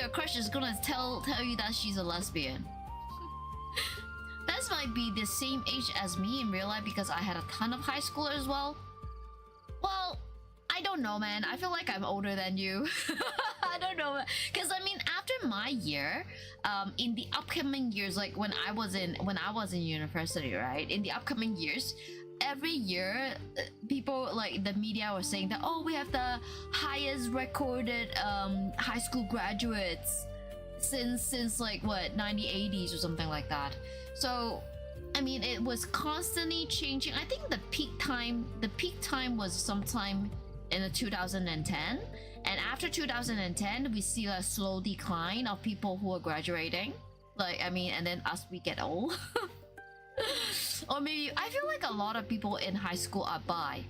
your crush is gonna tell you that she's a lesbian. That might be the same age as me in real life because I had a ton of high schoolers as well. Well, I don't know, man. I feel like I'm older than you. I don't know, because I mean, after my year, in the upcoming years, like when I was in university, right? In the upcoming years, every year, people like the media was saying that, oh, we have the highest recorded high school graduates since like what 1980s or something like that. So I mean, it was constantly changing. I think the peak time was sometime in the 2010, and after 2010 we see a slow decline of people who are graduating, like, I mean, and then us, we get old. Or maybe I feel like a lot of people in high school are bi.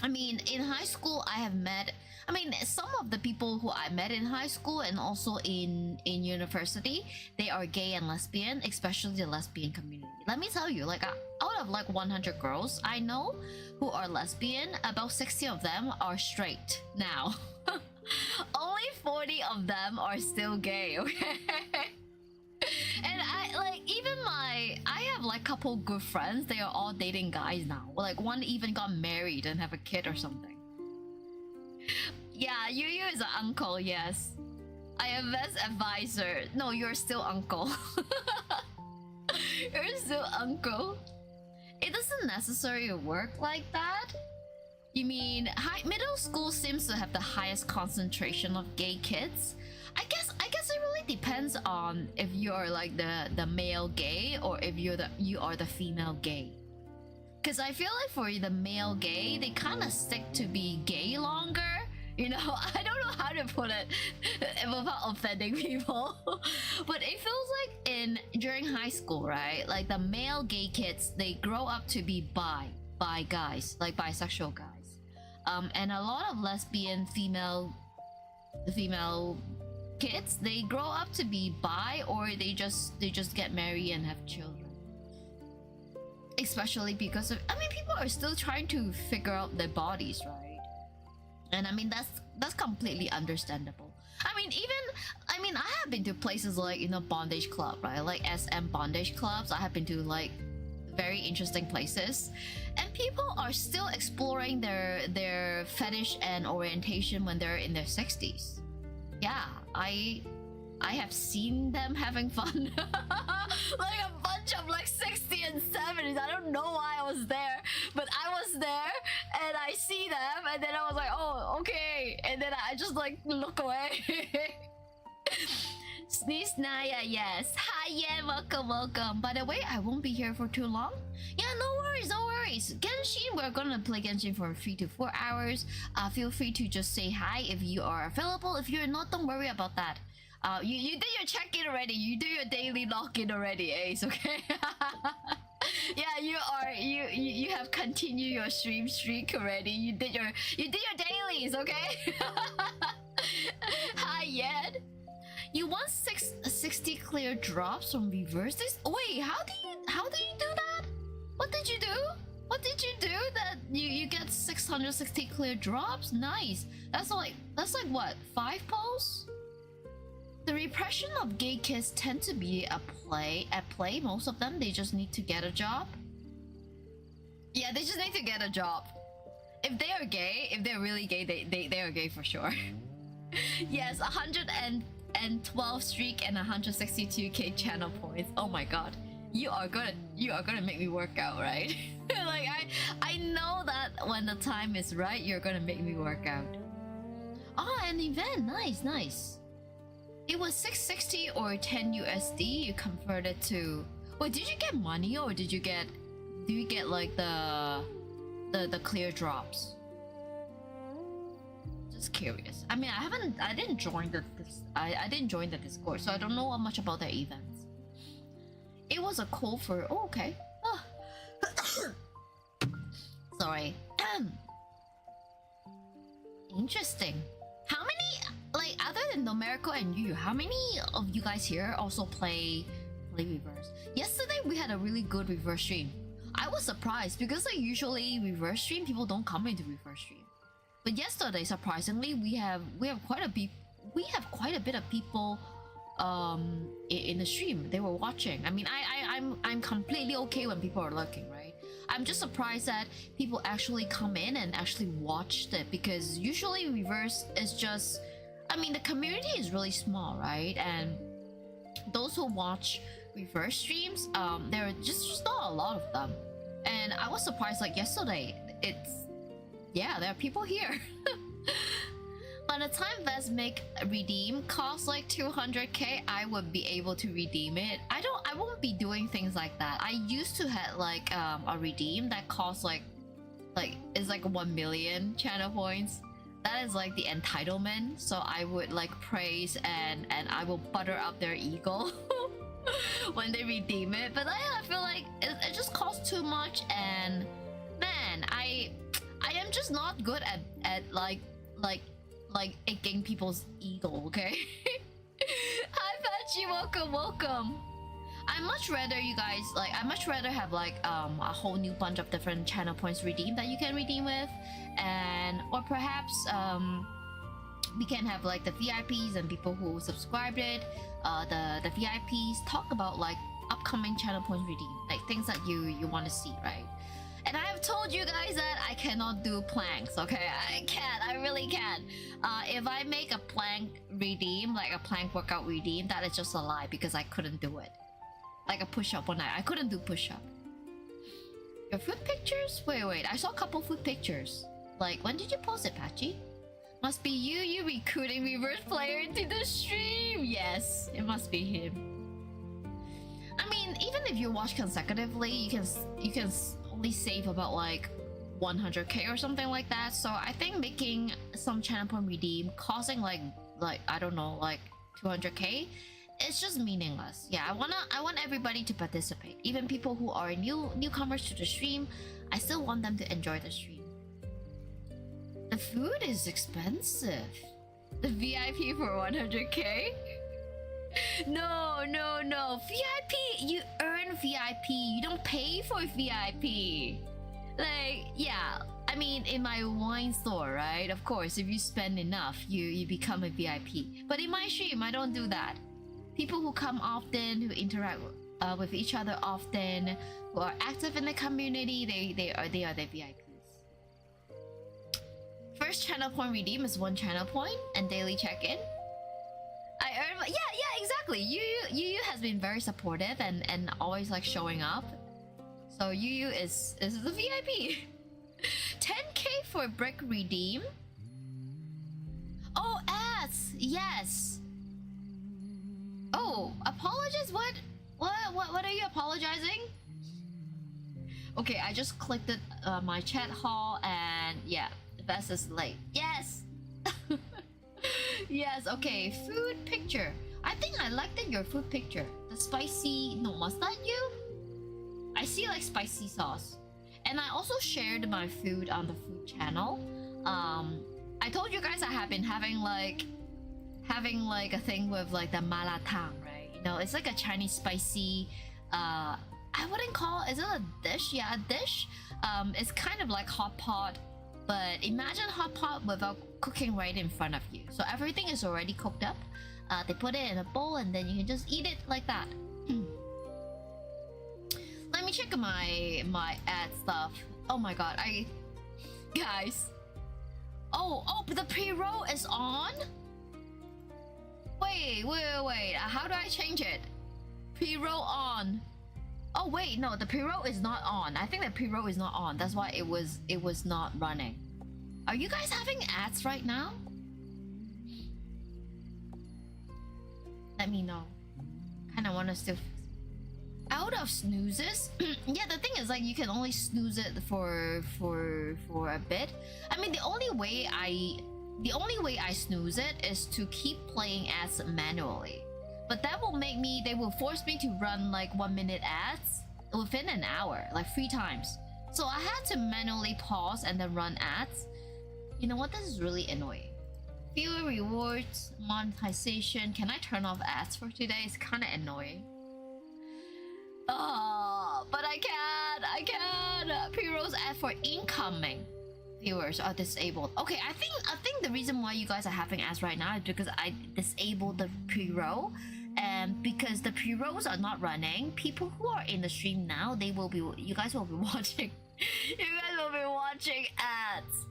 I mean, in high school I have met, I mean, some of the people who I met in high school and also in university, they are gay and lesbian, especially the lesbian community. Let me tell you, like, out of like 100 girls I know who are lesbian, about 60 of them are straight now. Only 40 of them are still gay, okay? And I like, even I have like couple good friends, they are all dating guys now. Like one even got married and have a kid or something. Yeah, Yu is an uncle, yes. I am best advisor. No, you're still uncle. You're still uncle. It doesn't necessarily work like that. You mean middle school seems to have the highest concentration of gay kids. I guess it really depends on if you're like the male gay or if you are the female gay. Because I feel like for the male gay, they kind of stick to be gay longer. You know, I don't know how to put it without offending people. But it feels like during high school, right? Like the male gay kids, they grow up to be bi guys, like bisexual guys. And a lot of lesbian female kids, they grow up to be bi, or they just get married and have children. Especially because of, I mean, people are still trying to figure out their bodies, right? And I mean, that's completely understandable. I mean, I have been to places like, you know, bondage club, right? Like SM bondage clubs. I have been to like very interesting places, and people are still exploring their fetish and orientation when they're in their 60s. Yeah, I have seen them having fun. Like a bunch of like 60 and 70s. I don't know why I was there, but I was there and I see them, and then I was like, oh, okay, and then I just like look away. Sneez-naya, yes. Hi, yeah, welcome. By the way, I won't be here for too long. Yeah, no worries. Genshin, we're gonna play Genshin for 3 to 4 hours. Feel free to just say hi if you are available. If you're not, don't worry about that. You did your check-in already. You do your daily login already, Ace, okay? Yeah, you have continued your stream streak already. You did your dailies, okay? Hi, Yed. You want 60 clear drops from reverses? Wait, how do you do that? What did you do that you get 660 clear drops? Nice. That's like what, 5 pulls? The repression of gay kids tend to be at play. Most of them, they just need to get a job. Yeah, they just need to get a job. If they are gay, if they're really gay, they are gay for sure. Yes, 112 streak and 162k channel points. Oh my god. You are gonna make me work out, right? Like I know that when the time is right, you're gonna make me work out. Oh, an event. Nice. It was 660 or 10 USD. You converted to. Wait, did you get money or do you get like the clear drops? Just curious. I mean, I didn't join the Discord, so I don't know much about their events. It was a call for. Oh, okay. Oh. Sorry. Interesting. How many, like, other than Numerical and you, how many of you guys here also play reverse? Yesterday we had a really good reverse stream. I was surprised because like usually reverse stream people don't come into reverse stream, but yesterday surprisingly we have quite a we have quite a bit of people in the stream. They were watching. I mean, I'm completely okay when people are lurking, right? I'm just surprised that people actually come in and actually watched it, because usually reverse is just, I mean, the community is really small, right? And those who watch reverse streams, there are just not a lot of them. And I was surprised, like yesterday, yeah, there are people here. By the time Vesmic redeem costs like 200k, I would be able to redeem it. I won't be doing things like that. I used to have like a redeem that costs like is like 1 million channel points. That is like the entitlement. So I would like praise and I will butter up their ego when they redeem it. But I feel like it just costs too much, and man, I am just not good at like aching people's ego, okay? Hi Patchy, welcome. I much rather you guys I much rather have like a whole new bunch of different channel points redeemed that you can redeem with, and or perhaps we can have like the VIPs and people who subscribed it, the VIPs talk about like upcoming channel points redeem, like things that you want to see, right? And I have told you guys that I cannot do planks, okay? I really can't. If I make a plank redeem, like a plank workout redeem, that is just a lie, because I couldn't do it. Like a push-up one night, I couldn't do push-up. Your food pictures? Wait, I saw a couple food pictures. Like, when did you post it, Patchy? Must be you recruiting reverse player into the stream. Yes, it must be him. I mean, even if you watch consecutively, you can only save about like 100k or something like that. So I think making some channel point redeem costing like I don't know, like 200k, it's just meaningless. Yeah, I want everybody to participate, even people who are newcomers to the stream. I still want them to enjoy the stream. The food is expensive. The VIP for 100k. No. VIP, you earn VIP. You don't pay for VIP. Like, yeah. I mean, in my wine store, right? Of course, if you spend enough, you become a VIP. But in my stream, I don't do that. People who come often, who interact with each other often, who are active in the community, they are the VIPs. First channel point redeem is 1 channel point and daily check-in. I earn, yeah, exactly. Yu has been very supportive and always like showing up. So Yu is the VIP. 10k for brick redeem. Oh, ads, yes. Oh, apologies. What are you apologizing? Okay, I just clicked it, my chat hall, and yeah, the best is late. Yes. Yes, okay, food picture. I think I liked it, your food picture. The spicy, no, was that you? I see like spicy sauce. And I also shared my food on the food channel. I told you guys I have been having like a thing with like the malatang, right? You know, it's like a Chinese spicy, I wouldn't call, is it a dish? Yeah, a dish. It's kind of like hot pot, but imagine hot pot without cooking right in front of you. So everything is already cooked up. They put it in a bowl and then you can just eat it like that. Let me check my ad stuff. Oh my god, guys. Oh, but the pre-roll is on? Wait. How do I change it? Pre-roll on. Oh wait, no, the pre-roll is not on. I think the pre-roll is not on. That's why it was not running. Are you guys having ads right now? Let me know. Kinda wanna still out of snoozes. Yeah, the thing is like you can only snooze it for a bit. I mean, the only way I snooze it is to keep playing ads manually. But that will they will force me to run like 1 minute ads within an hour, like 3 times. So I had to manually pause and then run ads. You know what? This is really annoying. Fewer rewards, monetization. Can I turn off ads for today? It's kind of annoying. Oh, but I can. Pre-rolls ad for incoming viewers are disabled. Okay, I think the reason why you guys are having ads right now is because I disabled the pre-roll, and because the pre-rolls are not running, people who are in the stream now, you guys will be watching. You guys will be watching ads.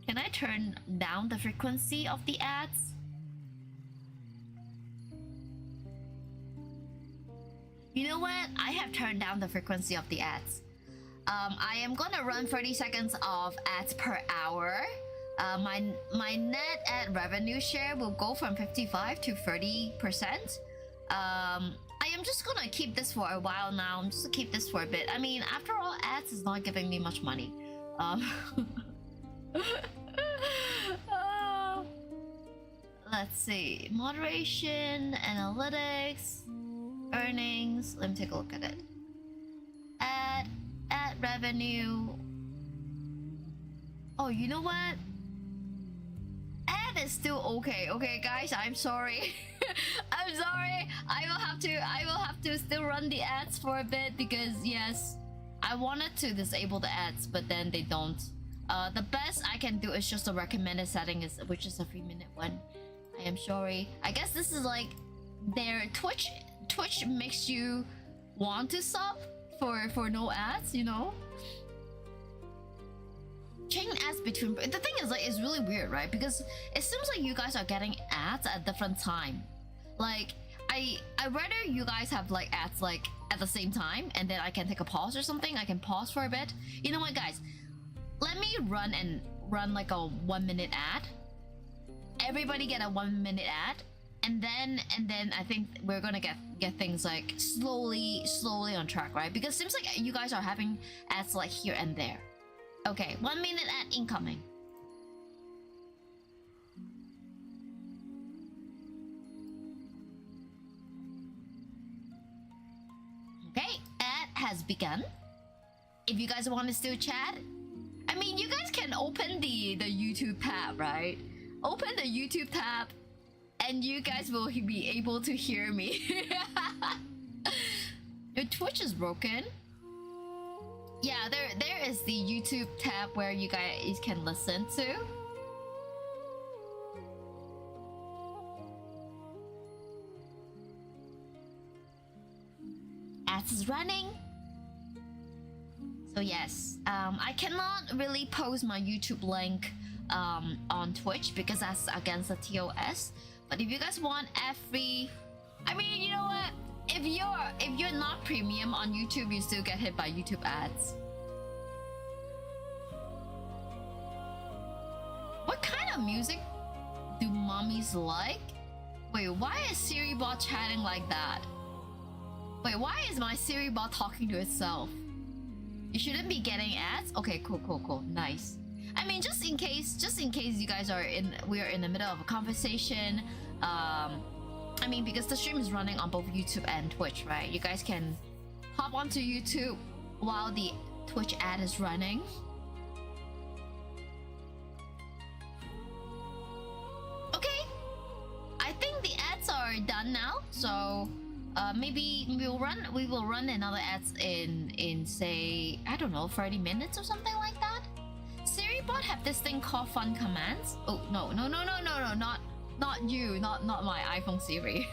Can I turn down the frequency of the ads? You know what? I have turned down the frequency of the ads. I am gonna run 30 seconds of ads per hour. My net ad revenue share will go from 55 to 30%. I am just gonna keep this for a while now. I'm just gonna keep this for a bit. I mean, after all, ads is not giving me much money. Let's see. Moderation, analytics, earnings. Let me take a look at it. Ad revenue. Oh, you know what? Ad is still okay. Okay, guys, I'm sorry. I'm sorry. I will have to still run the ads for a bit because yes, I wanted to disable the ads, but then they don't. The best I can do is just a recommended setting, which is a 3-minute one. I am sorry. I guess this is like their Twitch makes you want to sub for no ads, you know. Chain ads between the thing is like it's really weird, right? Because it seems like you guys are getting ads at different time. Like I rather you guys have like ads like at the same time, and then I can take a pause or something. I can pause for a bit. You know what, guys? Let me run like a 1-minute ad. Everybody get a 1-minute ad, and then I think we're gonna get things like slowly on track, right? Because it seems like you guys are having ads like here and there. Okay, 1-minute ad incoming. Okay, ad has begun. If you guys want to still chat, I mean, you guys can open the YouTube tab, right? Open the YouTube tab, and you guys will be able to hear me. Your Twitch is broken. Yeah, there is the YouTube tab where you guys can listen to. Ads is running. So yes, I cannot really post my YouTube link on Twitch because that's against the TOS. But if you guys want ad-free, I mean, you know what? If you're not premium on YouTube, you still get hit by YouTube ads. What kind of music do mommies like? Wait, why is Siri bot chatting like that? Wait, why is my Siri bot talking to itself? You shouldn't be getting ads? Okay, cool, nice. I mean, just in case you guys we are in the middle of a conversation. I mean, because the stream is running on both YouTube and Twitch, right? You guys can hop onto YouTube while the Twitch ad is running. Okay, I think the ads are done now, so maybe we will run another ads in say, I don't know, 30 minutes or something like that. SiriBot have this thing called fun commands. Oh no, not you, not my iPhone Siri.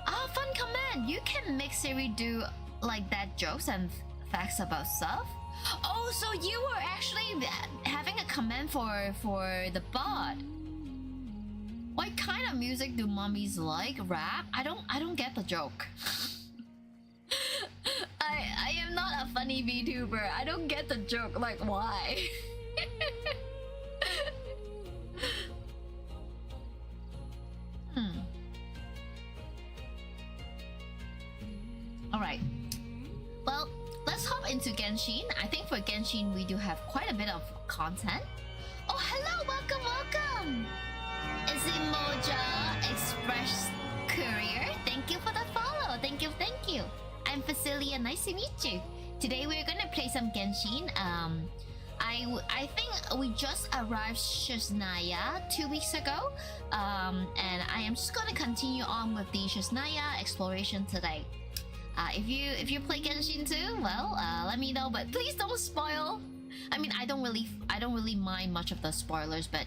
Ah, fun command. You can make Siri do like that jokes and facts about stuff. Oh, so you were actually having a command for the bot. What kind of music do mummies like? Rap? I don't get the joke. I am not a funny VTuber. I don't get the joke. Like, why? Alright. Well, let's hop into Genshin. I think for Genshin we do have quite a bit of content. Oh, hello! Welcome! Izimoja Express Courier. Thank you for the follow. Thank you. I'm Facilia. Nice to meet you. Today we're gonna play some Genshin. I think we just arrived Snezhnaya 2 weeks ago. And I am just gonna continue on with the Snezhnaya exploration today. If you play Genshin too, well, let me know, but please don't spoil I mean, I don't really mind much of the spoilers, but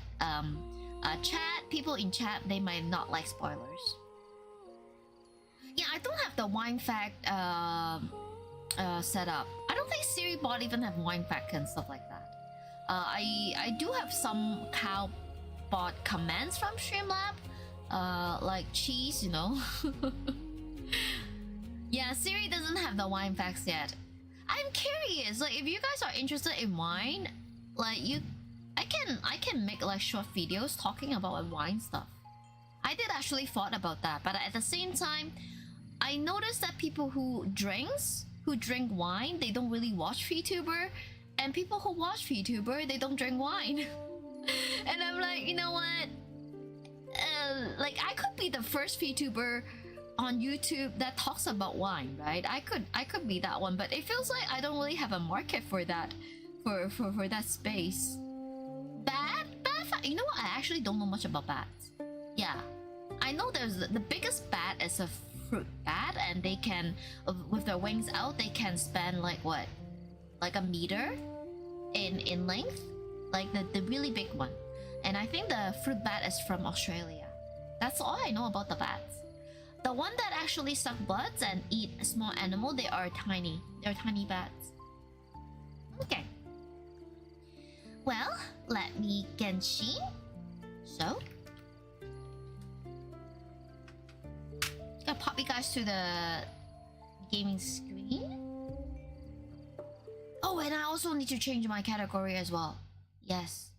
chat, people in chat, they might not like spoilers. Yeah, I don't have the wine fact set up. I don't think Siri bot even have wine fact and stuff like that. I do have some cow bot commands from Streamlab, like cheese, you know. Yeah, Siri doesn't have the wine facts yet. I'm curious, like if you guys are interested in wine, like I can make like short videos talking about wine stuff. I did actually thought about that, but at the same time, I noticed that people who drink wine, they don't really watch VTuber, and people who watch VTuber, they don't drink wine. And I'm like, you know what? Like I could be the first VTuber on YouTube that talks about wine, right? I could be that one, but it feels like I don't really have a market for that, for that space. You know what? I actually don't know much about bats. Yeah, I know there's the biggest bat is a fruit bat, and they can, with their wings out, they can span like what, like a meter in length, like the really big one. And I think the fruit bat is from Australia. That's all I know about the bats. The one that actually suck bloods and eat a small animal, they are tiny. They're tiny bats. Okay. Well, let me Genshin. So, gonna pop you guys to the gaming screen. Oh, and I also need to change my category as well. Yes.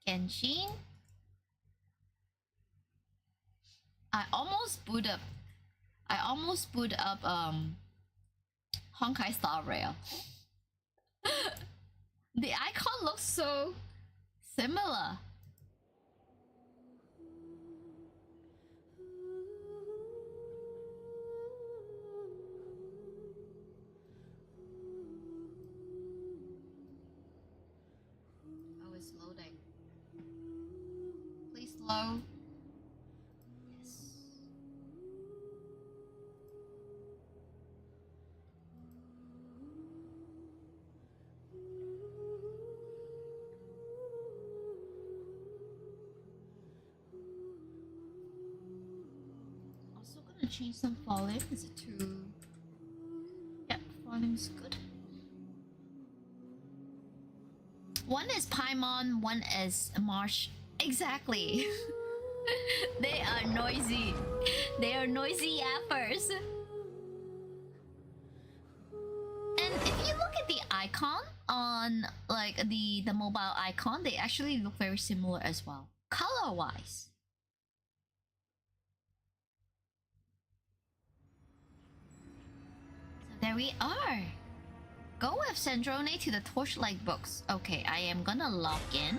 Genshin. I almost boot up Honkai Star Rail. The icon looks so similar. Oh, it's loading. Please load. Change some volume. Is it too? Yep, volume's good. One is Paimon, one is Marsh. Exactly. They are noisy. They are noisy yappers. And if you look at the icon on like the mobile icon, they actually look very similar as well, color-wise. There we are. Go with Snezhnaya to the Torchlight books. Okay, I am gonna log in.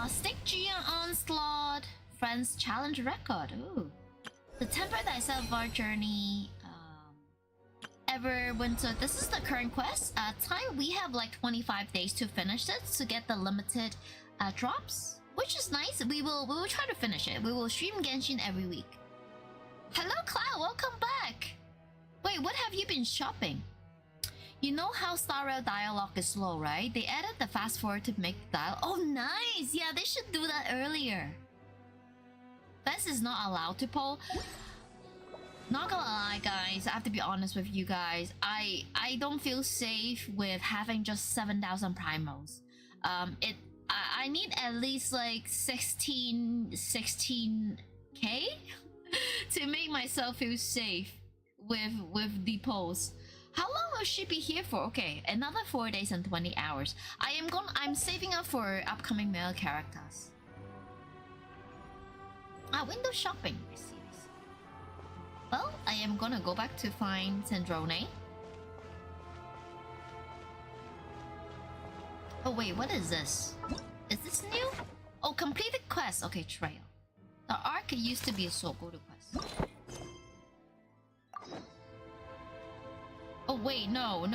Stick Gia Onslaught. Friends Challenge Record. Ooh. The Temper Thyself Our Journey. Everwinter. This is the current quest. Time we have like 25 days to finish it to get the limited drops. Which is nice. We will try to finish it. We will stream Genshin every week. Hello, Cloud. Welcome back. Wait, what have you been shopping? You know how Star Rail dialogue is slow, right? They added the fast forward to make the dialogue. Oh, nice. Yeah, they should do that earlier. Best is not allowed to poll. Not gonna lie, guys. I have to be honest with you guys. I don't feel safe with having just 7,000 primos. I need at least like 16k to make myself feel safe with the polls. How long will she be here for? Okay, another 4 days and 20 hours. I'm saving up for upcoming male characters. Window shopping. Well, I am gonna go back to find Snezhnaya. Oh wait, what is this? Is this new? Oh, completed quest. Okay, trail. The arc used to be a soul. Go to quest. Oh wait, no.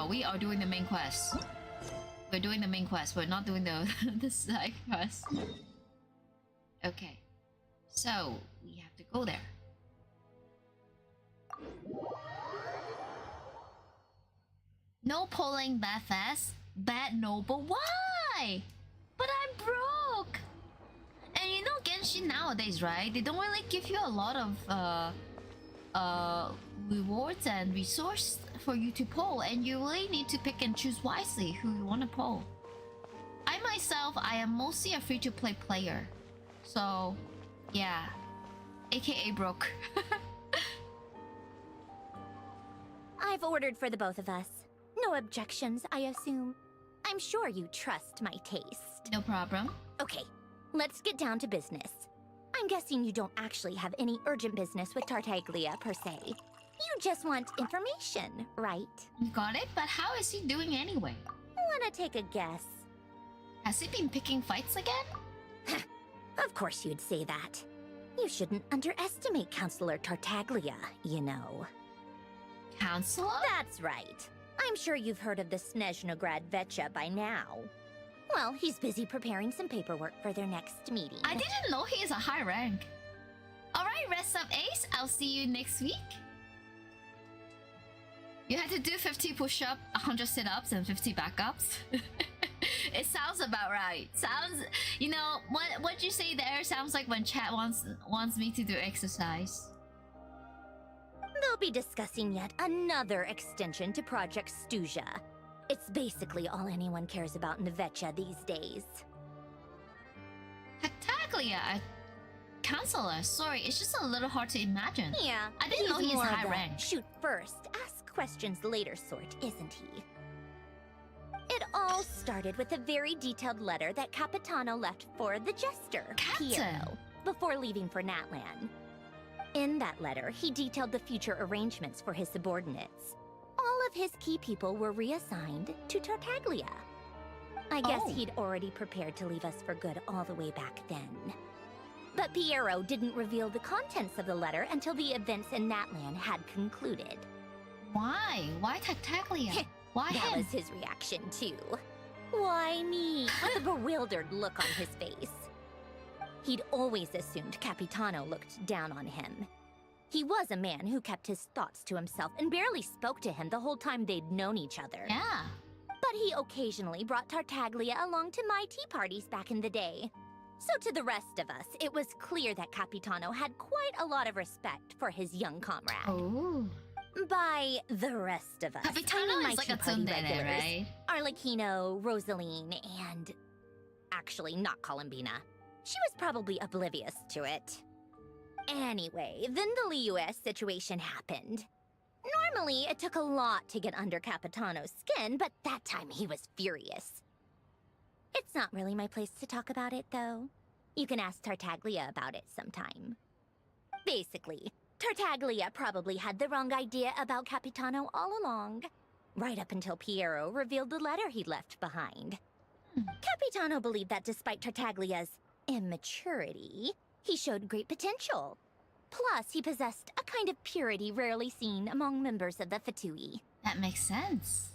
We are doing the main quest. We're doing the main quest. We're not doing the the side quest. Okay. So we have to go there. No polling that fast. Bad no, but why? But I'm broke. And you know Genshin nowadays, right? They don't really give you a lot of rewards and resource for you to poll, and you really need to pick and choose wisely who you want to poll. I myself, I am mostly a free-to-play player. So, yeah. AKA broke. I've ordered for the both of us. No objections, I assume. I'm sure you trust my taste. No problem. Okay, let's get down to business. I'm guessing you don't actually have any urgent business with Tartaglia per se. You just want information, right? You got it? But how is he doing anyway? Wanna take a guess? Has he been picking fights again? Of course you'd say that. You shouldn't underestimate Counselor Tartaglia, you know. Counselor? That's right. I'm sure you've heard of the Snezhnaya Vetcha by now. Well, he's busy preparing some paperwork for their next meeting. I didn't know he is a high rank. Alright, rest up, Ace. I'll see you next week. You had to do 50 push-ups, 100 sit-ups, and 50 backups. It sounds about right. Sounds, you know, what you say there sounds like when chat wants me to do exercise. They'll be discussing yet another extension to Project Stuzha. It's basically all anyone cares about in the Vetcha these days. Tartaglia, counselor. Sorry, it's just a little hard to imagine. Yeah, I didn't know he is more high of a rank. shoot first, ask questions later sort, isn't he? It all started with a very detailed letter that Capitano left for the jester, Captain. Piero, before leaving for Natlan. In that letter, he detailed the future arrangements for his subordinates. All of his key people were reassigned to Tartaglia. I guess he'd already prepared to leave us for good all the way back then. But Piero didn't reveal the contents of the letter until the events in Natlan had concluded. Why? Why Tartaglia? Why That him? was his reaction too. Why me? With a bewildered look on his face. He'd always assumed Capitano looked down on him. He was a man who kept his thoughts to himself and barely spoke to him the whole time they'd known each other. Yeah. But he occasionally brought Tartaglia along to my tea parties back in the day. So to the rest of us, it was clear that Capitano had quite a lot of respect for his young comrade. Oh. By the rest of us, I mean Capitano my is like a tea party tsundere, regulars. right? Arlecchino, Rosaline, and... actually, not Columbina. She was probably oblivious to it. Anyway, then the Liu-S situation happened. Normally, it took a lot to get under Capitano's skin, but that time he was furious. It's not really my place to talk about it, though. You can ask Tartaglia about it sometime. Basically, Tartaglia probably had the wrong idea about Capitano all along. Right up until Piero revealed the letter he'd left behind. Capitano believed that despite Tartaglia's immaturity, he showed great potential. Plus, he possessed a kind of purity rarely seen among members of the Fatui. That makes sense.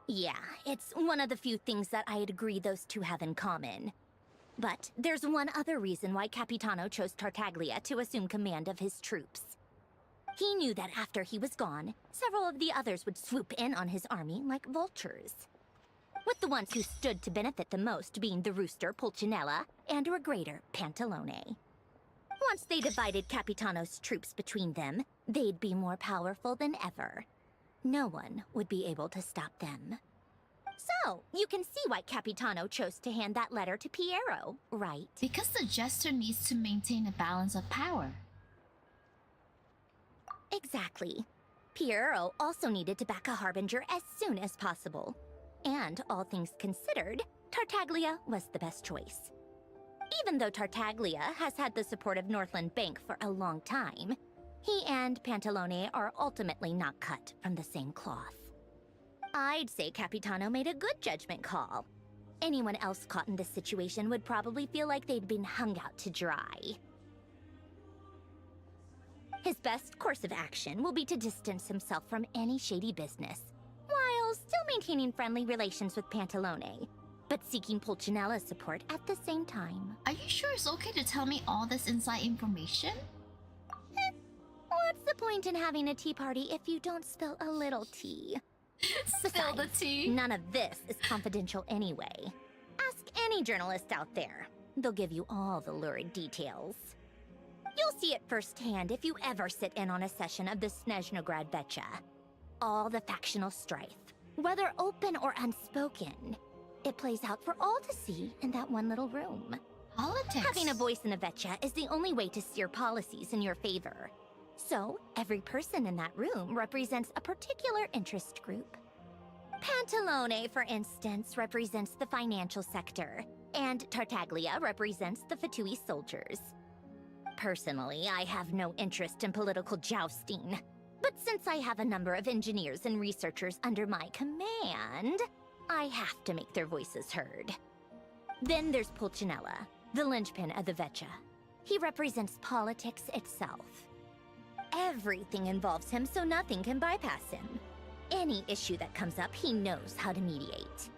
Yeah, it's one of the few things that I'd agree those two have in common. But there's one other reason why Capitano chose Tartaglia to assume command of his troops. He knew that after he was gone, several of the others would swoop in on his army like vultures. With the ones who stood to benefit the most being the rooster Pulcinella and Regrator Pantalone. Once they divided Capitano's troops between them, they'd be more powerful than ever. No one would be able to stop them. So, you can see why Capitano chose to hand that letter to Piero, right? Because the jester needs to maintain a balance of power. Exactly. Piero also needed to back a harbinger as soon as possible. And, all things considered, Tartaglia was the best choice. Even though Tartaglia has had the support of Northland Bank for a long time, he and Pantalone are ultimately not cut from the same cloth. I'd say Capitano made a good judgment call. Anyone else caught in this situation would probably feel like they'd been hung out to dry. His best course of action will be to distance himself from any shady business, while still maintaining friendly relations with Pantalone. but seeking Pulcinella's support at the same time. Are you sure it's okay to tell me all this inside information? What's the point in having a tea party if you don't spill a little tea? Spill the tea. None of this is confidential anyway. Ask any journalist out there. They'll give you all the lurid details. You'll see it firsthand if you ever sit in on a session of the Snezhnaya. All the factional strife, whether open or unspoken, it plays out for all to see in that one little room. Politics. Having a voice in the Vecha is the only way to steer policies in your favor. So, every person in that room represents a particular interest group. Pantalone, for instance, represents the financial sector, and Tartaglia represents the Fatui soldiers. Personally, I have no interest in political jousting. But since I have a number of engineers and researchers under my command, I have to make their voices heard. Then there's Pulcinella, the linchpin of the Vecha. He represents politics itself. Everything involves him, so nothing can bypass him. Any issue that comes up, he knows how to mediate.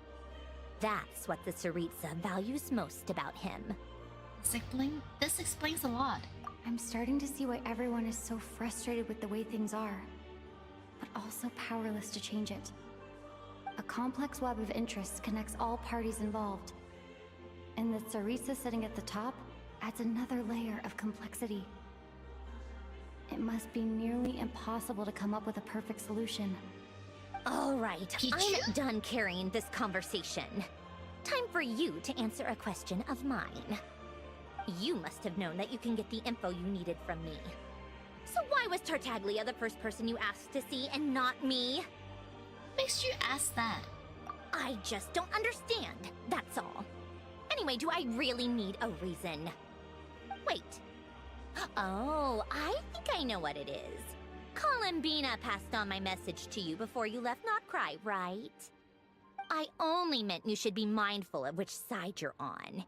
That's what the Tsaritsa values most about him. This explains a lot. I'm starting to see why everyone is so frustrated with the way things are, but also powerless to change it. A complex web of interests connects all parties involved, and the Tsaritsa sitting at the top adds another layer of complexity. It must be nearly impossible to come up with a perfect solution. All right, Pichu? I'm done carrying this conversation. Time for you to answer a question of mine. You must have known that you can get the info you needed from me. So why was Tartaglia the first person you asked to see and not me? Makes you ask that? I just don't understand, that's all. Anyway, do I really need a reason? Wait. Oh, I think I know what it is. Columbina passed on my message to you before you left Notcry, right? I only meant you should be mindful of which side you're on.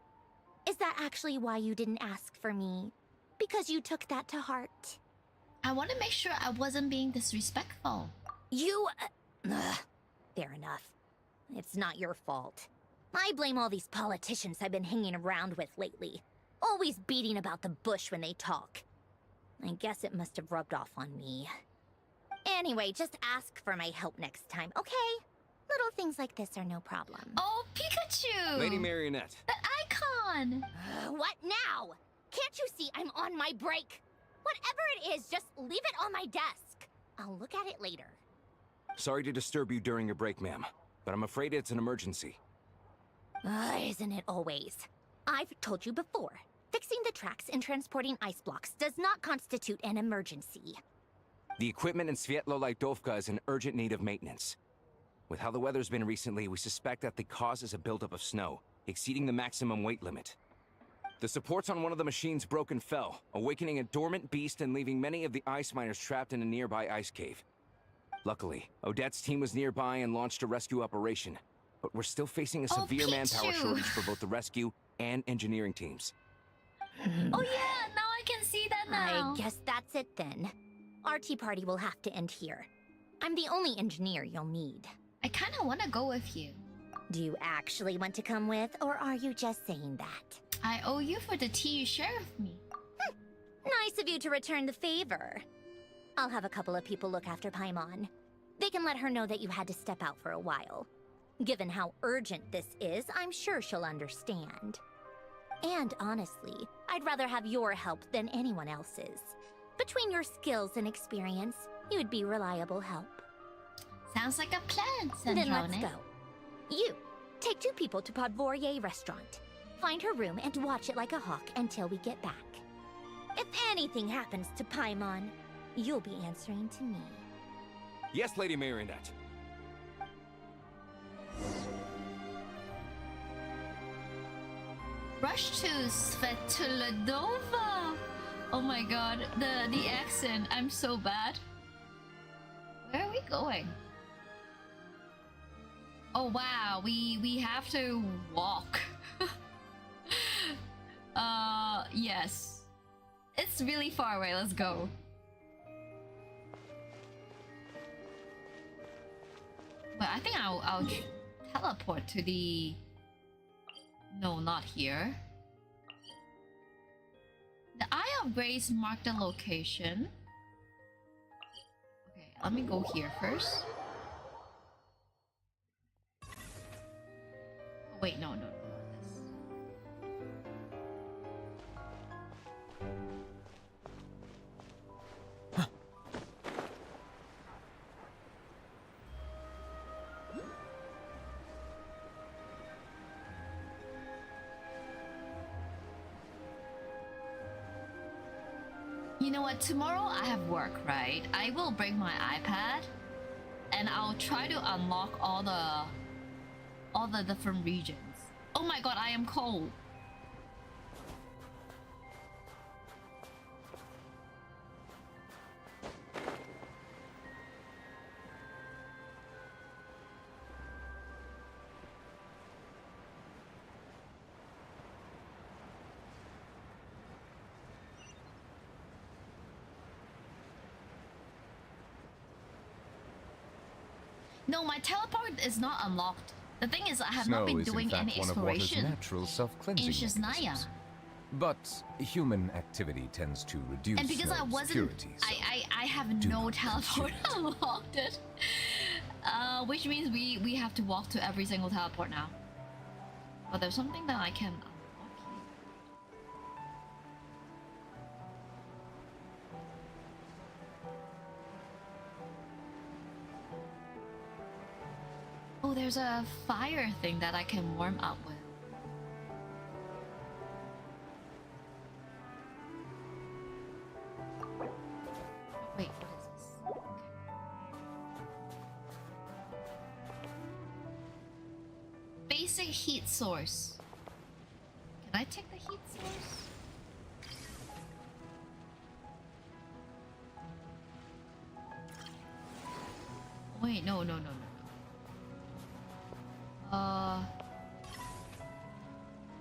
Is that actually why you didn't ask for me? Because you took that to heart? I want to make sure I wasn't being disrespectful. You... fair enough. It's not your fault. I blame all these politicians I've been hanging around with lately. Always beating about the bush when they talk. I guess it must have rubbed off on me. Anyway, just ask for my help next time, okay? Little things like this are no problem. Oh, Pikachu! Lady Marionette. The icon! What now? Can't you see I'm on my break? Whatever it is, just leave it on my desk. I'll look at it later. Sorry to disturb you during your break, ma'am, but I'm afraid it's an emergency. Isn't it always? I've told you before. Fixing the tracks and transporting ice blocks does not constitute an emergency. The equipment in Svietlolaitovka is in urgent need of maintenance. With how the weather's been recently, we suspect that the cause is a buildup of snow, exceeding the maximum weight limit. The supports on one of the machines broke and fell, awakening a dormant beast and leaving many of the ice miners trapped in a nearby ice cave. Luckily, Odette's team was nearby and launched a rescue operation, but we're still facing a severe manpower shortage for both the rescue and engineering teams. Oh yeah, now I can see that now. I guess that's it then. Our tea party will have to end here. I'm the only engineer you'll need. I kind of want to go with you. Do you actually want to come with, or are you just saying that? I owe you for the tea you share with me. Nice of you to return the favor. I'll have a couple of people look after Paimon. They can let her know that you had to step out for a while. Given how urgent this is, I'm sure she'll understand. And honestly, I'd rather have your help than anyone else's. Between your skills and experience, you'd be reliable help. Sounds like a plan, Then let's Snezhnaya. go. You, take 2 people to Podvorye restaurant. Find her room and watch it like a hawk until we get back. If anything happens to Paimon, you'll be answering to me. Yes, Lady Marionette. Rush to Svetlodova. Oh my god, the accent. I'm so bad. Where are we going? Oh wow, we have to walk. Yes. It's really far away. Let's go. But I think I'll teleport to the No, not here. The Eye of Grace marked the location. Okay, let me go here first. Oh, wait, no, not this. You know what? Tomorrow I have work, right? I will bring my iPad and I'll try to unlock all the different regions. Oh my god, I am cold. No, my teleport is not unlocked. The thing is, I have not been doing any exploration natural self-cleansing in Snezhnaya. mechanisms. But human activity tends to reduce And because I wasn't, purity, so I have do no not teleport consume it. unlocked it. Which means we have to walk to every single teleport now. But there's something that I can unlock here. Oh, there's a fire thing that I can warm up with. Wait, what is this? Okay. Basic heat source. Can I take the heat source? Wait, no.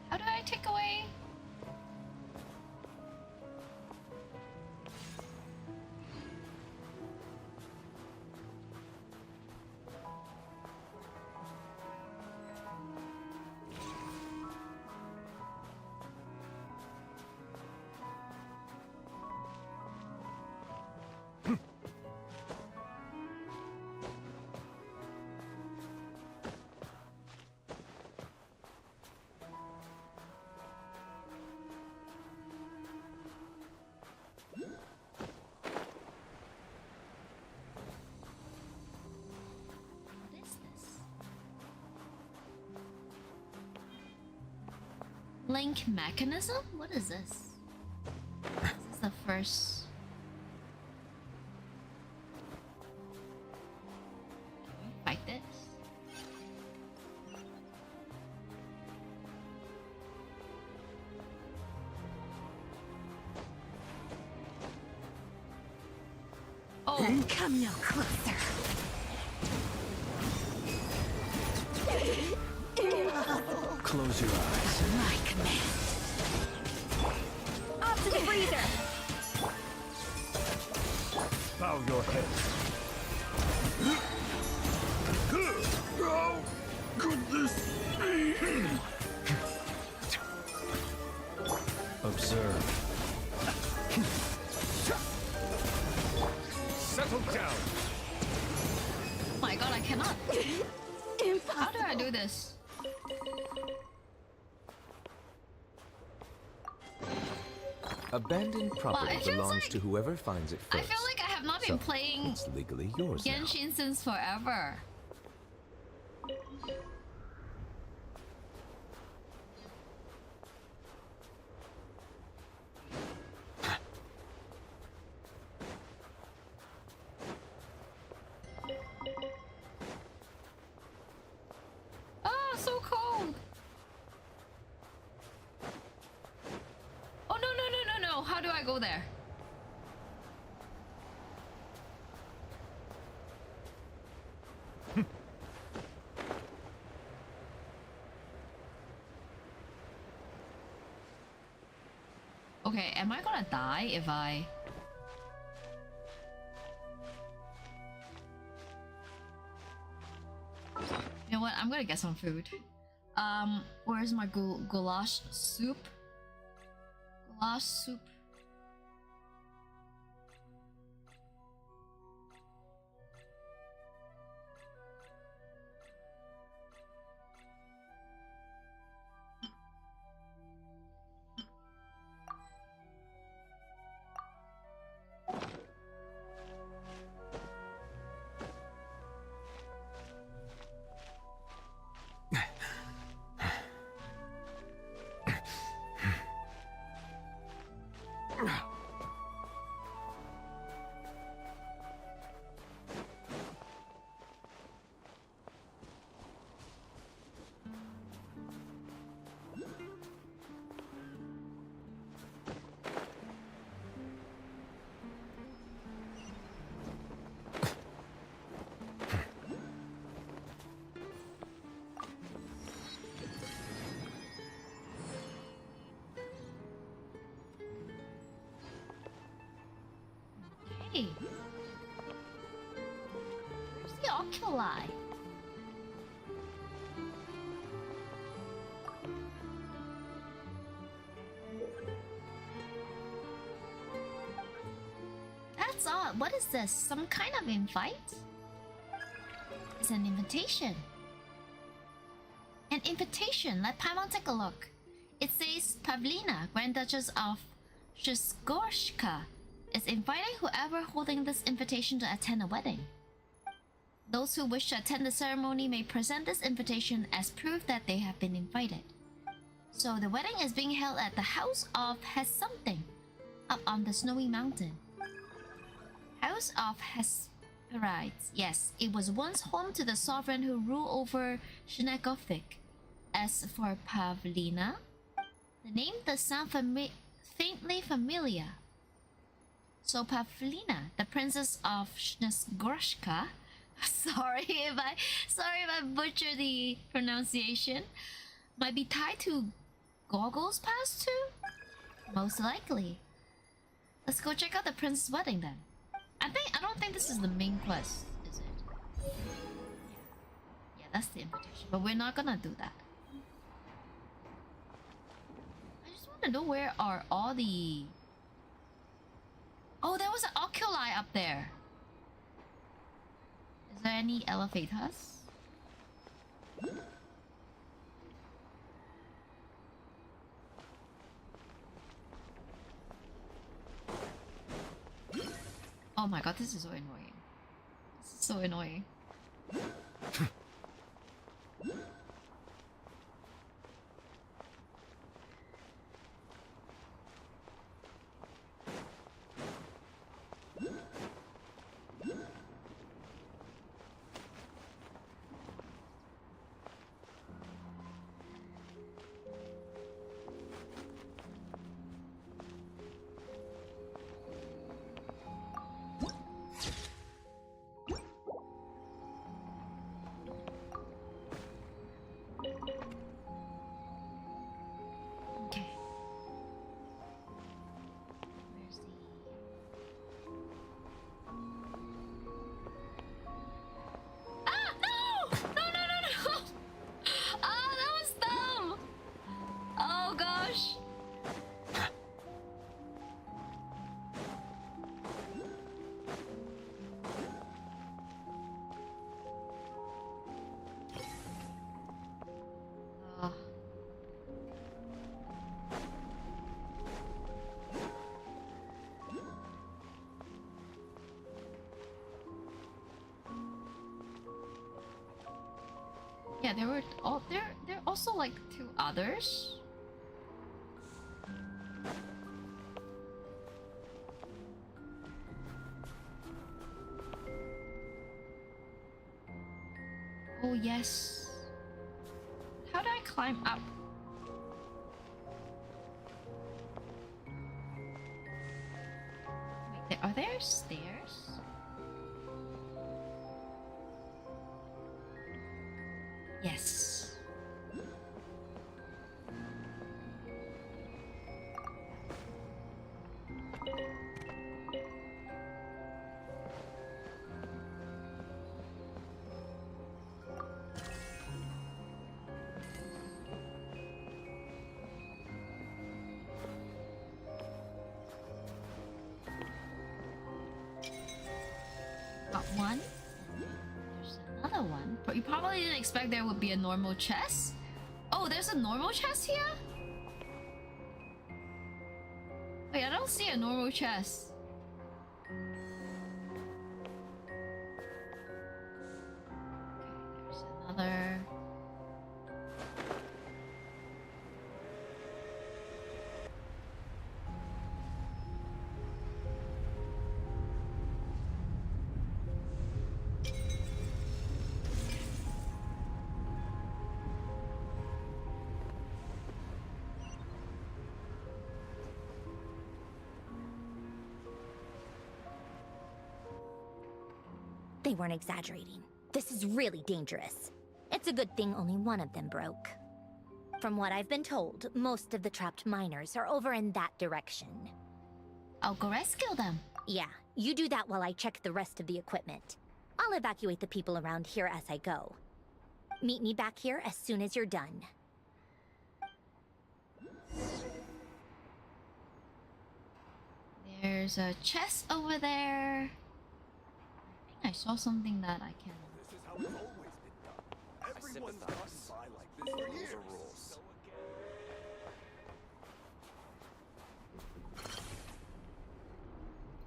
How do I take away? What is this? Link mechanism? What is this? This is the first. Can we fight this? Oh, Come no closer. Close your eyes. My command. Off to the freezer. Bow your head. How could this be? Observe. Settle down. oh my god, I cannot. How do I do this? Abandoned property it feels belongs like- to whoever finds it I first. feel like I have not been So, playing it's legally yours now. Genshin since forever. Ah, so cold. Oh no. How do I go there? Okay, am I gonna die if I... You know what? I'm gonna get some food. Where's my goulash soup? Goulash soup. Hey. Where's the oculi? That's odd. What is this? Some kind of invite? It's an invitation. An invitation. Let Paimon take a look. It says Pavlina, Grand Duchess of Shizgorshka, is inviting whoever holding this invitation to attend a wedding. Those who wish to attend the ceremony may present this invitation as proof that they have been invited. So the wedding is being held at the house of Something up on the snowy mountain. House of Hesperides. Yes, it was once home to the sovereign who ruled over Shinagothic. As for Pavlina, the name does sound faintly familiar. So Pavlina, the princess of Snezhnaya, sorry if I butchered the pronunciation, might be tied to Gogol's past too? Most likely. Let's go check out the prince's wedding then. I don't think this is the main quest, is it? Yeah, that's the invitation. But we're not gonna do that. I just want to know where are all the... Oh, there was an oculi up there. Is there any elevators? Oh my god, this is so annoying. This is so annoying. Okay. Where's the... Ah! No! No, no, no, no! Ah, that was dumb! Oh gosh! Ah. Yeah, there were all there are also like two others. Oh yes. How do I climb up? Wait, are there stairs? Yes. Got one. There's another one. But you probably didn't expect there would be a normal chest. Oh, there's a normal chest here? Wait, I don't see a normal chest. There's another. They weren't exaggerating. This is really dangerous. It's a good thing only one of them broke. From what I've been told, most of the trapped miners are over in that direction. I'll go rescue them. Yeah, you do that while I check the rest of the equipment. I'll evacuate the people around here as I go. Meet me back here as soon as you're done. There's a chest over there. I saw something that I can. This is how it's always been done. Everyone's gotten by like this for years. Rules.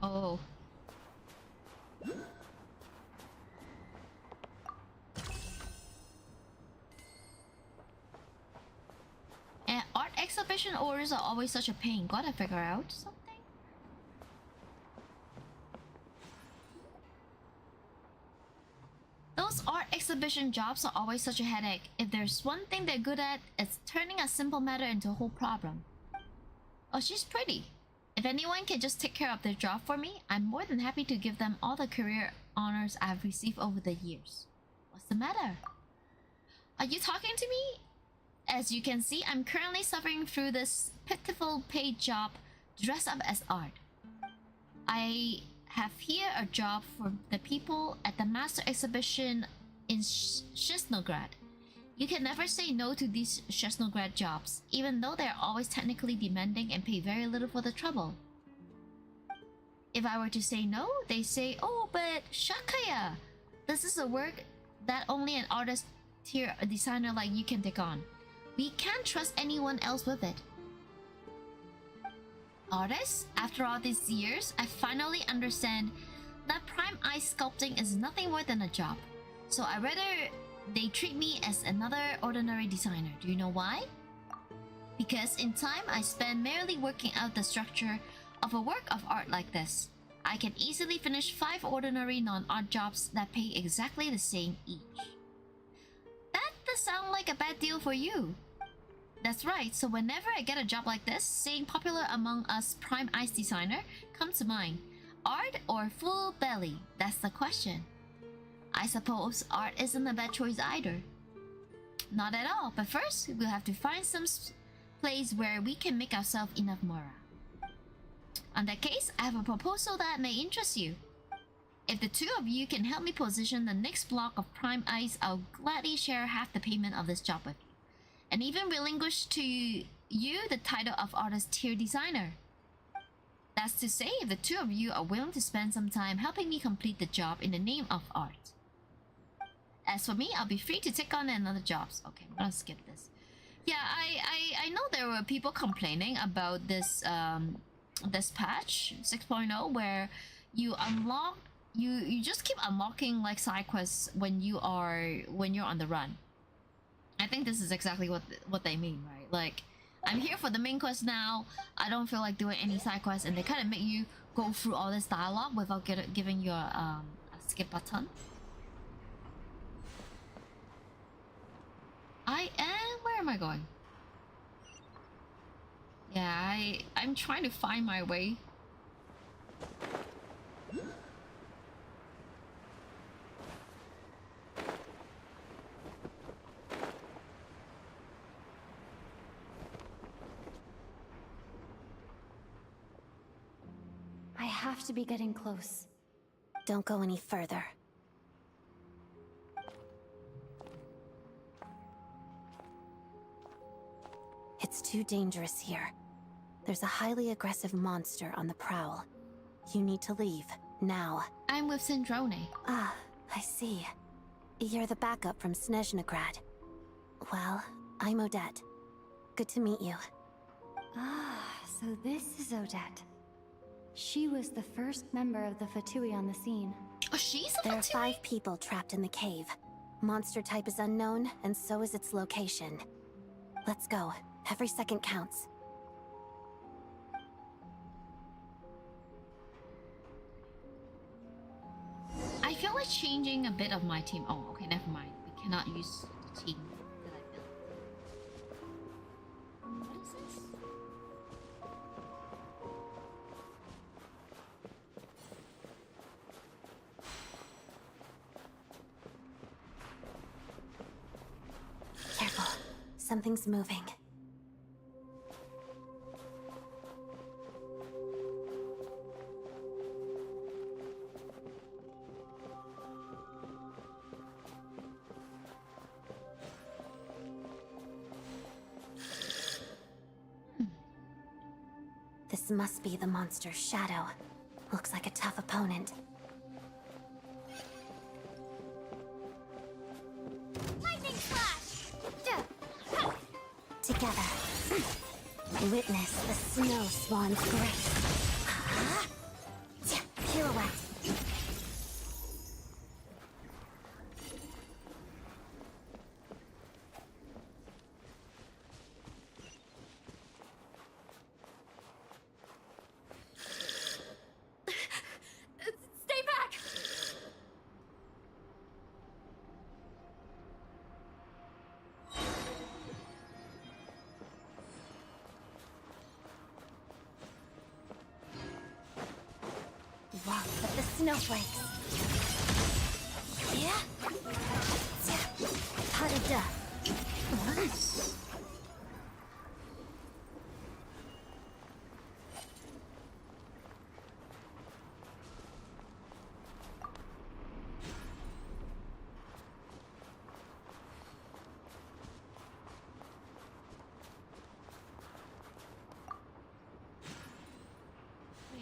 Oh. And art exhibition orders are always such a pain. Gotta figure out something. Those art exhibition jobs are always such a headache. If there's one thing they're good at, it's turning a simple matter into a whole problem. Oh, she's pretty. If anyone can just take care of their job for me, I'm more than happy to give them all the career honors I've received over the years. What's the matter? Are you talking to me? As you can see, I'm currently suffering through this pitiful paid job dressed up as art. I have here a job for the people at the Master Exhibition in Snezhnaya. You can never say no to these Snezhnaya jobs, even though they're always technically demanding and pay very little for the trouble. If I were to say no, they say, oh, but Shakaya, this is a work that only an artist tier a designer like you can take on. We can't trust anyone else with it. Artists, after all these years, I finally understand that prime eye sculpting is nothing more than a job. So I'd rather they treat me as another ordinary designer. Do you know why? Because in time I spend merely working out the structure of a work of art like this. I can easily finish 5 ordinary non-art jobs that pay exactly the same each. That does sound like a bad deal for you. That's right, so whenever I get a job like this, saying popular among us prime eyes designer comes to mind. Art or full belly? That's the question. I suppose art isn't a bad choice either. Not at all, but first we'll have to find some place where we can make ourselves enough mora. In that case, I have a proposal that may interest you. If the two of you can help me position the next block of prime eyes, I'll gladly share half the payment of this job with you. And even relinquish to you the title of artist tier designer. That's to say, if the two of you are willing to spend some time helping me complete the job in the name of art. As for me, I'll be free to take on another jobs. Okay, I'm gonna skip this. Yeah, I know there were people complaining about this this patch 6.0 where you unlock you just keep unlocking like side quests when you're on the run. I think this is exactly what they mean, right? Like, I'm here for the main quest now. I don't feel like doing any side quests, and they kind of make you go through all this dialogue without giving you a skip button. Where am I going? Yeah, I'm trying to find my way. I have to be getting close. Don't go any further. It's too dangerous here. There's a highly aggressive monster on the prowl. You need to leave. Now. I'm with Snezhnaya. Ah, I see. You're the backup from Snezhnaya. Well, I'm Odette. Good to meet you. Ah, so this is Odette. She was the first member of the Fatui on the scene. Oh, she's a There are Fatui? 5 people trapped in the cave. Monster type is unknown, and so is its location. Let's go. Every second counts. I feel like changing a bit of my team. Oh, okay, never mind. We cannot use the team that I built. What is this? Careful. Something's moving. This must be the monster's shadow. Looks like a tough opponent. Lightning flash! Together. Witness the snow swan's grace. Pirouette. Stay back! Walk with the snowflakes. Yeah. Pas de deux. Nice.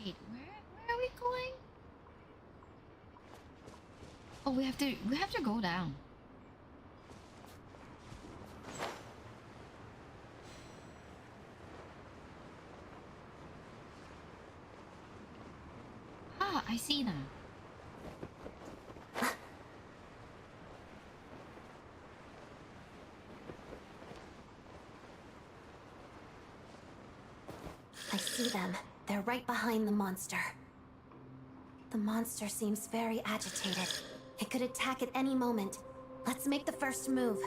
Wait, where are we going? Oh, we have to go down. Ah, I see now. I see them. They're right behind the monster. The monster seems very agitated. It could attack at any moment. Let's make the first move.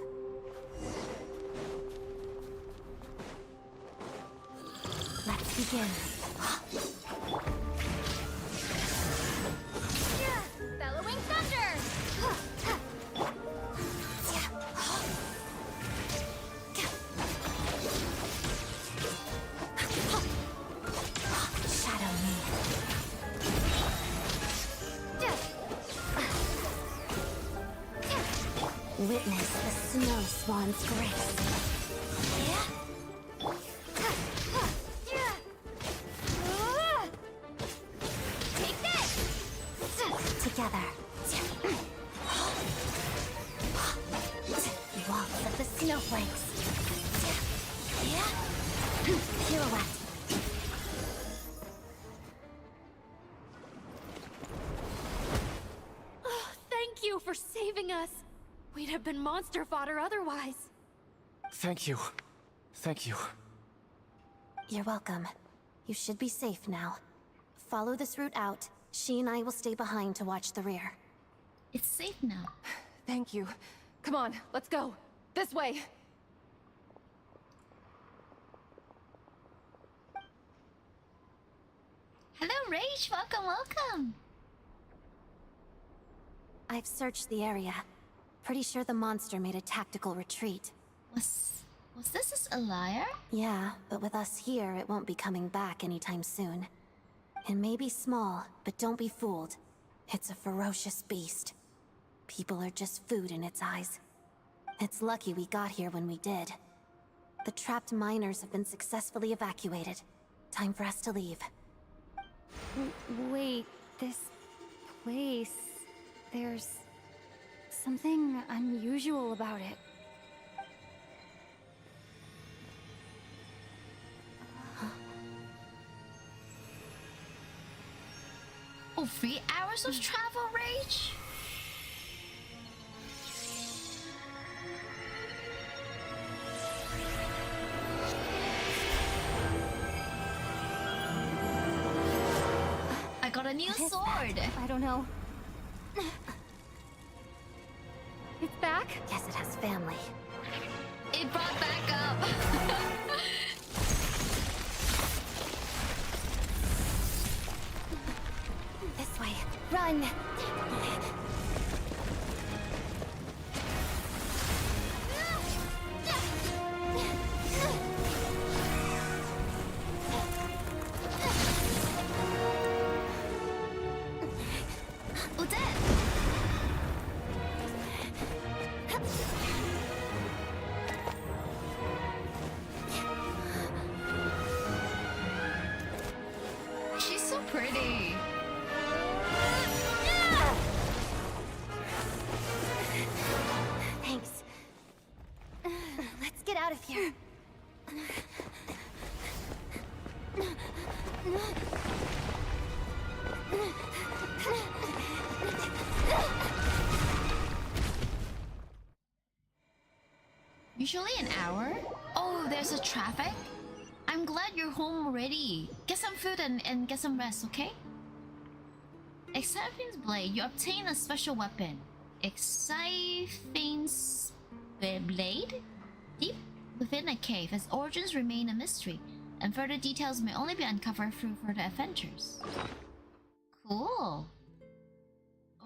Let's begin. Bellowing thunder! Shadow me. Witness the snow swan's grace. Take this! Together. Waltz of the snowflakes. Pirouette. Oh, thank you for saving us. We'd have been monster fodder otherwise. Thank you. Thank you. You're welcome. You should be safe now. Follow this route out. She and I will stay behind to watch the rear. It's safe now. Thank you. Come on, let's go. This way. Hello, Rage. Welcome. I've searched the area. Pretty sure the monster made a tactical retreat. Was this a liar? Yeah, but with us here, it won't be coming back anytime soon. It may be small, but don't be fooled. It's a ferocious beast. People are just food in its eyes. It's lucky we got here when we did. The trapped miners have been successfully evacuated. Time for us to leave. Wait, this place. There's something unusual about it. Oh, 3 hours of travel rage? I got a new What is sword. that? I don't know. It's back? Guess it has family. It brought back up. This way. Run! Odette! She's so pretty. Thanks. Let's get out of here. Usually an hour? Oh, there's a traffic? I'm glad you're home already. Get some food and get some rest, okay? Excifin's blade. You obtain a special weapon. Excifin's blade? Deep within a cave, its origins remain a mystery, and further details may only be uncovered through further adventures. Cool.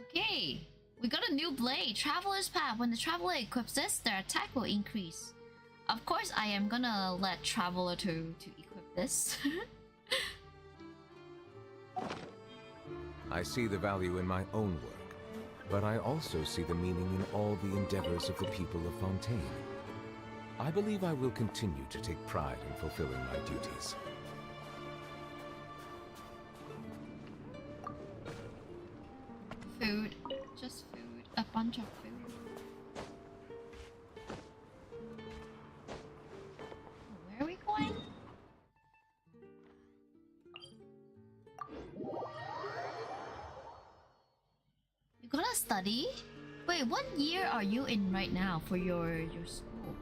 Okay. We got a new blade, Traveler's Path. When the Traveler equips this, their attack will increase. Of course, I am gonna let Traveler to equip this. I see the value in my own work, but I also see the meaning in all the endeavors of the people of Fontaine. I believe I will continue to take pride in fulfilling my duties. Food. Just food. A bunch of food. Where are we going? You gotta study? Wait, what year are you in right now for your school?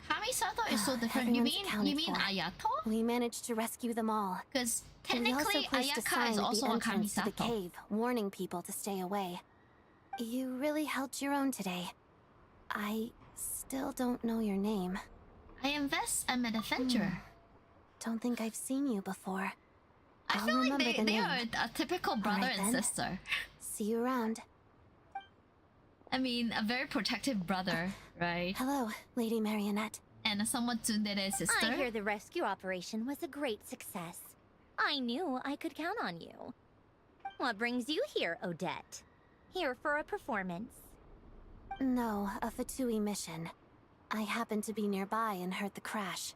Kamisato is so different. You Everyone's accounted mean for. Ayato? We managed to rescue them all. Because We also technically placed a Ayaka sign is at also the a entrance to the Kamisato. cave, warning people to stay away. You really held your own today. I still don't know your name. I invest. I'm an adventurer. Don't think I've seen you before. I I'll feel like remember the they name. are a typical brother Alright and then. sister. See you around. I mean, a very protective brother, right? Hello, Lady Marionette. And a somewhat tsundere sister. I hear the rescue operation was a great success. I knew I could count on you. What brings you here, Odette? Here for a performance? No, a Fatui mission. I happened to be nearby and heard the crash.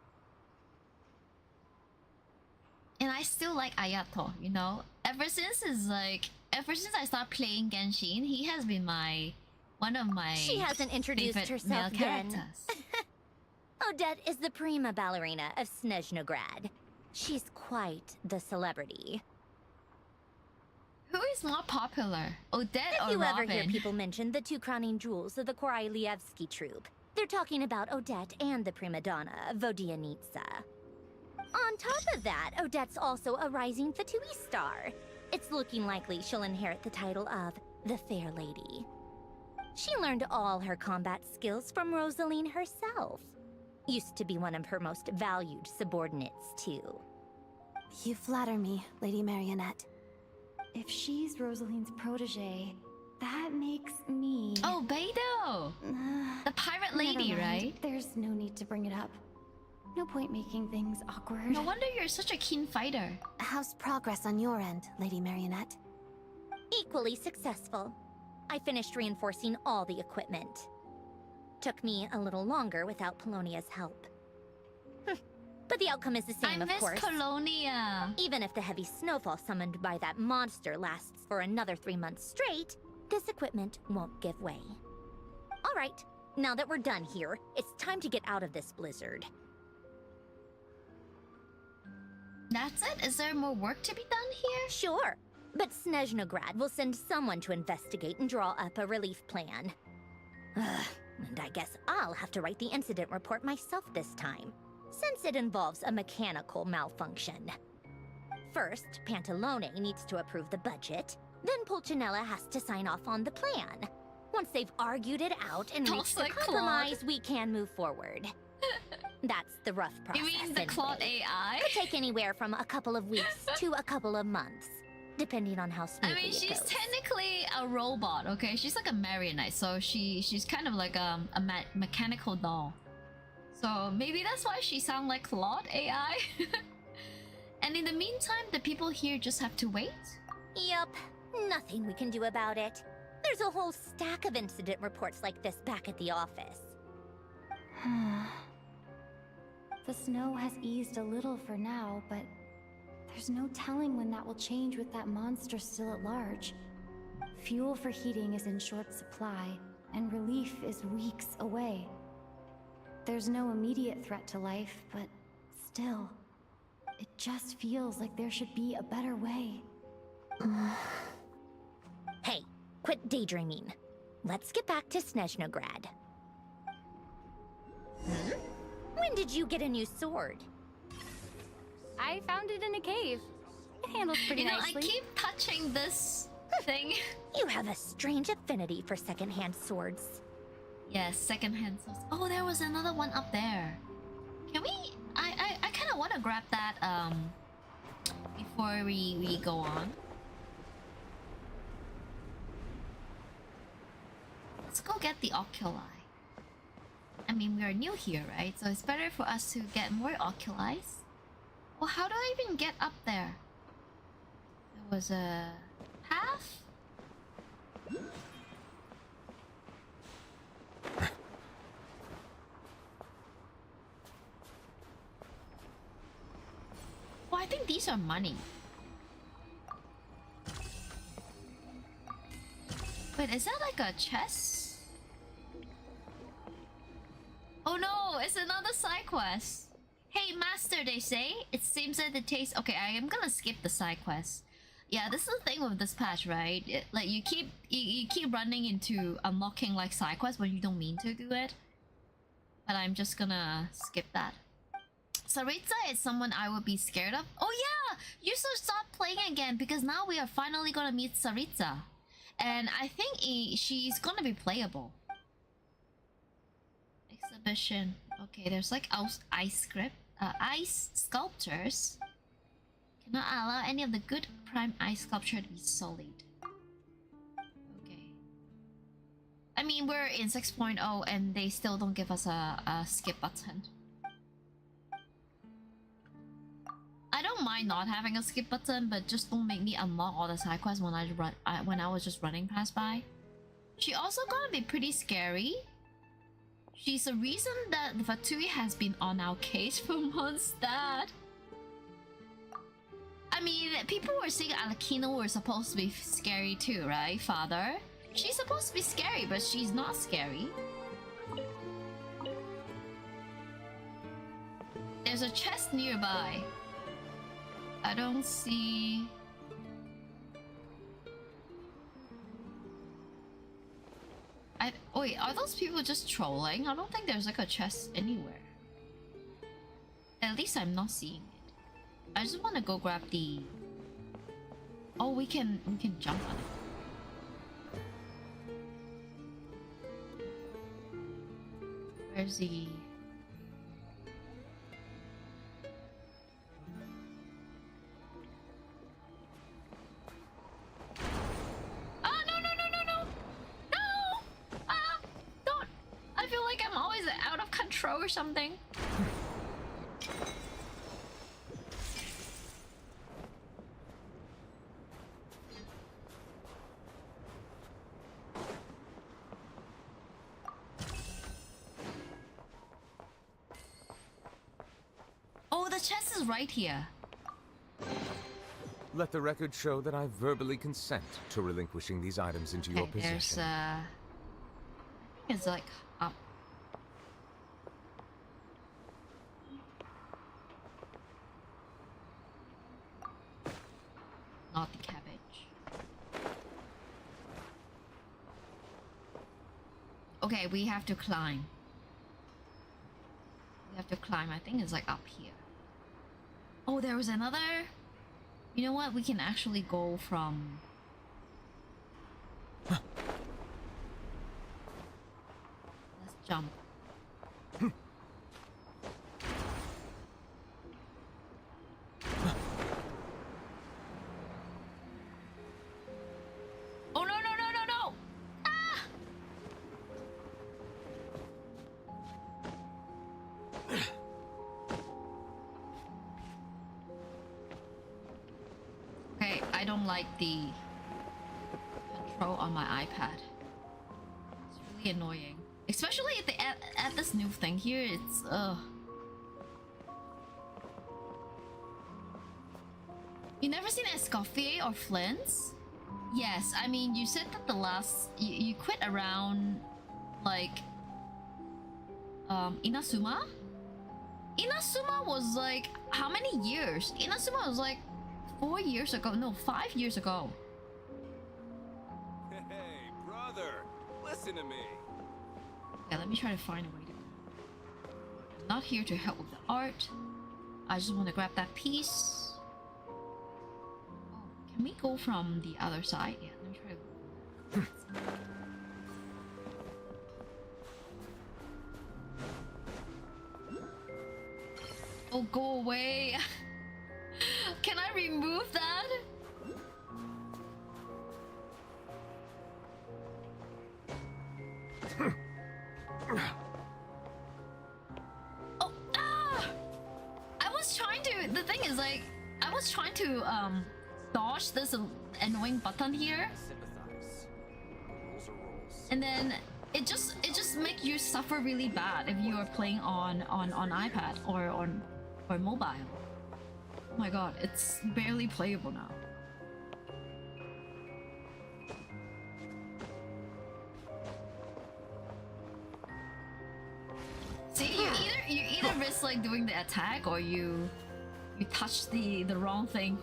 And I still like Ayato, you know? Ever since I started playing Genshin, he has been one of my She hasn't introduced favorite herself male then. characters. Odette is the prima ballerina of Snezhnograd. She's quite the celebrity. Who is more popular, Odette If or you ever hear Robin? people mention the two crowning jewels of the Korailievsky troupe, they're talking about Odette and the prima donna, Vodianitsa. On top of that, Odette's also a rising Fatui star. It's looking likely she'll inherit the title of the Fair Lady. She learned all her combat skills from Rosaline herself. Used to be one of her most valued subordinates, too. You flatter me, Lady Marionette. If she's Rosaline's protege, that makes me... Oh, Beidou! The pirate lady, Never mind. right? There's no need to bring it up. No point making things awkward. No wonder you're such a keen fighter. How's progress on your end, Lady Marionette? Equally successful. I finished reinforcing all the equipment. Took me a little longer without Polonia's help. But the outcome is the same, I of miss course. Colonia. Even if the heavy snowfall summoned by that monster lasts for another 3 months straight, this equipment won't give way. All right, now that we're done here, it's time to get out of this blizzard. That's it? Is there more work to be done here? Sure, but Snezhnograd will send someone to investigate and draw up a relief plan. Ugh, and I guess I'll have to write the incident report myself this time, since it involves a mechanical malfunction. First, Pantalone needs to approve the budget, then Pulcinella has to sign off on the plan. Once they've argued it out and reached a compromise, we can move forward. That's the rough process. You mean the Claude AI? Could take anywhere from a couple of weeks to a couple of months, depending on how smoothly I mean, it she's goes. technically a robot, okay? She's like a marionette, so she's kind of like a mechanical doll. So maybe that's why she sounds like Claude AI. And in the meantime, the people here just have to wait? Yup, nothing we can do about it. There's a whole stack of incident reports like this back at the office. The snow has eased a little for now, but there's no telling when that will change with that monster still at large. Fuel for heating is in short supply, and relief is weeks away. There's no immediate threat to life, but still, it just feels like there should be a better way. Hey, quit daydreaming. Let's get back to Snezhnograd. When did you get a new sword? I found it in a cave. It handles pretty You know, nicely. I keep touching this thing. You have a strange affinity for secondhand swords. Yes, secondhand swords. Oh, there was another one up there. Can we... I kind of want to grab that, before we go on. Let's go get the oculi. I mean, we are new here, right? So it's better for us to get more oculi. Well, how do I even get up there? There was a path? Oh, I think these are money. Wait, is that like a chest? Oh no, it's another side quest. Hey master, they say. It seems that the taste... Okay, I am gonna skip the side quest. Yeah, this is the thing with this patch, right? Like you keep running into unlocking like side quests when you don't mean to do it. But I'm just gonna skip that. Saritsa is someone I would be scared of. Oh yeah! You should stop playing again because now we are finally gonna meet Saritsa. And I think she's gonna be playable. Exhibition. Okay, there's like ice sculptures. Cannot allow any of the good prime ice sculpture to be sullied. Okay. I mean, we're in 6.0 and they still don't give us a skip button. I don't mind not having a skip button, but just don't make me unlock all the side quests when I was just running past by. She also gonna be pretty scary. She's the reason that the Fatui has been on our case for months, Dad. I mean, people were saying Alakino were supposed to be scary too, right, Father? She's supposed to be scary, but she's not scary. There's a chest nearby. I don't see... Wait, are those people just trolling? I don't think there's like a chest anywhere. At least I'm not seeing it. I just want to go grab the... Oh, we can jump on it. Where's the... Or something. Oh, the chest is right here. Let the record show that I verbally consent to relinquishing these items into your Okay, there's possession. I think it's like up. Not the cabbage. Okay, we have to climb. We have to climb. I think it's like up here. Oh, there was another. You know what? We can actually go from. Let's jump. Oh no no no no no! Ah! Okay, I don't like the control on my iPad. It's really annoying. Especially at the at this new thing here, it's You never seen Escoffier or Flint's? Yes, I mean you said that the last you quit around like Inazuma? Inazuma was like how many years? Inazuma was like 4 years ago, no 5 years ago. Hey, brother, listen to me. Yeah, let me try to find a way to go. I'm not here to help with the art. I just want to grab that piece. Oh, can we go from the other side? Yeah, let me try to go. Oh, go away. Can I remove that? Oh, ah! I was trying to. The thing is, like, I was trying to dodge this annoying button here, Sympathize. Rules are rules. and then it just makes you suffer really bad if you are playing on iPad or mobile. Oh my god, it's barely playable now. See, you either risk like doing the attack or you touch the wrong thing.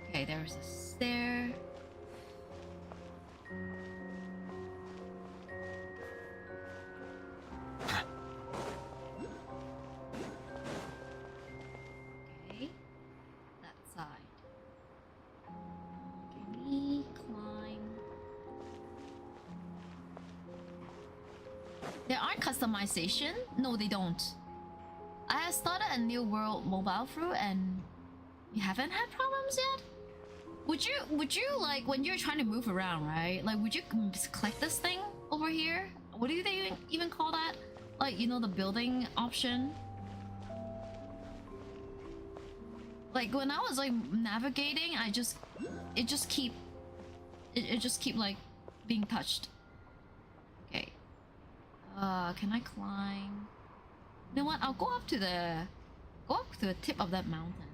Okay, there's a stair. Okay, that side. Can we climb? There aren't customization? No, they don't. I have started a new world mobile through and you haven't had problems yet? Would you like when you're trying to move around, right? Like would you click this thing over here? What do they even call that? Like, you know, the building option? Like when I was like navigating, it just keep like being touched. Okay. Can I climb? You know what? I'll go up to the tip of that mountain.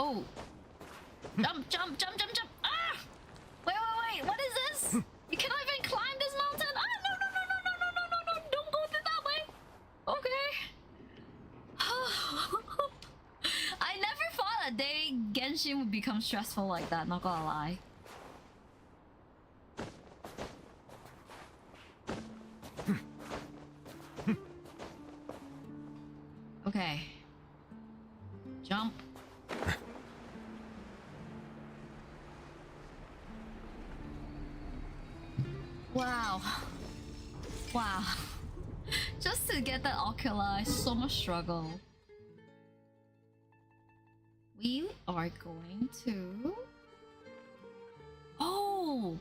Oh! Jump, jump, jump, jump, jump! Ah! Wait, wait, wait! What is this? You cannot even climb this mountain! Ah! No, no, no, no, no, no, no, no, no! Don't go that way! Okay. I never thought a day Genshin would become stressful like that, not gonna lie. Okay. Wow. Wow. Just to get that oculi, so much struggle. We are going to... Oh!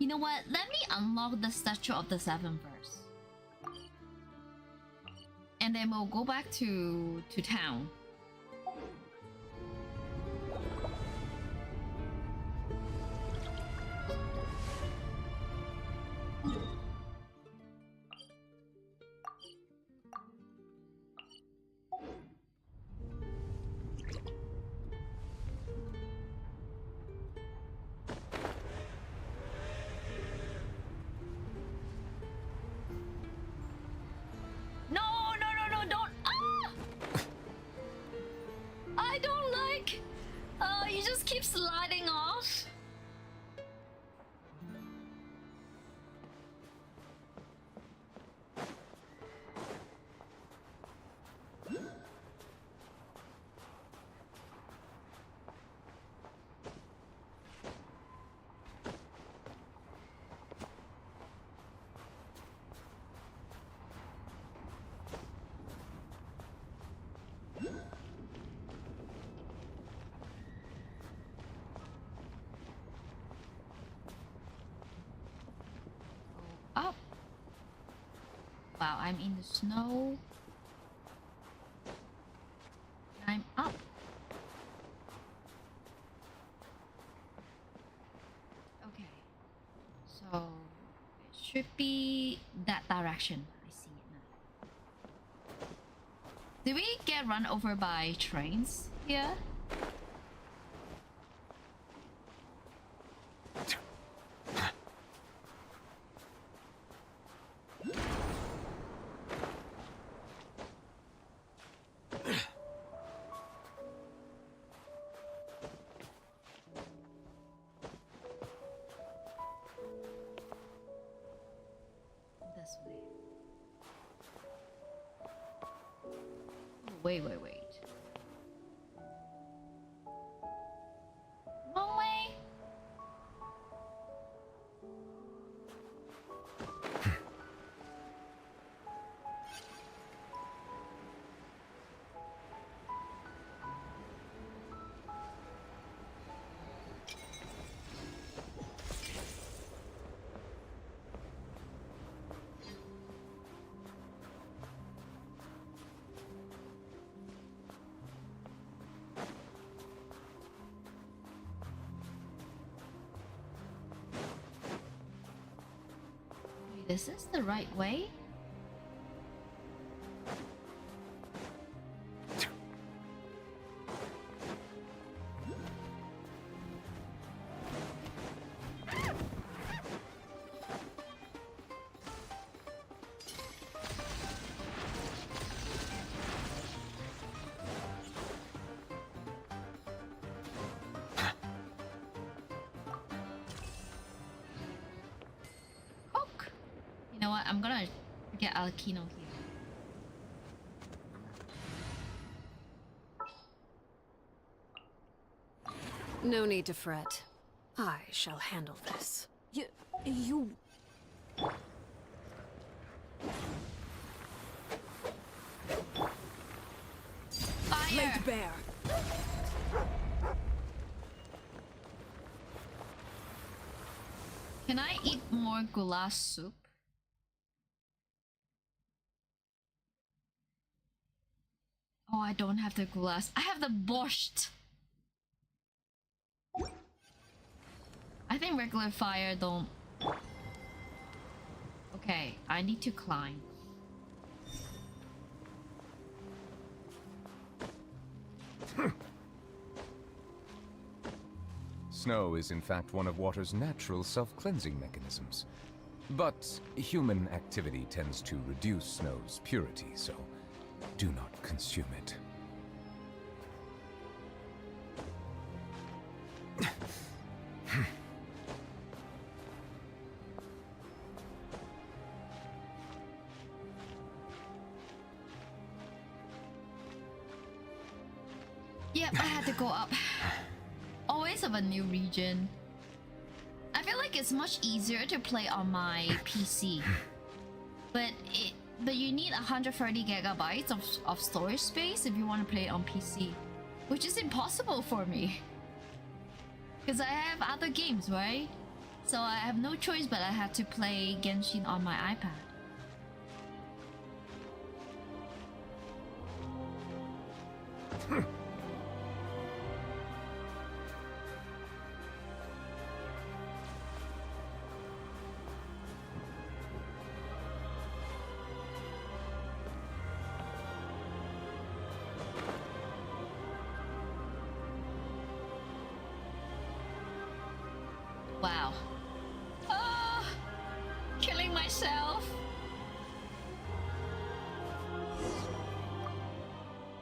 You know what? Let me unlock the Statue of the Seven first. And then we'll go back to town. No, no, no, no, don't. Ah! I don't like. You just keep sliding off. Up. Wow, I'm in the snow. I'm up. Okay. So it should be that direction. I see it now. Did we get run over by trains here? This way. Wait, wait, wait. Wrong way. Wait, is this the right way? Hook. You know what? I'm gonna get Alkino here. No need to fret. I shall handle this. You... Fire! Laid bare. Can I eat more goulash soup? Oh, I don't have the goulash. I have the borscht. I think regular fire don't... Okay, I need to climb. Snow is in fact one of water's natural self-cleansing mechanisms. But human activity tends to reduce snow's purity, so do not consume it. Yep, I had to go up. Always of a new region. I feel feel like it's much easier to play on my PC. But you need 130 gigabytes of storage space if you want to play it on PC, which is impossible for me. Because I have other games, right? So I have no choice but I have to play Genshin on my iPad. Wow. Ah, killing myself.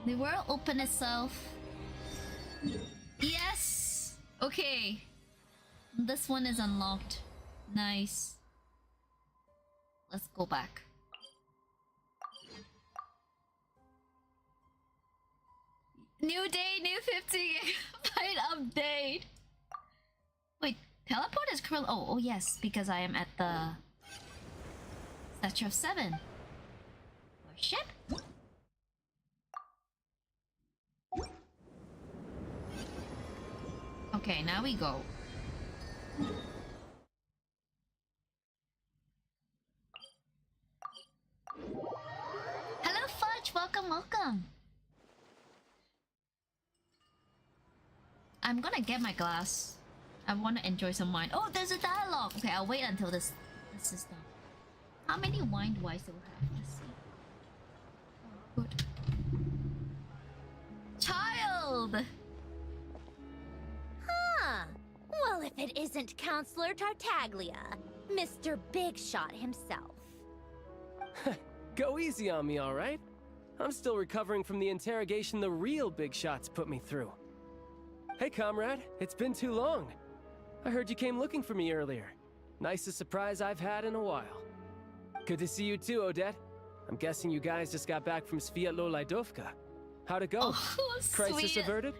The world opened itself. Yes. Okay. This one is unlocked. Nice. Let's go back. New day, new 50 gigabyte update. Wait, teleport is currently. Oh yes, because I am at the Statue of 7. Worship? Okay, now we go. Hello Fudge, welcome, welcome. I'm gonna get my glass. I want to enjoy some wine. Oh, there's a dialogue. Okay, I'll wait until this is done. How many wine do I still have? Let's see. Oh, good. Child! Huh. Well, if it isn't Counselor Tartaglia, Mr. Big Shot himself. Go easy on me, all right? I'm still recovering from the interrogation the real Big Shots put me through. Hey, comrade. It's been too long. I heard you came looking for me earlier. Nicest surprise I've had in a while. Good to see you too, Odette. I'm guessing you guys just got back from Sviatlo-Laidovka. How'd it go? Oh, Crisis averted?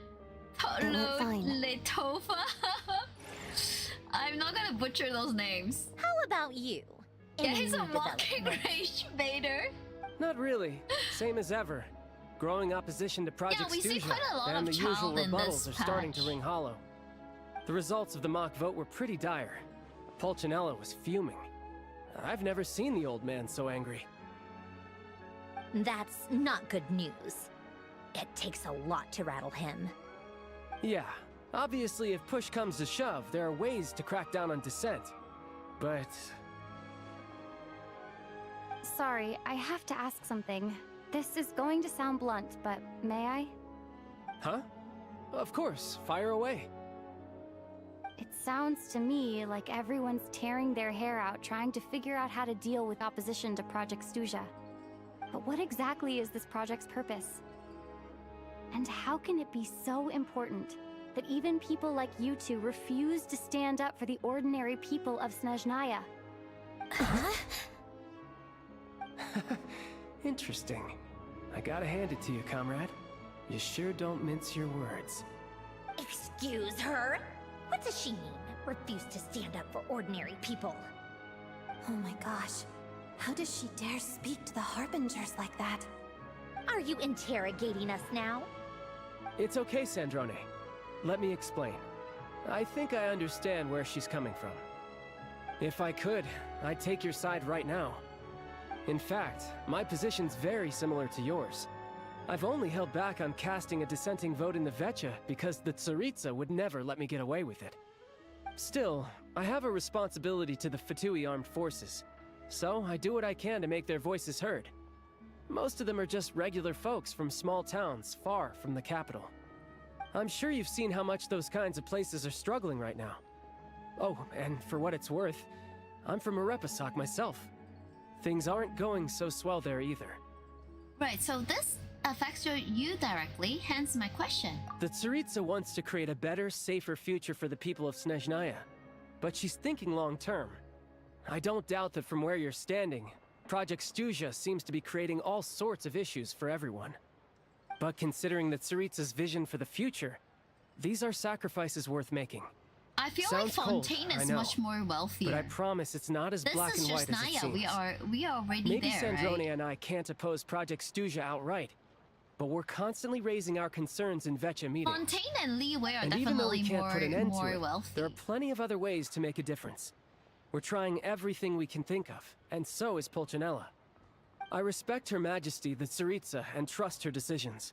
Hello, fine. Letova. I'm not gonna butcher those names. How about you? Yeah, he's a Any walking development? rage Vader. Not really. Same as ever. Growing opposition to Project we see Stuzha, quite a lot and of the usual child in rebuttals this are starting to patch. ring hollow. The results of the mock vote were pretty dire. Pulcinella was fuming. I've never seen the old man so angry. That's not good news. It takes a lot to rattle him. Yeah, obviously if push comes to shove, there are ways to crack down on dissent. But... Sorry, I have to ask something. This is going to sound blunt, but may I? Huh? Of course, fire away. It sounds to me like everyone's tearing their hair out trying to figure out how to deal with opposition to Project Stuzha. But what exactly is this project's purpose? And how can it be so important that even people like you two refuse to stand up for the ordinary people of Snezhnaya? Interesting. I gotta hand it to you, comrade. You sure don't mince your words. Excuse her? What does she mean? Refuse to stand up for ordinary people. Oh my gosh. How does she dare speak to the Harbingers like that? Are you interrogating us now? It's okay, Sandrone. Let me explain. I think I understand where she's coming from. If I could, I'd take your side right now. In fact, my position's very similar to yours. I've only held back on casting a dissenting vote in the Vecha because the Tsaritsa would never let me get away with it. Still, I have a responsibility to the Fatui armed forces, so I do what I can to make their voices heard. Most of them are just regular folks from small towns far from the capital. I'm sure you've seen how much those kinds of places are struggling right now. Oh, and for what it's worth, I'm from Arepasak myself. Things aren't going so swell there either. Right, so this affects you directly, hence my question. The Tsaritsa wants to create a better, safer future for the people of Snezhnaya, but she's thinking long-term. I don't doubt that from where you're standing, Project Stuzha seems to be creating all sorts of issues for everyone. But considering the Tsaritsa's vision for the future, these are sacrifices worth making. I feel Sounds like cold, Fontaine I is know. much more wealthier. But I promise it's not as This black is and just white as it Naya. seems. We are already Maybe there, Sandrone right? and I can't oppose Project Stuja outright, but we're constantly raising our concerns in Vetcha meetings. Fontaine and Li Wei are And even though we definitely can't put an end to more it, wealthy. there are plenty of other ways to make a difference. We're trying everything we can think of, and so is Pulcinella. I respect Her Majesty, the Tsaritsa, and trust her decisions.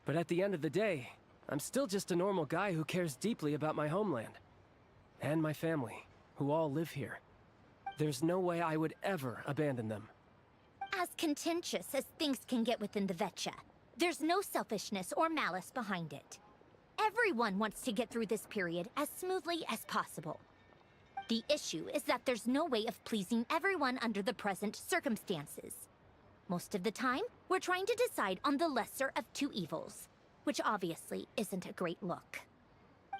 But at the end of the day, I'm still just a normal guy who cares deeply about my homeland. And my family, who all live here. There's no way I would ever abandon them. As contentious as things can get within the Vetcha, there's no selfishness or malice behind it. Everyone wants to get through this period as smoothly as possible. The issue is that there's no way of pleasing everyone under the present circumstances. Most of the time, we're trying to decide on the lesser of two evils, which obviously isn't a great look.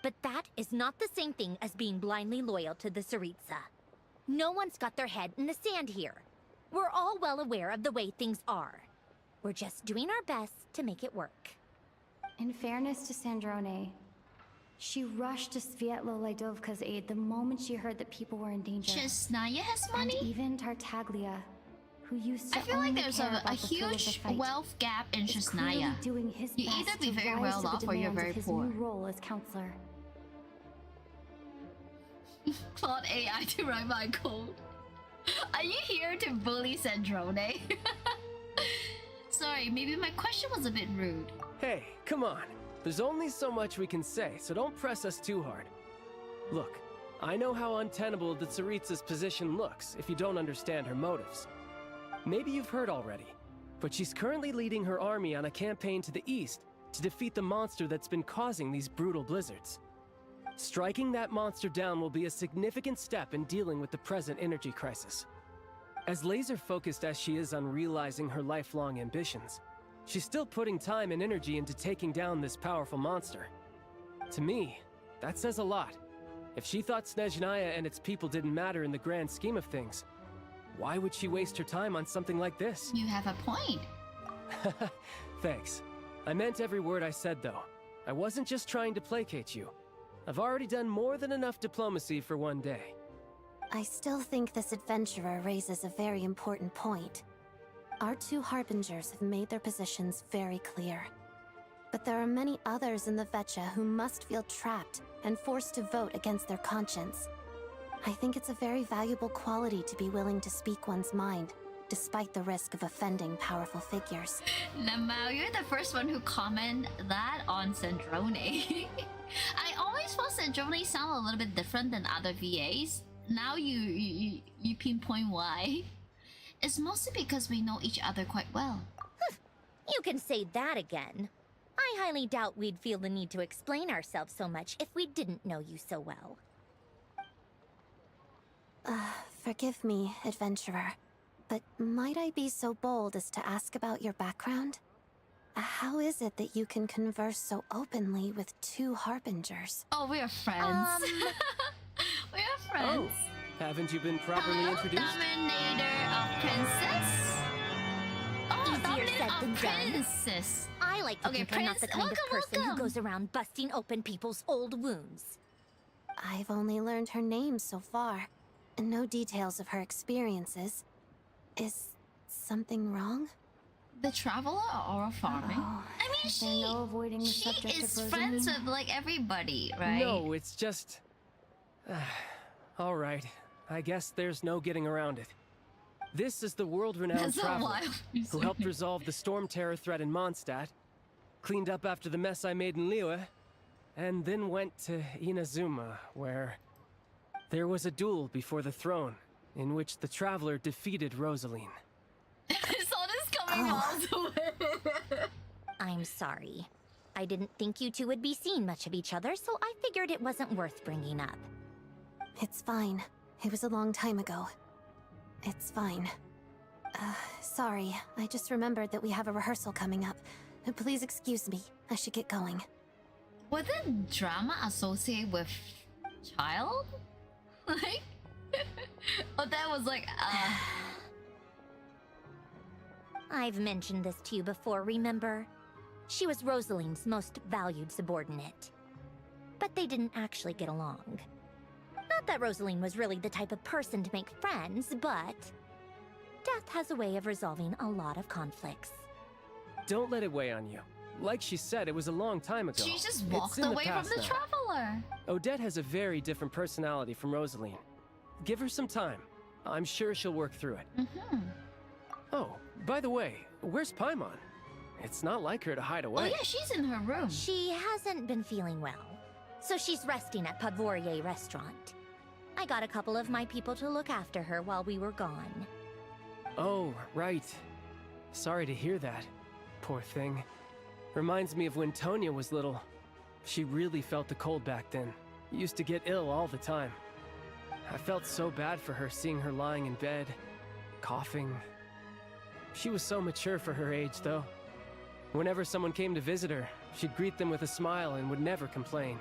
But that is not the same thing as being blindly loyal to the Tsaritsa. No one's got their head in the sand here. We're all well aware of the way things are. We're just doing our best to make it work. In fairness to Sandrone, she rushed to Svietlo Laidovka's aid the moment she heard that people were in danger. Snezhnaya has money? And even Tartaglia, who used to I feel like only there's care a about the thrill of the huge fight, wealth gap in is clearly Snezhnaya. doing his You best either be to very rise well to the off or you're demands very of his poor. new role as counselor. Claude AI to write my code. Are you here to bully Sandrone? Sorry, maybe my question was a bit rude. Hey, come on. There's only so much we can say, so don't press us too hard. Look, I know how untenable the Tsaritsa's position looks if you don't understand her motives. Maybe you've heard already, but she's currently leading her army on a campaign to the east to defeat the monster that's been causing these brutal blizzards. Striking that monster down will be a significant step in dealing with the present energy crisis. As laser-focused as she is on realizing her lifelong ambitions, she's still putting time and energy into taking down this powerful monster. To me, that says a lot. If she thought Snezhnaya and its people didn't matter in the grand scheme of things, why would she waste her time on something like this? You have a point. Thanks. I meant every word I said, though. I wasn't just trying to placate you. I've already done more than enough diplomacy for one day. I still think this adventurer raises a very important point. Our two harbingers have made their positions very clear. But there are many others in the Vetcha who must feel trapped and forced to vote against their conscience. I think it's a very valuable quality to be willing to speak one's mind, despite the risk of offending powerful figures. Lamau, you're the first one who commented that on Sandrone. I always felt Sandrone sound a little bit different than other VAs. Now you pinpoint why. It's mostly because we know each other quite well. You can say that again. I highly doubt we'd feel the need to explain ourselves so much if we didn't know you so well. Forgive me, adventurer, but might I be so bold as to ask about your background? How is it that you can converse so openly with two harbingers? Oh, we are friends. We are friends. Oh, haven't you been properly introduced? Dominator of Princess? Oh, Easier said Dominator than of done. Princess. I like to Okay, think I'm not the Prince, kind of welcome, person welcome. who goes around busting open people's old wounds. I've only learned her name so far, and no details of her experiences. Is something wrong? The Traveler or farming? Oh, I mean, is there no avoiding the she subject is of friends Rosaline? with like everybody, right? No, it's just... Alright, I guess there's no getting around it. This is the world-renowned That's a traveler wild who helped resolve the storm terror threat in Mondstadt, cleaned up after the mess I made in Liyue, and then went to Inazuma, where there was a duel before the throne, in which the traveler defeated Rosaline. I saw this coming miles away. I'm sorry. I didn't think you two would be seeing much of each other, so I figured it wasn't worth bringing up. It's fine. It was a long time ago. It's fine. Sorry. I just remembered that we have a rehearsal coming up. Please excuse me. I should get going. Was it drama associated with child? Like, oh, that was like, I've mentioned this to you before, remember? She was Rosaline's most valued subordinate. But they didn't actually get along. Not that Rosaline was really the type of person to make friends, but death has a way of resolving a lot of conflicts. Don't let it weigh on you. Like she said, it was a long time ago. She just It's walked in away from past the now. traveler. Odette has a very different personality from Rosaline. Give her some time. I'm sure she'll work through it. Mm-hmm. Oh, by the way, where's Paimon? It's not like her to hide away. Oh yeah, she's in her room. She hasn't been feeling well, so she's resting at Podvorier restaurant. I got a couple of my people to look after her while we were gone. Oh, right. Sorry to hear that. Poor thing. Reminds me of when Tonya was little. She really felt the cold back then. Used to get ill all the time. I felt so bad for her seeing her lying in bed, coughing. She was so mature for her age, though. Whenever someone came to visit her, she'd greet them with a smile and would never complain.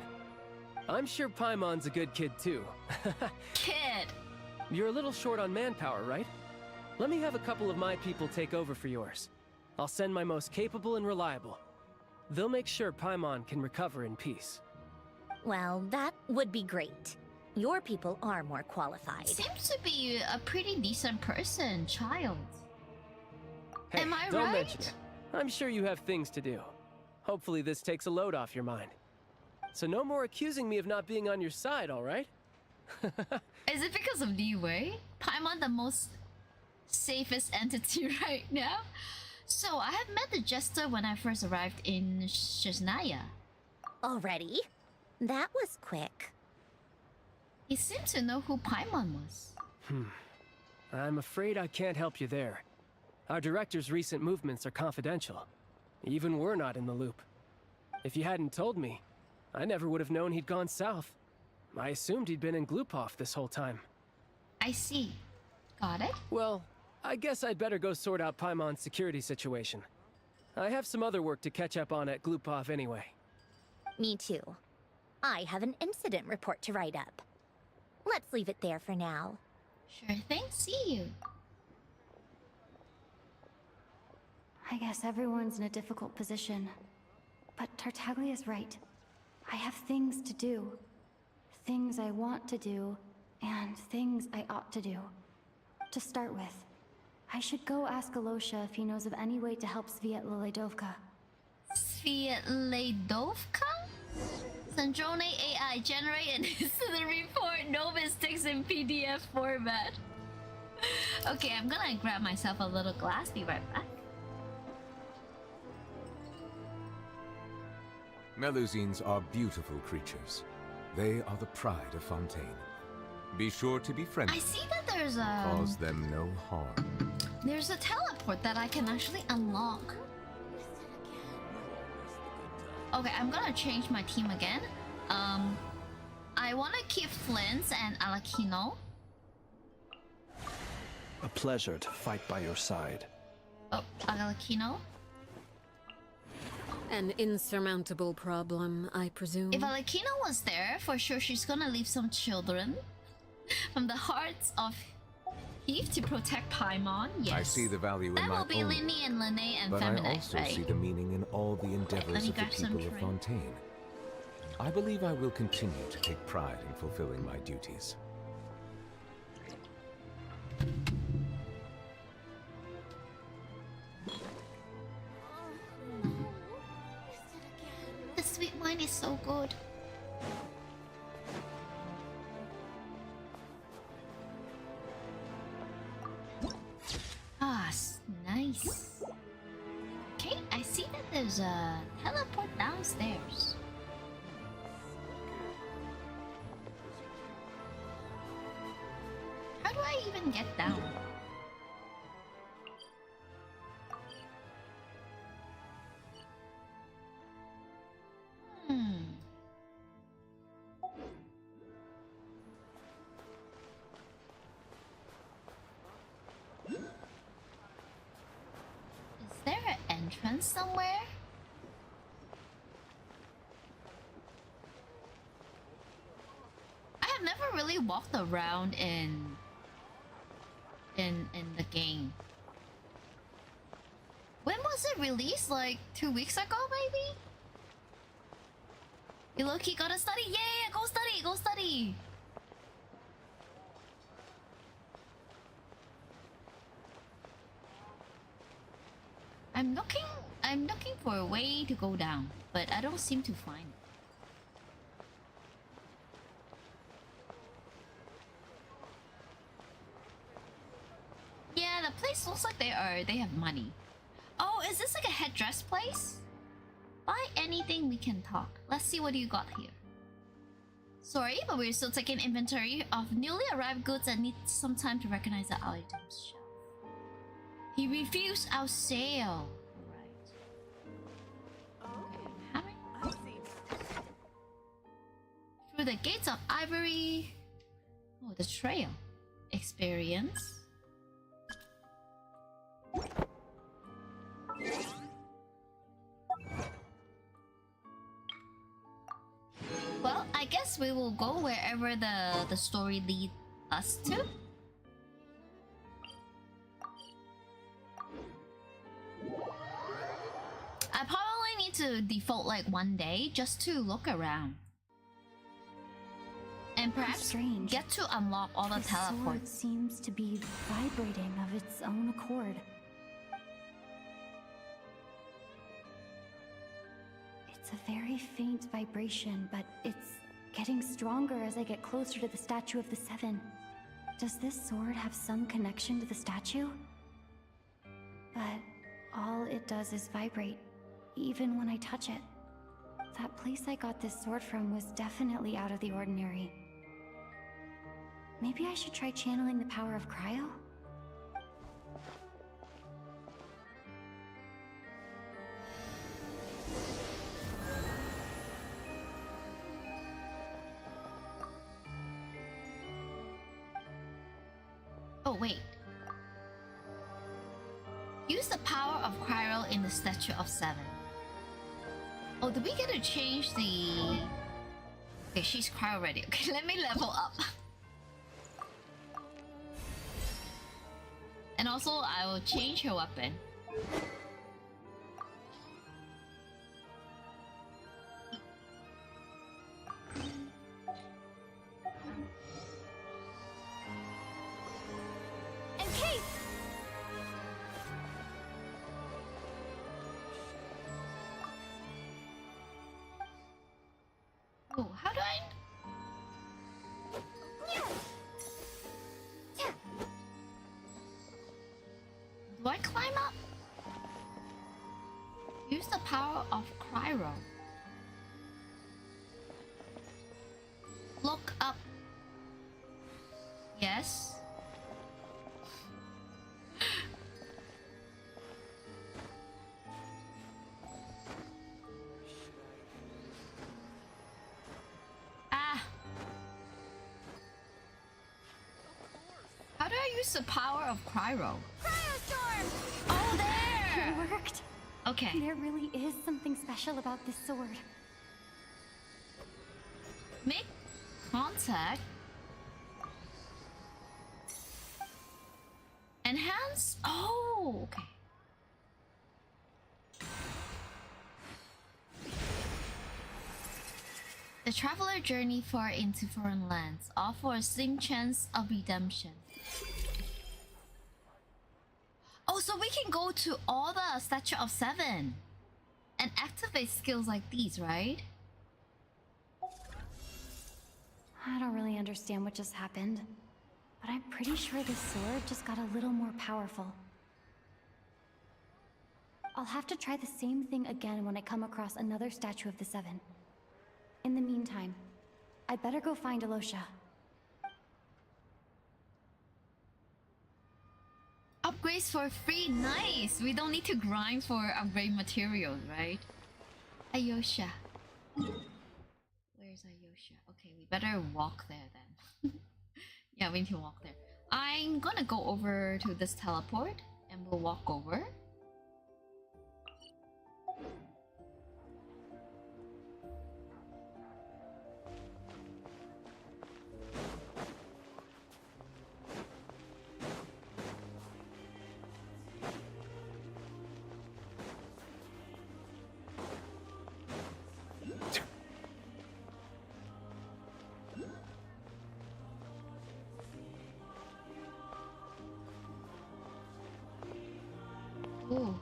I'm sure Paimon's a good kid, too. Kid! You're a little short on manpower, right? Let me have a couple of my people take over for yours. I'll send my most capable and reliable. They'll make sure Paimon can recover in peace. Well, that would be great. Your people are more qualified. Seems to be a pretty decent person, child. Hey, Am I don't right? mention it. I'm sure you have things to do. Hopefully this takes a load off your mind. So no more accusing me of not being on your side, all right? Is it because of Liyue? Paimon the most safest entity right now? So I have met the jester when I first arrived in Snezhnaya. Already? That was quick. He seemed to know who Paimon was. I'm afraid I can't help you there. Our director's recent movements are confidential. Even we're not in the loop. If you hadn't told me, I never would have known he'd gone south. I assumed he'd been in Glupov this whole time. I see. Got it? Well, I guess I'd better go sort out Paimon's security situation. I have some other work to catch up on at Glupov anyway. Me too. I have an incident report to write up. Let's leave it there for now. Sure thing, see you. I guess everyone's in a difficult position. But Tartaglia's right. I have things to do. Things I want to do, and things I ought to do. To start with, I should go ask Alosha if he knows of any way to help Svietladovka. Svietladovka? Snezhnaya AI generate an incident report. No mistakes in PDF format. Okay, I'm gonna grab myself a little glass. Be right back. Melusines are beautiful creatures. They are the pride of Fontaine. Be sure to be friendly. I see that there's a... Cause them no harm. There's a teleport that I can actually unlock. Okay, I'm gonna change my team again. I wanna keep Flint and Alakino. A pleasure to fight by your side. Oh, Alakino. An insurmountable problem, I presume. If Alakino was there, for sure she's gonna leave some children from the hearts of Heath to protect Paimon. Yes. I see the value in that my will be own Linny and Lene and but Feminine, I also right? see the meaning in all the endeavors let me of the grab some people of drink. Fontaine. I believe I will continue to take pride in fulfilling my duties. The sweet wine is so good. Ah, nice. Okay, I see that there's a teleport downstairs. How do I even get down? Hmm. Is there an entrance somewhere? I have never really walked around in the game. When was it released? Like 2 weeks ago, maybe? You low-key gotta study? Yeah, go study, go study! for a way to go down, but I don't seem to find it. Yeah, the place looks like they have money. Oh, is this like a headdress place? Buy anything, we can talk. Let's see what you got here. Sorry, but we're still taking inventory of newly arrived goods and need some time to recognize the items shelf. He refused our sale. Right. Okay, how many? Through the gates of ivory. Oh, the trail. Experience. Well, I guess we will go wherever the story leads us to. I probably need to default like one day just to look around. And perhaps strange. Get to unlock all the sword teleports. seems to be vibrating of its own accord. It's a very faint vibration, but it's getting stronger as I get closer to the statue of the Seven. Does this sword have some connection to the statue? But all it does is vibrate, even when I touch it. That place I got this sword from was definitely out of the ordinary. Maybe I should try channeling the power of cryo? Oh, wait. Use the power of cryo in the statue of Seven. Oh, did we get to change the... Okay, she's cryo ready. Okay, let me level up. And also, I will change her weapon. And Kate! Oh, how do I... Do I climb up? Use the power of cryo. Look up. Yes. Ah. How do I use the power of cryo? Oh, there! It worked! Okay. There really is something special about this sword. Make contact. Enhance? Oh, okay. The traveler journey far into foreign lands, all for a slim chance of redemption. Oh, so we can go to all the Statue of Seven and activate skills like these, right? I don't really understand what just happened, but I'm pretty sure this sword just got a little more powerful. I'll have to try the same thing again when I come across another Statue of the Seven. In the meantime, I'd better go find Alosha. Upgrades for free, nice! We don't need to grind for upgrade materials, right? Ayosha. Where's Ayosha? Okay, we better walk there then. Yeah, we need to walk there. I'm gonna go over to this teleport and we'll walk over. Ooh.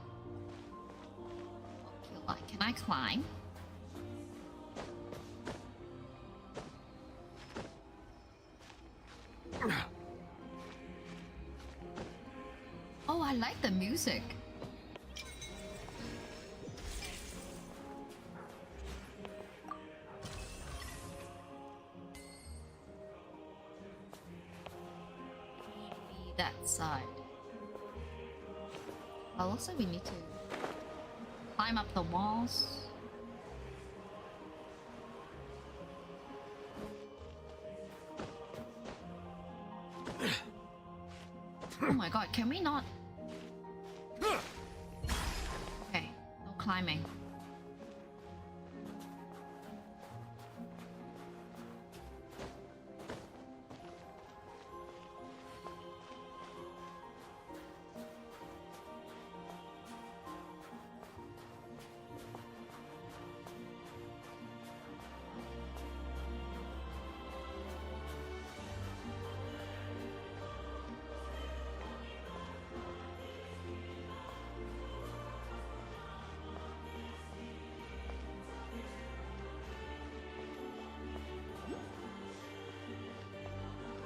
I climb? Oh, I like the music. Maybe that side. Well, also we need to climb up the walls. Oh my god, can we not? Okay, no climbing.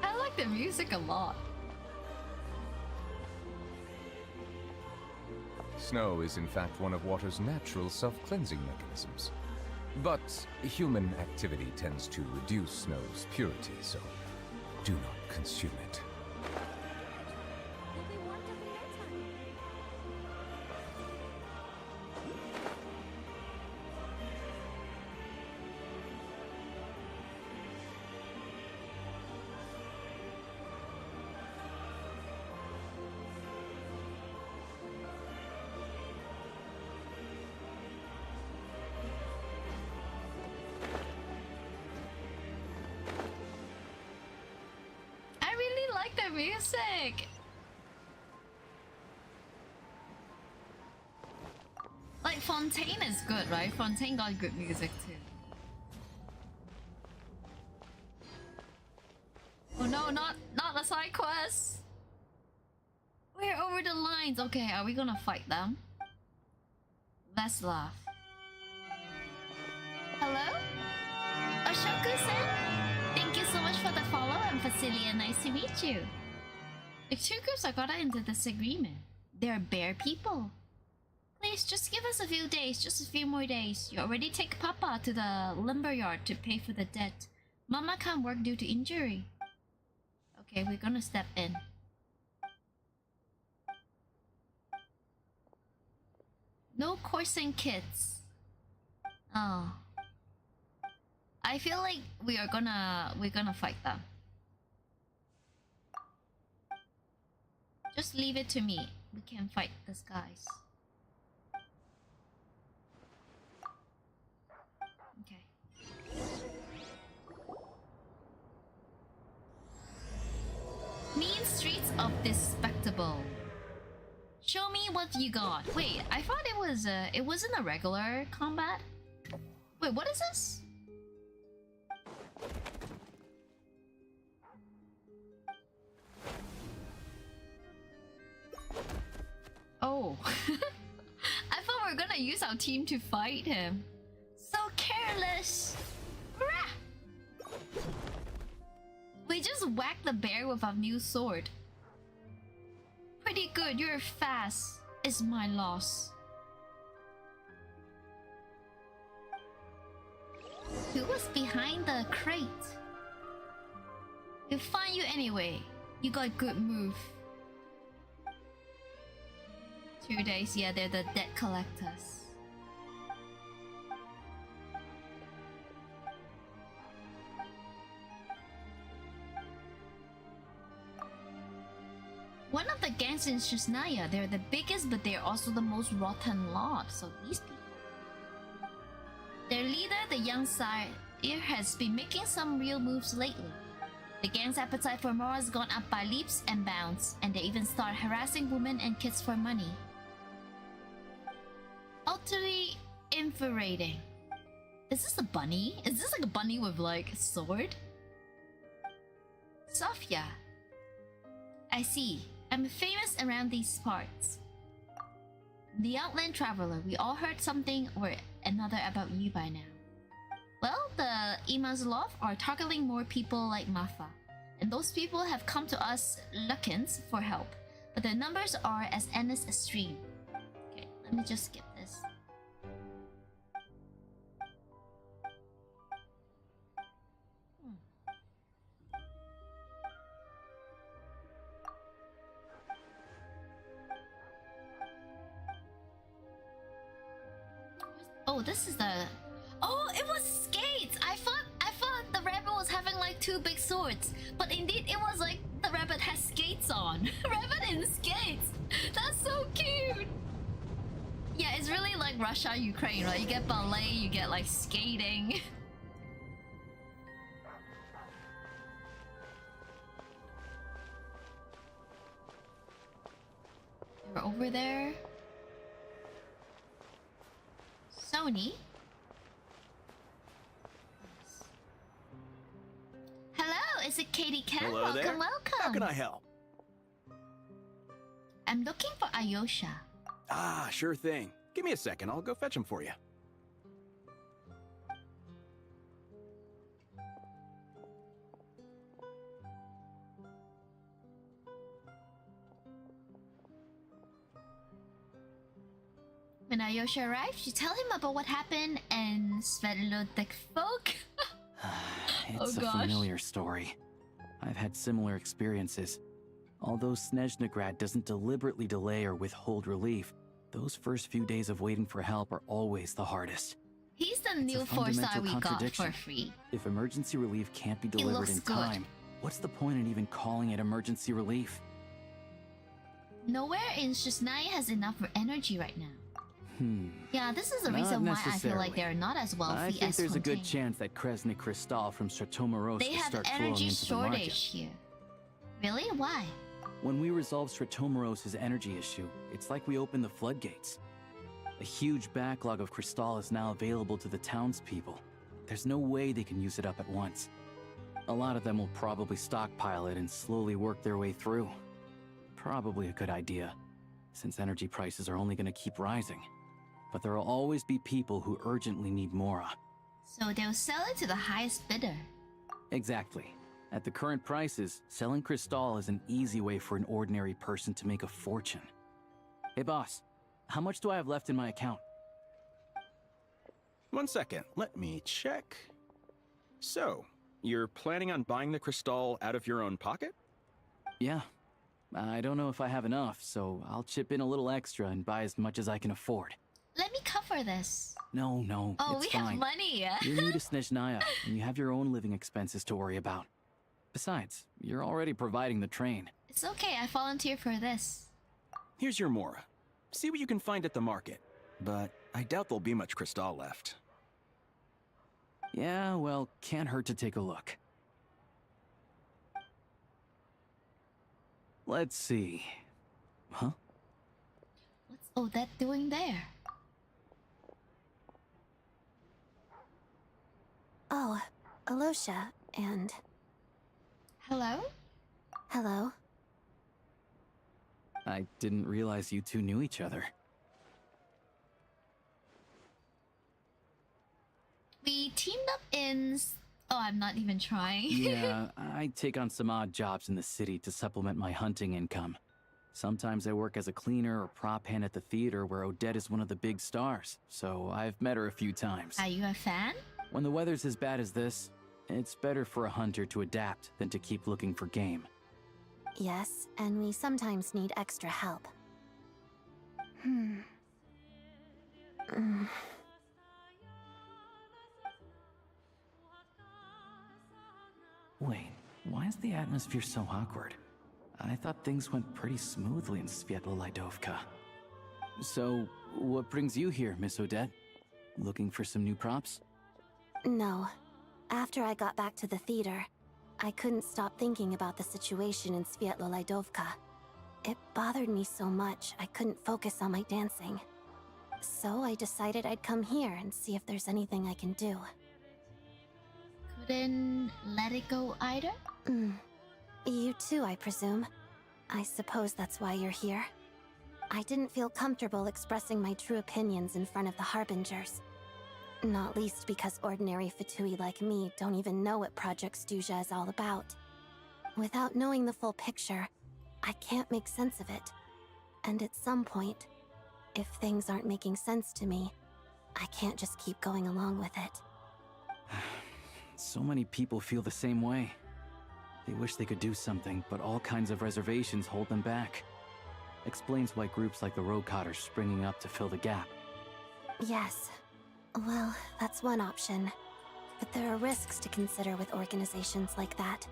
I like the music a lot. Snow is in fact one of water's natural self-cleansing mechanisms. But human activity tends to reduce snow's purity, so do not consume it. I really like the music. Like Fontaine is good, right? Fontaine got good music too. Oh no, not a side quest. We're over the lines. Okay, are we gonna fight them? Let's laugh. Hello? Oshoku-san? Thank you so much for the follow, and Facilia, nice to meet you. The two groups are got into disagreement. They're bear people. Please, just give us a few days, just a few more days. You already take Papa to the lumberyard to pay for the debt. Mama can't work due to injury. Okay, we're gonna step in. No coursing kids. Oh. I feel like we're gonna fight them. Just leave it to me. We can fight these guys. Okay. Mean streets of Despectable. Show me what you got. Wait, I thought it wasn't a regular combat. Wait, what is this? Oh. I thought we were gonna use our team to fight him. So careless. Rah! We just whacked the bear with our new sword. Pretty good, you're fast. It's my loss. Who was behind the crate? We'll find you anyway. You got good move. 2 days, yeah, they're the debt collectors. One of the gangs in Snezhnaya, they're the biggest, but they're also the most rotten lot. So these people. Their leader, the young sire, has been making some real moves lately. The gang's appetite for more has gone up by leaps and bounds, and they even start harassing women and kids for money. Utterly infuriating. Is this a bunny? Is this like a bunny with like a sword? Sophia. I see. I'm famous around these parts. The Outland Traveler. We all heard something, or another about you by now. Well, the Imazlov are targeting more people like Mafa, and those people have come to us Luckins for help, but their numbers are as endless as stream. Okay, let me just skip this. Oh, this is the... Oh, it was skates! I thought the rabbit was having like 2 big swords, but indeed it was like the rabbit has skates on. Rabbit in skates! That's so cute! Yeah, it's really like Russia, Ukraine, right? You get ballet, you get like skating. They're over there. Sony. Hello, is it Katie Ken? Hello Welcome, there. welcome. How can I help? I'm looking for Ayosha. Ah, sure thing. Give me a second, I'll go fetch him for you. When Ayosha arrives, you tell him about what happened and Svetlodek folk. It's a familiar story. I've had similar experiences. Although Snezhnagrad doesn't deliberately delay or withhold relief, those first few days of waiting for help are always the hardest. He's the It's a new 4-star fundamental we got contradiction. for free. If emergency relief can't be delivered looks in good. time, what's the point in even calling it emergency relief? Nowhere in Snezhnaya has enough energy right now. Yeah, this is the Not reason why I feel necessarily. like they're not as wealthy I as think there's a good Fontaine. chance that Kresny Krystal from Stratomoros They will have start flowing energy into the market. shortage here. Really? Why? When we resolve Stratomoros' energy issue, it's like we open the floodgates. A huge backlog of Krystal is now available to the townspeople. There's no way they can use it up at once. A lot of them will probably stockpile it and slowly work their way through. Probably a good idea, since energy prices are only going to keep rising. But there will always be people who urgently need Mora. So they'll sell it to the highest bidder. Exactly. At the current prices, selling Krystal is an easy way for an ordinary person to make a fortune. Hey boss, how much do I have left in my account? 1 second, let me check. So, you're planning on buying the Krystal out of your own pocket? Yeah. I don't know if I have enough, so I'll chip in a little extra and buy as much as I can afford. Let me cover this. No, Oh, it's we fine. have money. You're new to Snezhnaya, and you have your own living expenses to worry about. Besides, you're already providing the train. It's okay, I volunteer for this. Here's your Mora. See what you can find at the market. But I doubt there'll be much Krystal left. Yeah, well, can't hurt to take a look. Let's see. Huh? What's Odette doing there? Oh, Alosha, and... Hello? Hello? I didn't realize you two knew each other. We teamed up in... Oh, I'm not even trying. Yeah, I take on some odd jobs in the city to supplement my hunting income. Sometimes I work as a cleaner or prop hand at the theater where Odette is one of the big stars, so I've met her a few times. Are you a fan? When the weather's as bad as this, it's better for a hunter to adapt than to keep looking for game. Yes, and we sometimes need extra help. Wait, why is the atmosphere so awkward? I thought things went pretty smoothly in Svietlolaidovka. So, what brings you here, Miss Odette? Looking for some new props? No. After I got back to the theater, I couldn't stop thinking about the situation in Svietlolaidovka. It bothered me so much, I couldn't focus on my dancing. So I decided I'd come here and see if there's anything I can do. Couldn't let it go either? You too, I presume. I suppose that's why you're here. I didn't feel comfortable expressing my true opinions in front of the Harbingers. Not least because ordinary Fatui like me don't even know what Project Snezhnaya is all about. Without knowing the full picture, I can't make sense of it. And at some point, if things aren't making sense to me, I can't just keep going along with it. So many people feel the same way. They wish they could do something, but all kinds of reservations hold them back. Explains why groups like the Roadcott are springing up to fill the gap. Yes. Well, that's one option. But there are risks to consider with organizations like that.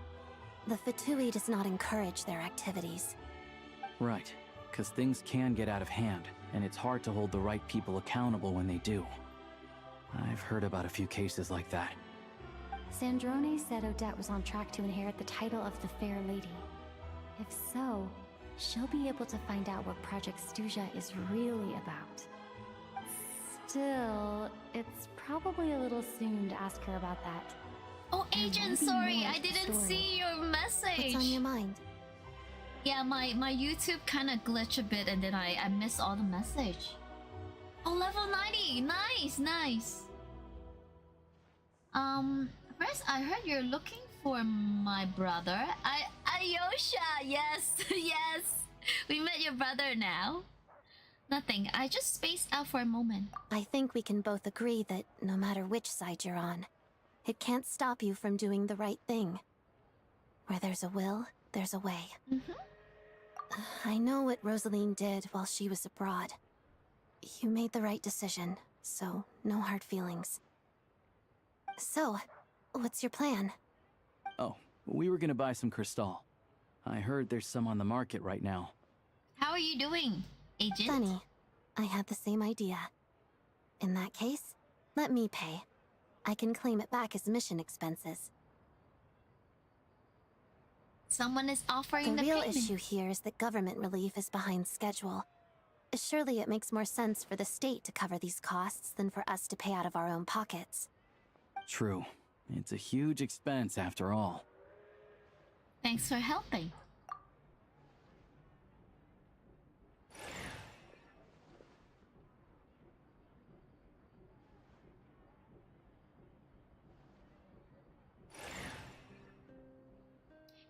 The Fatui does not encourage their activities. Right, because things can get out of hand, and it's hard to hold the right people accountable when they do. I've heard about a few cases like that. Sandrone said Odette was on track to inherit the title of the Fair Lady. If so, she'll be able to find out what Project Snezhnaya is really about. Still, it's probably a little soon to ask her about that. Oh, Agent, sorry, I didn't see your message. What's on your mind? Yeah, my YouTube kind of glitched a bit and then I missed all the message. Oh, level 90! Nice, nice! First, I heard you're looking for my brother. Ayosha! Yes, yes! We met your brother now. Nothing, I just spaced out for a moment. I think we can both agree that no matter which side you're on, it can't stop you from doing the right thing. Where there's a will, there's a way. I know what Rosaline did while she was abroad. You made the right decision, so no hard feelings. So, what's your plan? Oh, we were gonna buy some Crystal. I heard there's some on the market right now. How are you doing, Agent? Funny, I had the same idea. In that case, let me pay. I can claim it back as mission expenses. Someone is offering the real payment. issue here is that government relief is behind schedule. Surely it makes more sense for the state to cover these costs than for us to pay out of our own pockets. True. It's a huge expense after all. Thanks for helping.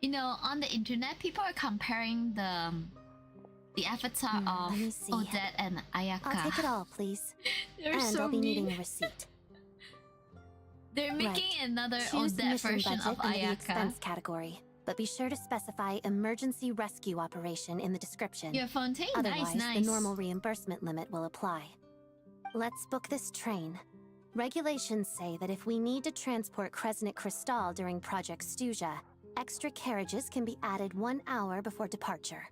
You know, on the internet, people are comparing the avatar of Odette and Ayaka. I'll take it all, please. They're and so I'll be mean. needing a receipt. They're making another Choose the Odette mission version budget of under the Ayaka. expense category, but be sure to specify emergency rescue operation in the description. Your Fontaine, Otherwise, nice. the normal reimbursement limit will apply. Let's book this train. Regulations say that if we need to transport Kresnik Crystal during Project Snezhnaya, extra carriages can be added 1 hour before departure.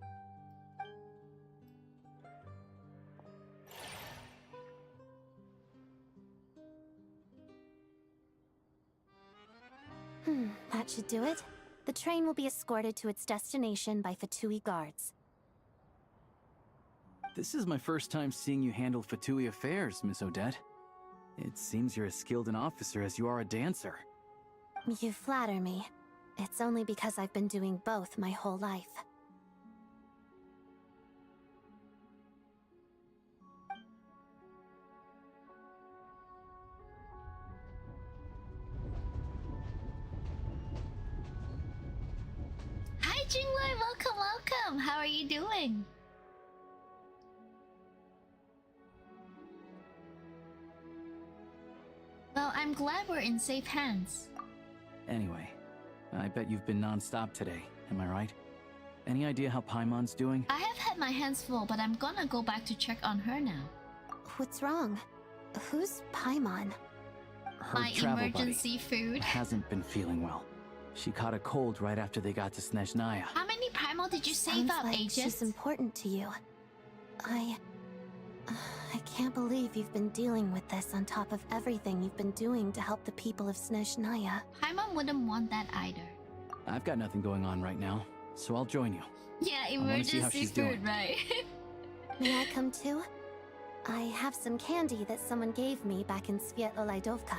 That should do it. The train will be escorted to its destination by Fatui guards. This is my first time seeing you handle Fatui affairs, Miss Odette. It seems you're as skilled an officer as you are a dancer. You flatter me. It's only because I've been doing both my whole life. Hi, Jinglei, welcome, welcome. How are you doing? Well, I'm glad we're in safe hands. Anyway, I bet you've been non-stop today, am I right? Any idea how Paimon's doing? I have had my hands full, but I'm gonna go back to check on her now. What's wrong? Who's Paimon? Her My travel emergency buddy food. hasn't been feeling well. She caught a cold right after they got to Snezhnaya. How many primal did you save Sounds up, like Agent? she's important to you. I can't believe you've been dealing with this on top of everything you've been doing to help the people of Snezhnaya. Paimon wouldn't want that either. I've got nothing going on right now, so I'll join you. Yeah, I wanna see how emergency she's food, doing. right? May I come too? I have some candy that someone gave me back in Svietlo-Laidovka.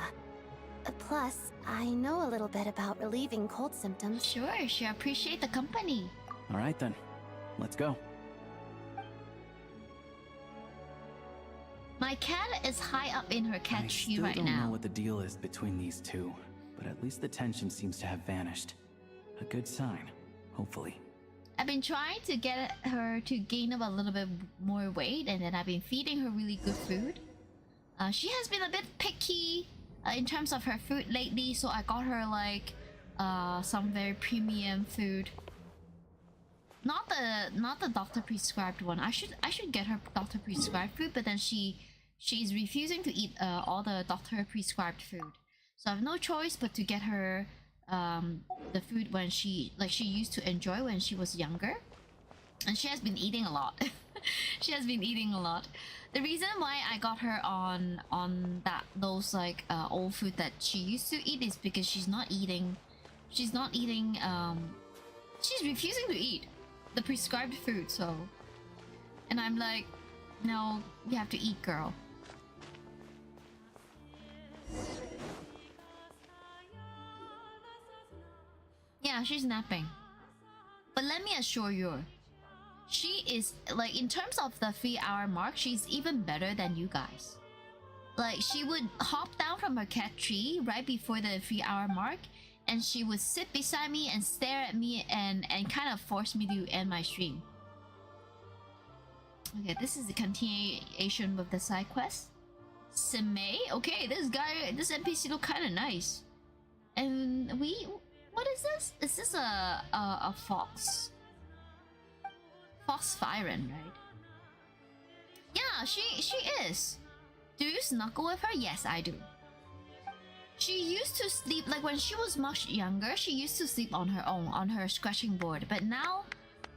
Plus, I know a little bit about relieving cold symptoms. Sure, appreciate the company. All right then, let's go. My cat is high up in her cat tree right I still don't know now. what the deal is between these two, but at least the tension seems to have vanished. A good sign, hopefully. I've been trying to get her to gain up a little bit more weight, and then I've been feeding her really good food. She has been a bit picky in terms of her food lately, so I got her like some very premium food. Not the doctor prescribed one. I should get her doctor prescribed food, but then she's refusing to eat all the doctor prescribed food. So I have no choice but to get her the food when she used to enjoy when she was younger. And she has been eating a lot. She has been eating a lot. The reason why I got her on those like old food that she used to eat is because she's refusing to eat the prescribed food. So, and I'm like, no, you have to eat, girl. Yeah, she's napping. But let me assure you, she is, like, in terms of the 3-hour mark, she's even better than you guys. Like, she would hop down from her cat tree right before the 3-hour mark, and she would sit beside me and stare at me and kind of force me to end my stream. Okay, this is the continuation with the side quest. Simei? Okay, this NPC look kind of nice. And what is this? Is this a fox? Fox Fyron, right? Yeah, she is. Do you snuggle with her? Yes, I do. She used to sleep, like when she was much younger, she used to sleep on her own, on her scratching board. But now,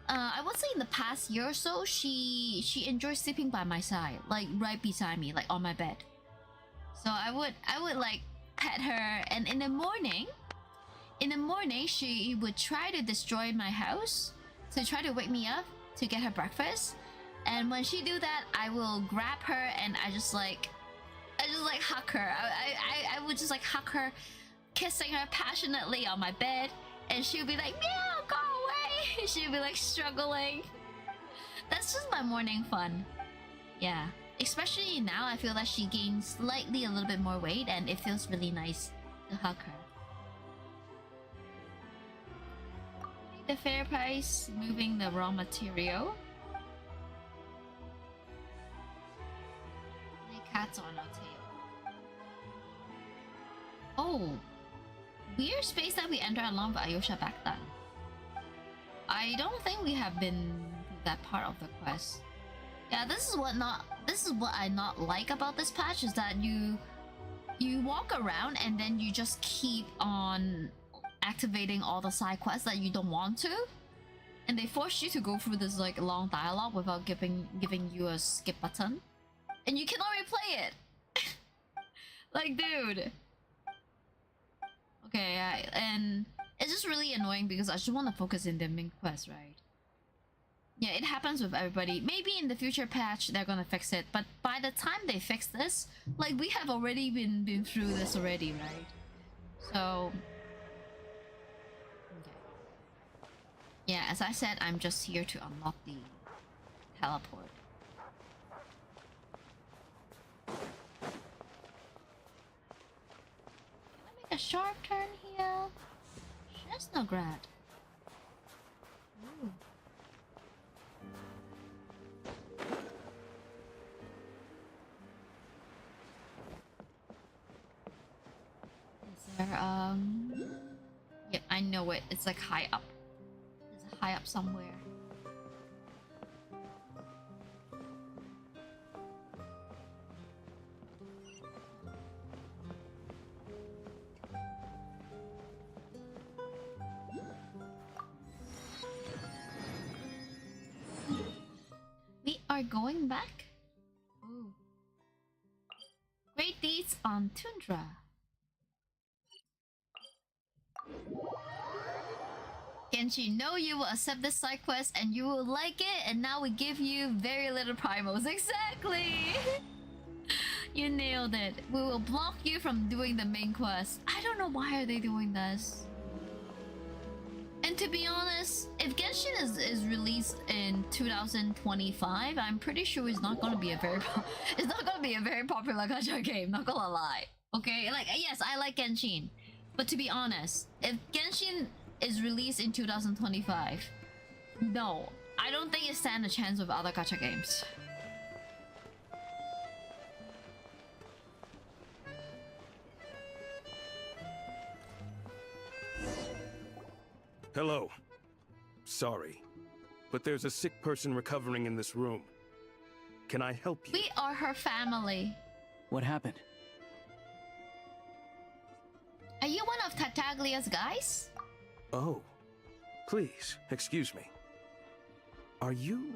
I would say in the past year or so, she enjoys sleeping by my side, like right beside me, like on my bed. So I would like pet her, and in the morning, she would try to destroy my house to try to wake me up to get her breakfast. And when she do that, I will grab her and I just like hug her. I would just like hug her, kissing her passionately on my bed, and she'll be like, meow, go away. She'll be like struggling. That's just my morning fun. Yeah, especially now I feel that she gained slightly a little bit more weight, and it feels really nice to hug her. The fair price, moving the raw material. Cats on our tail. Oh, weird space that we enter along with Ayosha back then. I don't think we have been to that part of the quest. Yeah, this is what I not like about this patch, is that you walk around and then you just keep on activating all the side quests that you don't want to, and they force you to go through this like long dialogue without giving you a skip button. And you cannot replay it. Like, dude. Okay, and it's just really annoying because I just want to focus in the main quest, right? Yeah, it happens with everybody. Maybe in the future patch they're gonna fix it, but by the time they fix this, like, we have already been through this already, right? So, okay. Yeah, as I said, I'm just here to unlock the teleport. A sharp turn here. Snezhnaya. Ooh. Is there yep, I know it. It's like high up. It's high up somewhere. We are going back. Ooh. Great deeds on Tundra. Genshin, no, you will accept this side quest and you will like it, and now we give you very little primals. Exactly! You nailed it. We will block you from doing the main quest. I don't know why are they doing this. And And to be honest, if Genshin is released in 2025, I'm pretty sure it's not gonna be a very it's not gonna be a very popular gacha game. Not gonna lie. Okay, like yes, I like Genshin, but to be honest, if Genshin is released in 2025, no, I don't think it stands a chance with other gacha games. Hello. Sorry, but there's a sick person recovering in this room. Can I help you? We are her family. What happened? Are you one of Tartaglia's guys? Oh, please, excuse me. Are you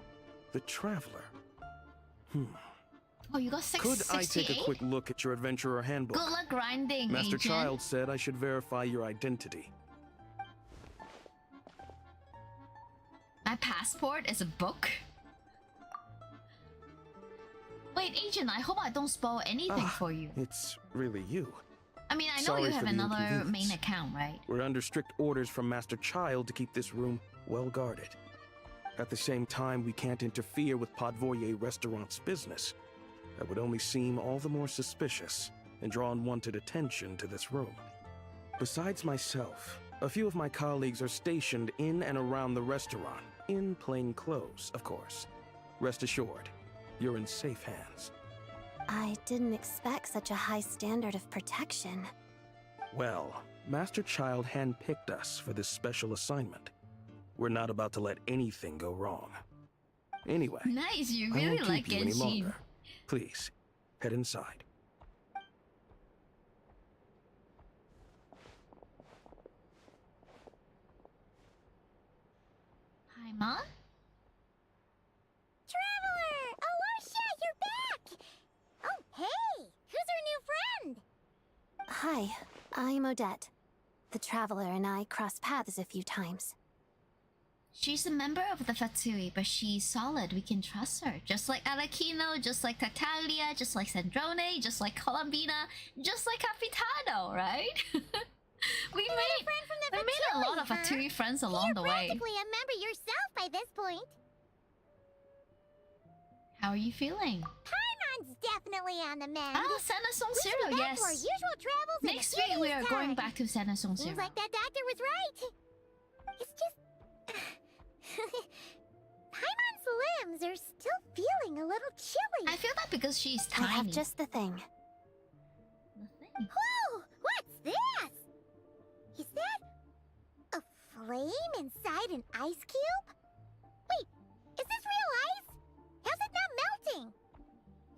the Traveler? Oh, you got Could I take a quick look at your Adventurer Handbook? Good luck grinding, Master Agent. Child said I should verify your identity. My passport is a book? Wait, Agent, I hope I don't spoil anything for you. It's really you. I mean, I know Sorry you for have the another inconvenience. main account, right? We're under strict orders from Master Child to keep this room well guarded. At the same time, we can't interfere with Podvoye Restaurant's business. That would only seem all the more suspicious and draw unwanted attention to this room. Besides myself, a few of my colleagues are stationed in and around the restaurant, in plain clothes, of course. Rest assured, you're in safe hands. I didn't expect such a high standard of protection. Well, Master Child handpicked us for this special assignment. We're not about to let anything go wrong. Anyway, Nice, you I really won't like keep you any Genshin. longer. Please, head inside. Hi, Ma? Traveler! Oh, Osha, you're back! Oh, hey! Who's our new friend? Hi, I'm Odette. The Traveler and I crossed paths a few times. She's a member of the Fatsui, but she's solid. We can trust her. Just like Arlecchino, just like Tartaglia, just like Sandrone, just like Colombina, just like Capitano, right? we made a lot of Fatsui friends along the way. Practically a member yourself by this point. How are you feeling? Paimon's definitely on the mend. Oh, Sanasong We should Zero, be back yes. to our usual travels in Next a few week we days' are going time. back to Sanasong Zero. Seems like that doctor was right. It's just... Paimon's limbs are still feeling a little chilly. I feel that because she's I tiny. have just the thing. Whoa! What's this? Is that a flame inside an ice cube? Wait, is this real ice? How's it not melting?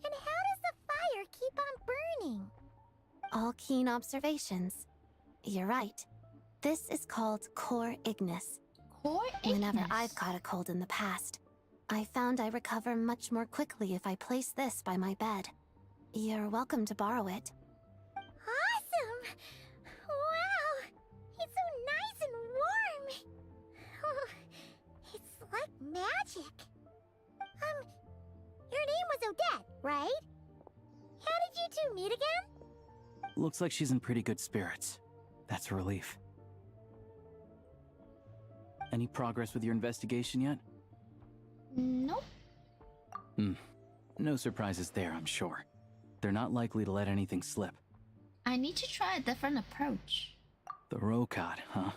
And how does the fire keep on burning? All keen observations. You're right. This is called Core Ignis. Core Whenever Ignis? I've caught a cold in the past, I found I recover much more quickly if I place this by my bed. You're welcome to borrow it. Awesome! Wow! It's so nice and warm! Oh, it's like magic. Your name was Odette, right? How did you two meet again? Looks like she's in pretty good spirits. That's a relief. Any progress with your investigation yet? Nope. No surprises there, I'm sure. They're not likely to let anything slip. I need to try a different approach. The Rokad, huh?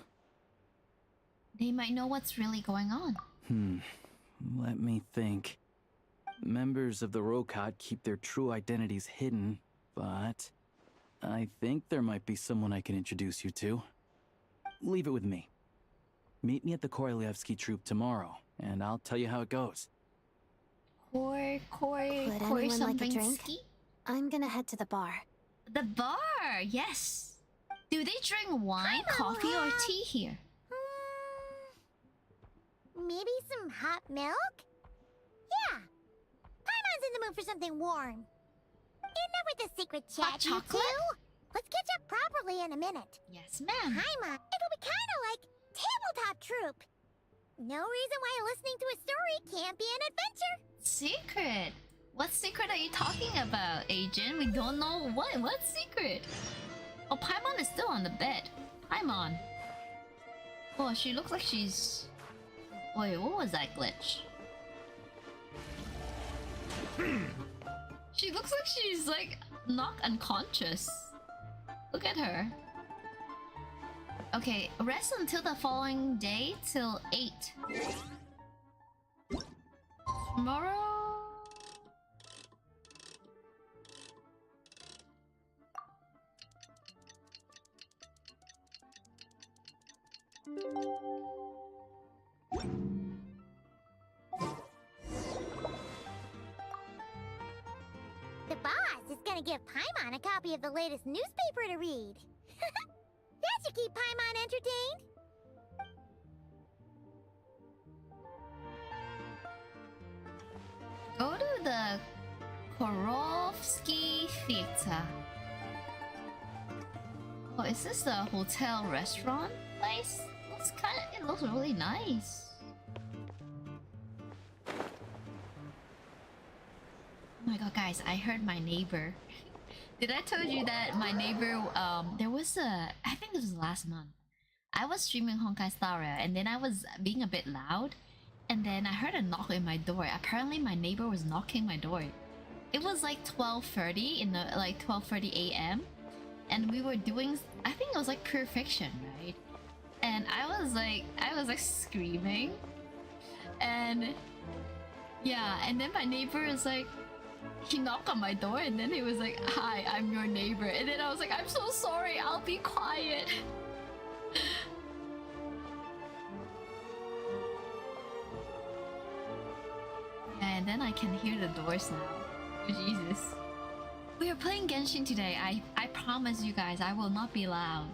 They might know what's really going on. Let me think. Members of the Rokad keep their true identities hidden, but I think there might be someone I can introduce you to. Leave it with me. Meet me at the Korolyevsky troop tomorrow, and I'll tell you how it goes. Would Core anyone like a something drink? ski? I'm gonna head to the bar. The bar, yes. Do they drink wine, coffee, or tea here? Maybe some hot milk? Yeah. Paimon's in the mood for something warm. Enough with the secret chat, Hot you chocolate? two. Let's catch up properly in a minute. Yes, ma'am. Paimon, it'll be kinda like tabletop troop. No reason why listening to a story can't be an adventure. Secret? What secret are you talking about, Agent? We don't know what. What secret? Oh, Paimon is still on the bed. Paimon. Oh, she looks like she's... Wait, what was that glitch? She looks like she's like knocked unconscious. Look at her. Okay, rest until the following day till 8. Tomorrow... The boss is gonna give Paimon a copy of the latest newspaper to read. That should keep Paimon entertained. Go to the Korovsky Theater. Oh, is this the hotel restaurant place? It looks really nice. Oh my god, guys, I heard my neighbor. Did I tell you that my neighbor, there was I think this was last month. I was streaming Honkai Star Rail and then I was being a bit loud. And then I heard a knock in my door. Apparently my neighbor was knocking my door. It was like 12:30 in the 12:30 a.m. And we were doing, I think it was like Pure Fiction, right? And I was like screaming. And yeah, and then my neighbor is like, he knocked on my door and then he was like, "Hi, I'm your neighbor." And then I was like, "I'm so sorry, I'll be quiet." And then I can hear the doors now. Oh, Jesus. We are playing Genshin today. I promise you guys, I will not be loud.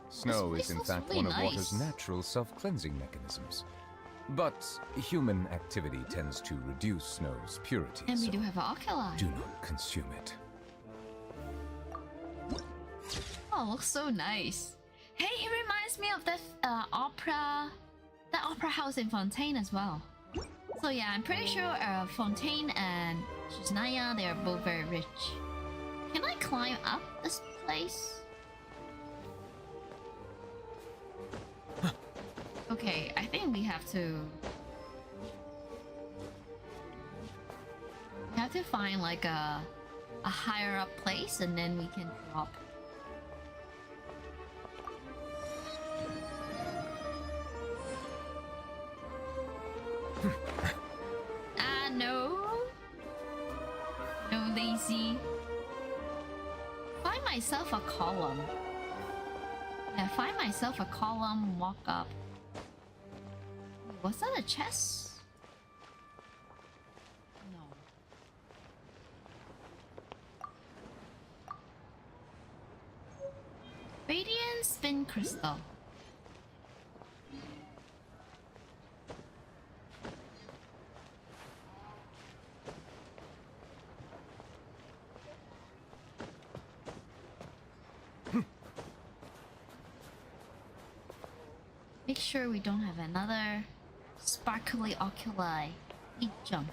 Snow This is in looks fact really one of nice. water's natural self-cleansing mechanisms. But human activity tends to reduce snow's purity, And we so do have an oculi. do not consume it. Oh, it looks so nice. Hey, it reminds me of the opera house in Fontaine as well. So yeah, I'm pretty sure Fontaine and Snezhnaya, they are both very rich. Can I climb up this place? Okay, I think we have to... We have to find like a higher up place and then we can drop. No. No, lazy. Find myself a column. Yeah, find myself a column, walk up. Wait, was that a chest? No. Radiant spin crystal. Make sure we don't have another sparkly oculi. Big jump.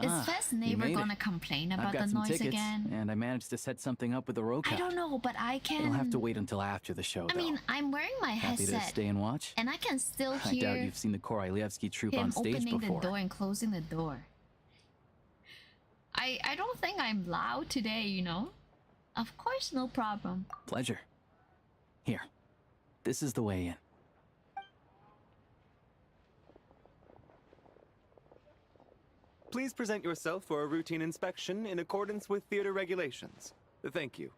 Is Fest's you neighbor made it. gonna complain I've about got the some noise tickets, again? and I managed to set something up with the roca. I don't know, but I can... It'll have to wait until after the show, I mean, I'm wearing my Happy headset. to stay and watch? And I can still I hear doubt you've seen the Korolyevsky troupe him on stage opening before. the door and closing the door. I don't think I'm loud today, you know? Of course, no problem. Pleasure. Here. This is the way in. Please present yourself for a routine inspection in accordance with theater regulations. Thank you.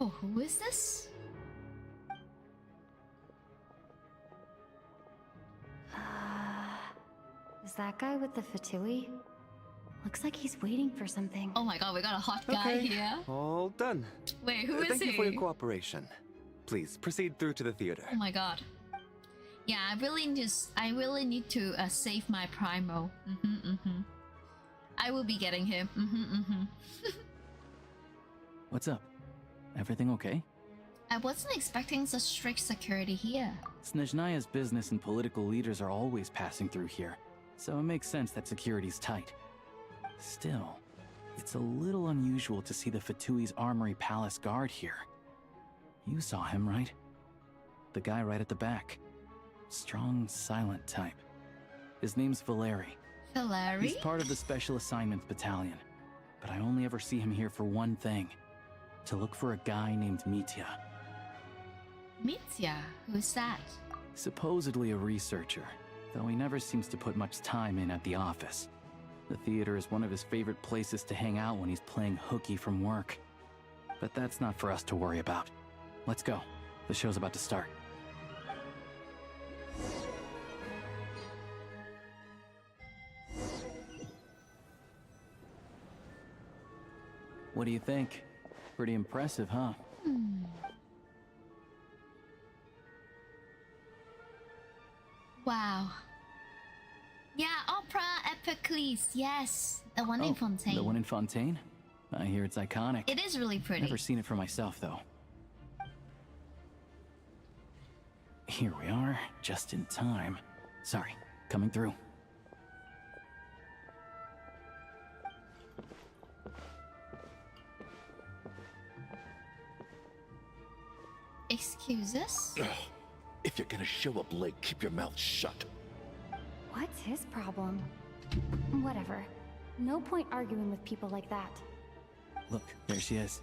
Oh, who is this? Is that guy with the fatui? Looks like he's waiting for something. Oh my god, we got a hot guy here. All done. Wait, who is Thank he? you for your cooperation. Please proceed through to the theater. Oh my god. Yeah, I really need to save my Primo. I will be getting him. What's up? Everything okay? I wasn't expecting such strict security here. Snezhnaya's business and political leaders are always passing through here, so it makes sense that security's tight. Still, it's a little unusual to see the Fatui's Armory Palace guard here. You saw him, right? The guy right at the back. Strong, silent type. His name's Valeri. Valeri? He's part of the Special Assignments Battalion, but I only ever see him here for one thing. To look for a guy named Mitya. Mitya? Who's that? Supposedly a researcher, though he never seems to put much time in at the office. The theater is one of his favorite places to hang out when he's playing hooky from work. But that's not for us to worry about. Let's go. The show's about to start. What do you think? Pretty impressive, huh? Wow. Yeah, Opera Epicles. Yes, the one in Fontaine. The one in Fontaine? I hear it's iconic. It is really pretty. Never seen it for myself, though. Here we are, just in time. Sorry, coming through. Excuses? If you're gonna show up late, keep your mouth shut. What's his problem? Whatever. No point arguing with people like that. Look, there she is.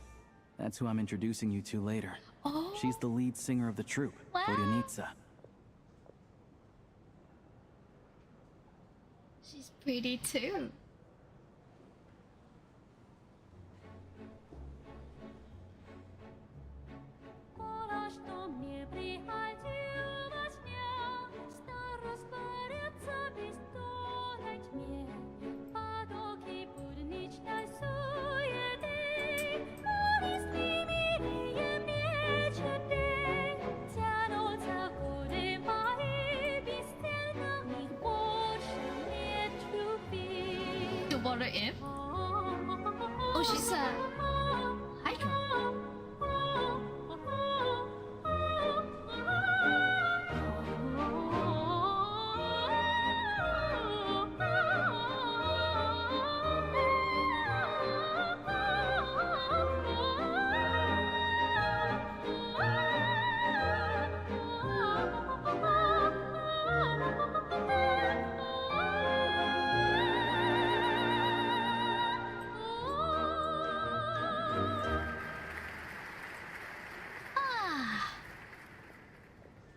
That's who I'm introducing you to later. Oh. She's the lead singer of the troupe, Wow. Vodyanitsa. She's pretty too. Water imp? Oh, she's a Hydra.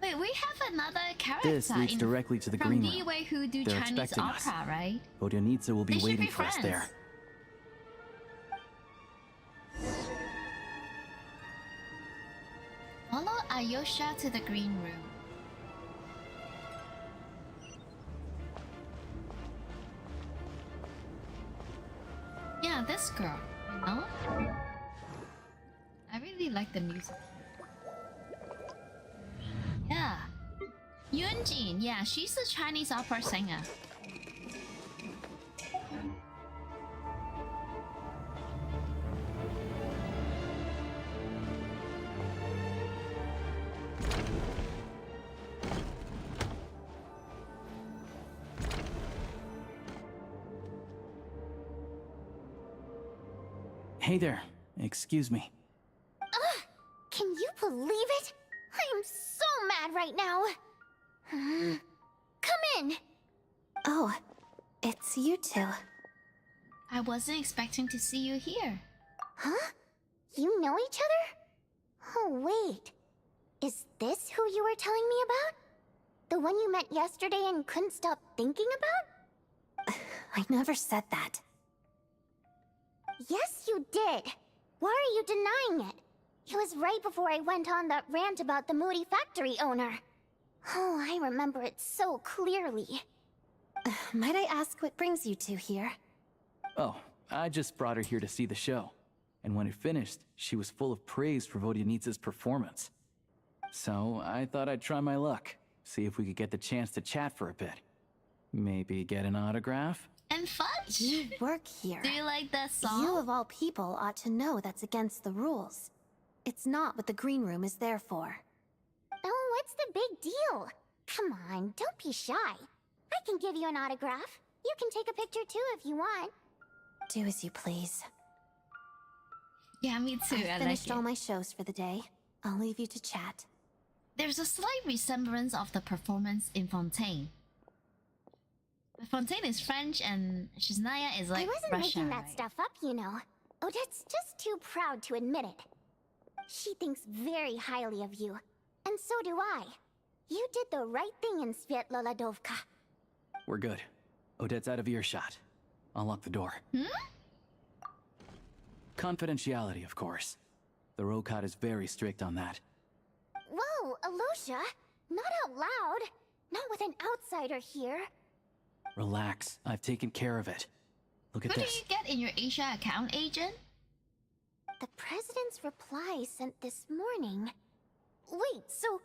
Wait, we have another character. This leads directly to the from green the room. way who do They're Chinese expecting us. opera, right? Vodyanitsa will be They should waiting be for us friends. there. Follow Ayosha to the green room. Yeah, this girl, you know? I really like the music. Yeah. Yunjin, yeah, she's the Chinese opera singer. Hey there. Excuse me. Can you believe it? I am so mad right now. Come in. Oh, it's you two. I wasn't expecting to see you here. Huh? You know each other? Oh, wait. Is this who you were telling me about? The one you met yesterday and couldn't stop thinking about? I never said that. Yes, you did. Why are you denying it? It was right before I went on that rant about the moody factory owner. Oh, I remember it so clearly. Might I ask what brings you two here? Oh, I just brought her here to see the show. And when it finished, she was full of praise for Vodyanitsa's performance. So I thought I'd try my luck, see if we could get the chance to chat for a bit. Maybe get an autograph? And fudge! You work here. Do you like that song? You of all people ought to know that's against the rules. It's not what the green room is there for. Oh, what's the big deal? Come on, don't be shy. I can give you an autograph. You can take a picture too if you want. Do as you please. Yeah, me too. I've I finished like all it. my shows for the day. I'll leave you to chat. There's a slight resemblance of the performance in Fontaine. But Fontaine is French and Snezhnaya is like I wasn't Russian. making that stuff up, you know. Odette's just too proud to admit it. She thinks very highly of you, and so do I. You did the right thing in Svietloladovka. We're good. Odette's out of earshot. I'll lock the door. Confidentiality, of course. The Rokot is very strict on that. Whoa, Alosha! Not out loud! Not with an outsider here. Relax. I've taken care of it. Look at Who do this. you get in your Asia account, agent? The president's reply sent this morning. Wait, so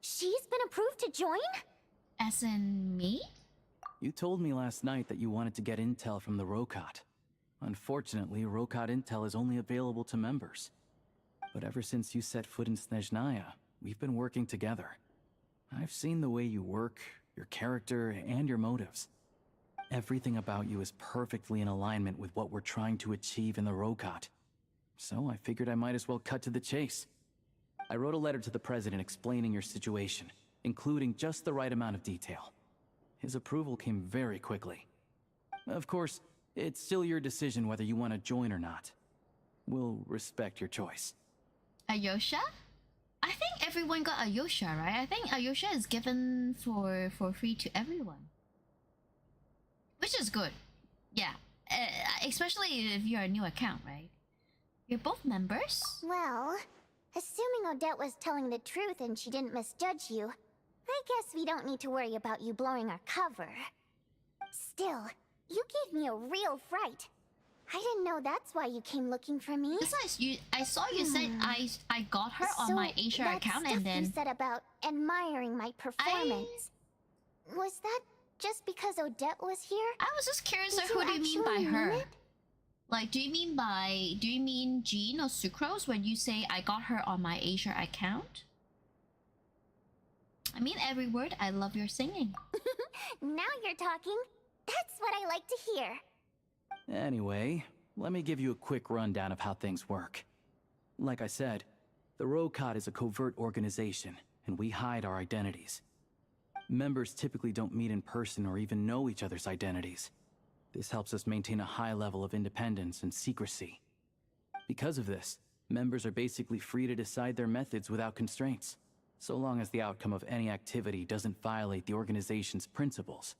she's been approved to join? As in me? You told me last night that you wanted to get intel from the Rokot. Unfortunately, Rokot intel is only available to members. But ever since you set foot in Snezhnaya, we've been working together. I've seen the way you work, your character, and your motives. Everything about you is perfectly in alignment with what we're trying to achieve in the Rokot. So I figured I might as well cut to the chase. I wrote a letter to the president explaining your situation, including just the right amount of detail. His approval came very quickly. Of course, it's still your decision whether you want to join or not. We'll respect your choice. Ayosha? I think everyone got Ayosha, right? I think Ayosha is given for free to everyone. Which is good. Yeah. Especially if you're a new account, right? You're both members? Well, assuming Odette was telling the truth and she didn't misjudge you, I guess we don't need to worry about you blowing our cover. Still, you gave me a real fright. I didn't know that's why you came looking for me. Besides, I saw you said I got her on my Asia account and then you said about admiring my performance. Was that just because Odette was here? I was just curious, Did who do you mean by actually her? mean it? Like, do you mean Jean or Sucrose when you say I got her on my Asia account? I mean every word. I love your singing. Now you're talking. That's what I like to hear. Anyway, let me give you a quick rundown of how things work. Like I said, the Rokot is a covert organization, and we hide our identities. Members typically don't meet in person or even know each other's identities. This helps us maintain a high level of independence and secrecy. Because of this, members are basically free to decide their methods without constraints, so long as the outcome of any activity doesn't violate the organization's principles.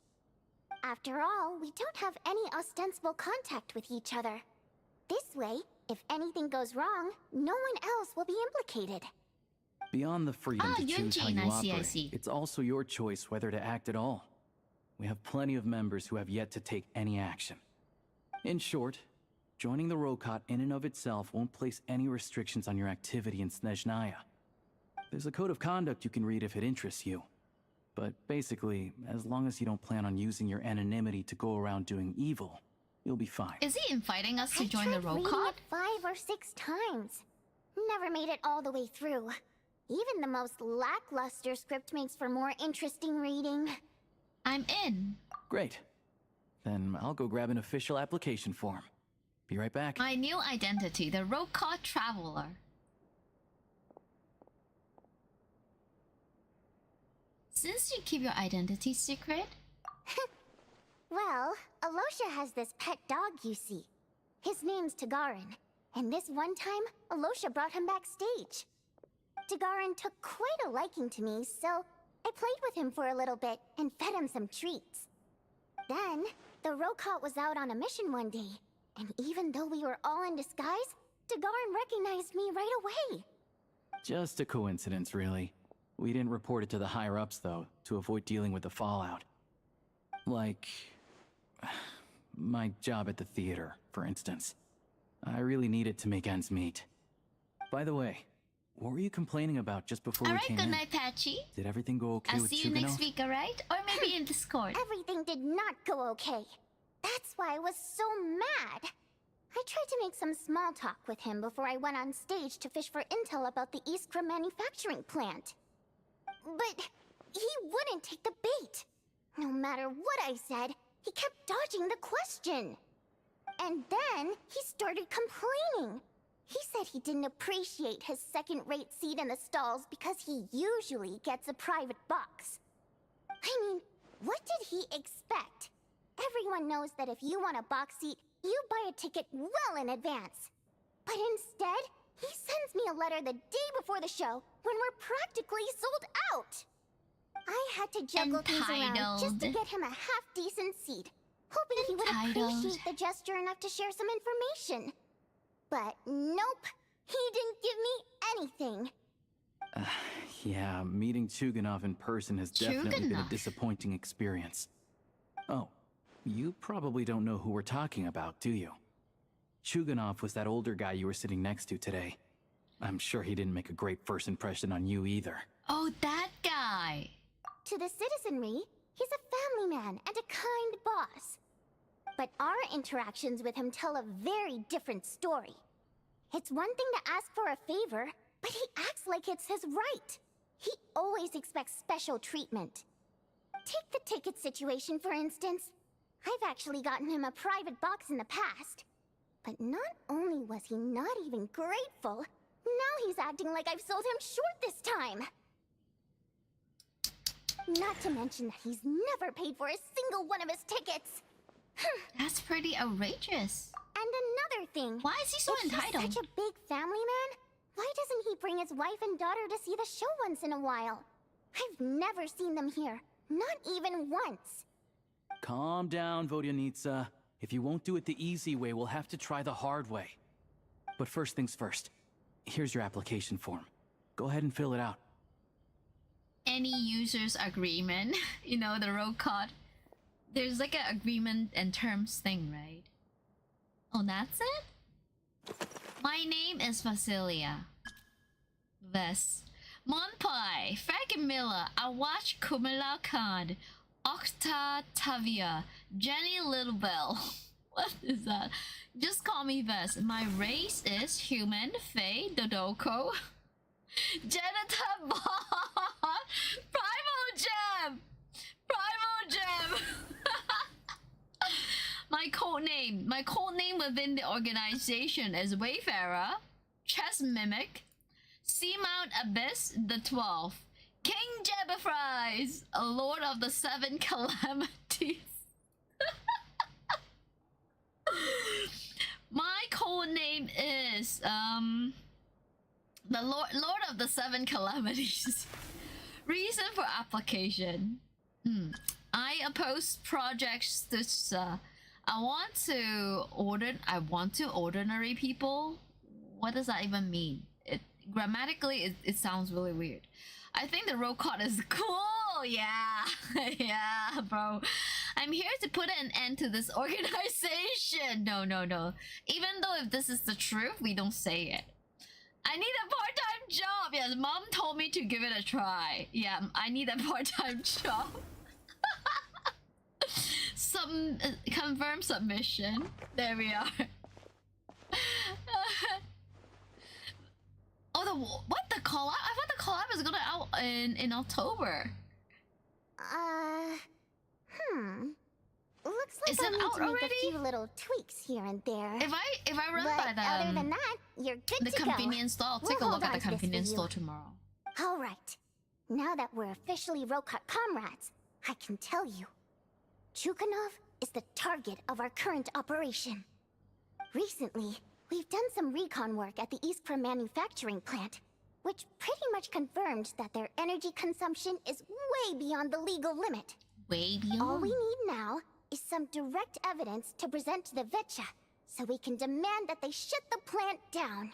After all, we don't have any ostensible contact with each other. This way, if anything goes wrong, no one else will be implicated. Beyond the freedom to choose how Yunjin, you I operate, see. it's also your choice whether to act at all. We have plenty of members who have yet to take any action. In short, joining the Rokot in and of itself won't place any restrictions on your activity in Snezhnaya. There's a code of conduct you can read if it interests you. But basically, as long as you don't plan on using your anonymity to go around doing evil, you'll be fine. Is he inviting us to I join the tried reading Rokot? it 5 or 6 times. Never made it all the way through. Even the most lackluster script makes for more interesting reading. I'm in. Great. Then I'll go grab an official application form. Be right back. My new identity, the Rokot Traveler. Since you keep your identity secret, Well, Alosha has this pet dog you see. His name's Tagarin, and this one time, Alosha brought him backstage. Tagarin took quite a liking to me, so I played with him for a little bit and fed him some treats. Then, the Rokot was out on a mission one day, and even though we were all in disguise, Tagarin recognized me right away. Just a coincidence, really. We didn't report it to the higher-ups, though, to avoid dealing with the fallout. Like... my job at the theater, for instance. I really needed to make ends meet. By the way, what were you complaining about just before we alright, came good in? night, Patchy. Did everything go okay I'll with see you Chugano? next week, alright? Or maybe in Discord. Everything did not go okay. That's why I was so mad. I tried to make some small talk with him before I went on stage to fish for intel about the Iskra manufacturing plant. But he wouldn't take the bait. No matter what I said, he kept dodging the question. And then he started complaining. He said he didn't appreciate his second-rate seat in the stalls because he usually gets a private box. I mean, what did he expect? Everyone knows that if you want a box seat, you buy a ticket well in advance. But instead, he sends me a letter the day before the show when we're practically sold out. I had to juggle things around just to get him a half-decent seat, hoping he would appreciate the gesture enough to share some information. But nope, he didn't give me anything. Yeah, meeting Chuganov in person has definitely been a disappointing experience. Oh, you probably don't know who we're talking about, do you? Chuganov was that older guy you were sitting next to today. I'm sure he didn't make a great first impression on you either. Oh, that guy! To the citizenry, he's a family man and a kind boss. But our interactions with him tell a very different story. It's one thing to ask for a favor, but he acts like it's his right. He always expects special treatment. Take the ticket situation, for instance. I've actually gotten him a private box in the past. But not only was he not even grateful, now he's acting like I've sold him short this time. Not to mention that he's never paid for a single one of his tickets. That's pretty outrageous. And another thing. Why is he so entitled? He's such a big family man. Why doesn't he bring his wife and daughter to see the show once in a while? I've never seen them here. Not even once. Calm down, Vodyanitsa. If you won't do it the easy way, we'll have to try the hard way. But first things first. Here's your application form. Go ahead and fill it out. Any user's agreement, you know, the road card. There's like an agreement and terms thing, right? Oh, that's it? My name is Vasilia. Ves. Monpai, Fagin Miller, Awach Kumila Khan, Okta Tavia, Jenny Littlebell. What is that? Just call me Ves. My race is human, Faye, Dodoko, Janitor Bot, Primal Gem! Primal Gem! My code name within the organization is Wayfarer, Chess Mimic, Seamount Abyss the 12th, King Jabberfries, a Lord of the Seven Calamities. My code name is the Lord of the Seven Calamities. Reason for application. I oppose projects that I want to ordinary people. What does that even mean? Grammatically it sounds really weird. I think the roll call is cool. Yeah. Yeah, bro. I'm here to put an end to this organization. No. Even though if this is the truth, we don't say it. I need a part-time job. Yes, mom told me to give it a try. Yeah, I need a part-time job. Confirm submission. There we are. The collab? I thought the collab is gonna out in October. Looks like Is I'll it need out to make already? a few little tweaks here and there. If I run by other than that, you're good the to go. convenience store, I'll take a We'll look at hold the on to this for convenience you. store tomorrow. All right. Now that we're officially Rokot comrades, I can tell you. Chukanov is the target of our current operation. Recently, we've done some recon work at the Iskra manufacturing plant, which pretty much confirmed that their energy consumption is way beyond the legal limit. Way beyond? All we need now is some direct evidence to present to the Vetcha, so we can demand that they shut the plant down.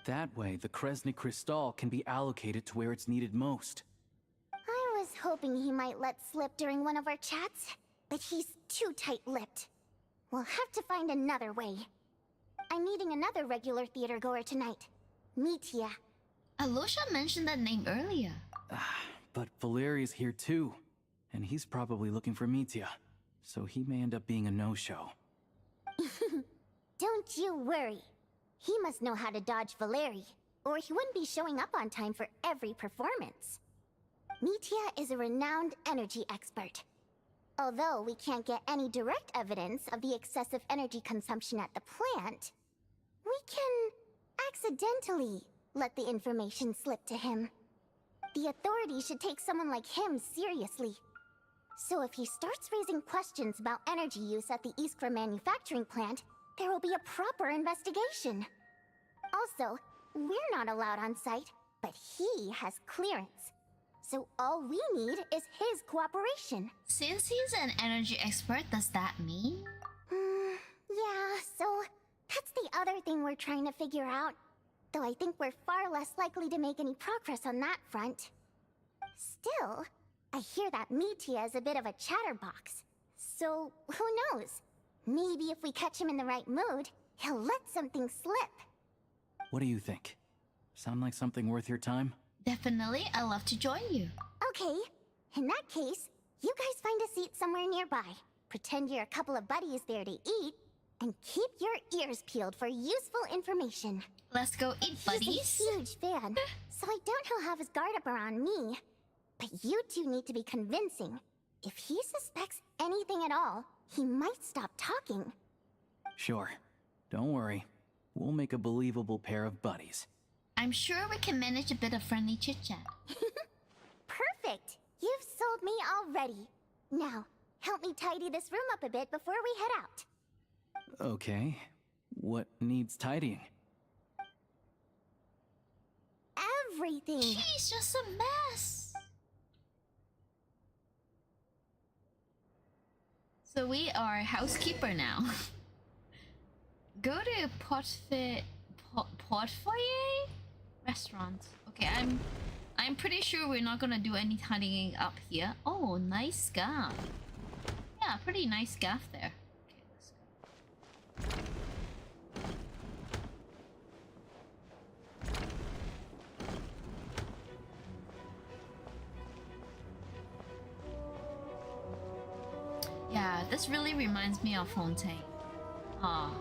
That way, the Kresny Crystal can be allocated to where it's needed most. I was hoping he might let slip during one of our chats, but he's too tight-lipped. We'll have to find another way. I'm meeting another regular theater goer tonight, Mitya. Alusha mentioned that name earlier. But Valeri's here too, and he's probably looking for Mitya, so he may end up being a no-show. Don't you worry. He must know how to dodge Valeri, or he wouldn't be showing up on time for every performance. Mitya is a renowned energy expert. Although we can't get any direct evidence of the excessive energy consumption at the plant, we can accidentally let the information slip to him. The authorities should take someone like him seriously. So if he starts raising questions about energy use at the Iskra manufacturing plant, there will be a proper investigation. Also, we're not allowed on site, but he has clearance. So all we need is his cooperation. Since he's an energy expert, does that mean? Yeah, so that's the other thing we're trying to figure out. Though I think we're far less likely to make any progress on that front. Still, I hear that Mitya is a bit of a chatterbox. So, who knows? Maybe if we catch him in the right mood, he'll let something slip. What do you think? Sound like something worth your time? Definitely, I'd love to join you. Okay, in that case, you guys find a seat somewhere nearby. Pretend you're a couple of buddies there to eat, and keep your ears peeled for useful information. Let's go eat, buddies. He's a huge fan, so I doubt he'll have his guard up around me. But you two need to be convincing. If he suspects anything at all, he might stop talking. Sure. Don't worry. We'll make a believable pair of buddies. I'm sure we can manage a bit of friendly chit-chat. Perfect! You've sold me already. Now, help me tidy this room up a bit before we head out. Okay. What needs tidying? Everything! She's just a mess! So we are housekeeper now. Go to Portfoyer restaurant. Okay, I'm pretty sure we're not gonna do any tidying up here. Oh, nice scarf. Yeah, pretty nice scarf there. Okay, let's go. Yeah, this really reminds me of Fontaine. Ah.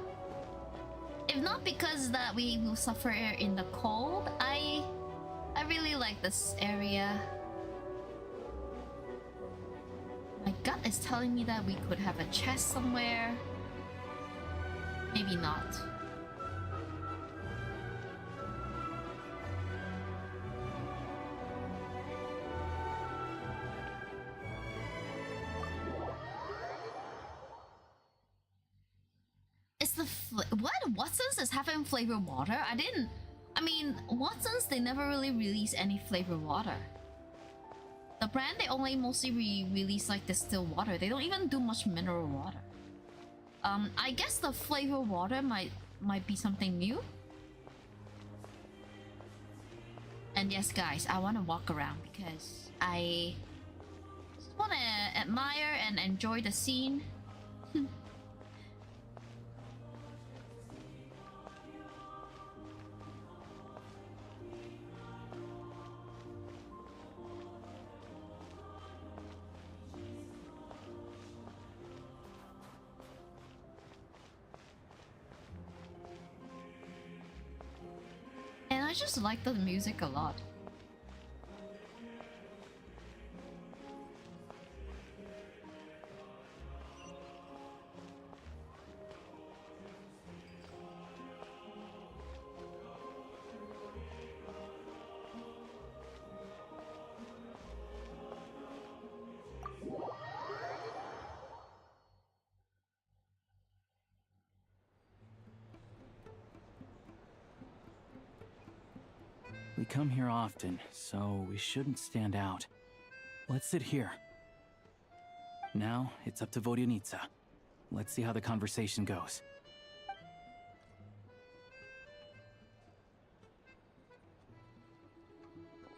If not because that we will suffer in the cold, I really like this area. My gut is telling me that we could have a chest somewhere. Maybe not. It's the what? Watson's is having flavored water? I mean, Watson's, they never really release any flavored water. The brand, they only mostly release like distilled water. They don't even do much mineral water. I guess the flavored water might be something new. And yes, guys, I want to walk around because I just want to admire and enjoy the scene. And I just like the music a lot. We come here often, so we shouldn't stand out. Let's sit here. Now, it's up to Vodyanica. Let's see how the conversation goes.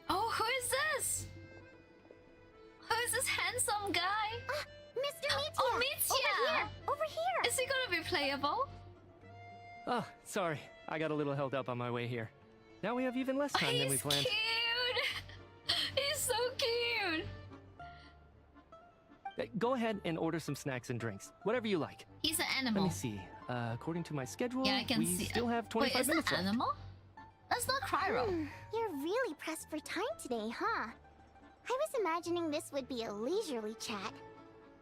Oh, who is this? Who is this handsome guy? Mr. Mitya! Oh, Mitya! Over here! Over here! Is he gonna be playable? Oh, sorry. I got a little held up on my way here. Now we have even less time than we planned. Cute! He's so cute! Go ahead and order some snacks and drinks. Whatever you like. He's an animal. Let me see. according to my schedule, Yeah, I can we see. still have Wait, 25 is minutes that left. animal? That's not Cryro. You're really pressed for time today, huh? I was imagining this would be a leisurely chat.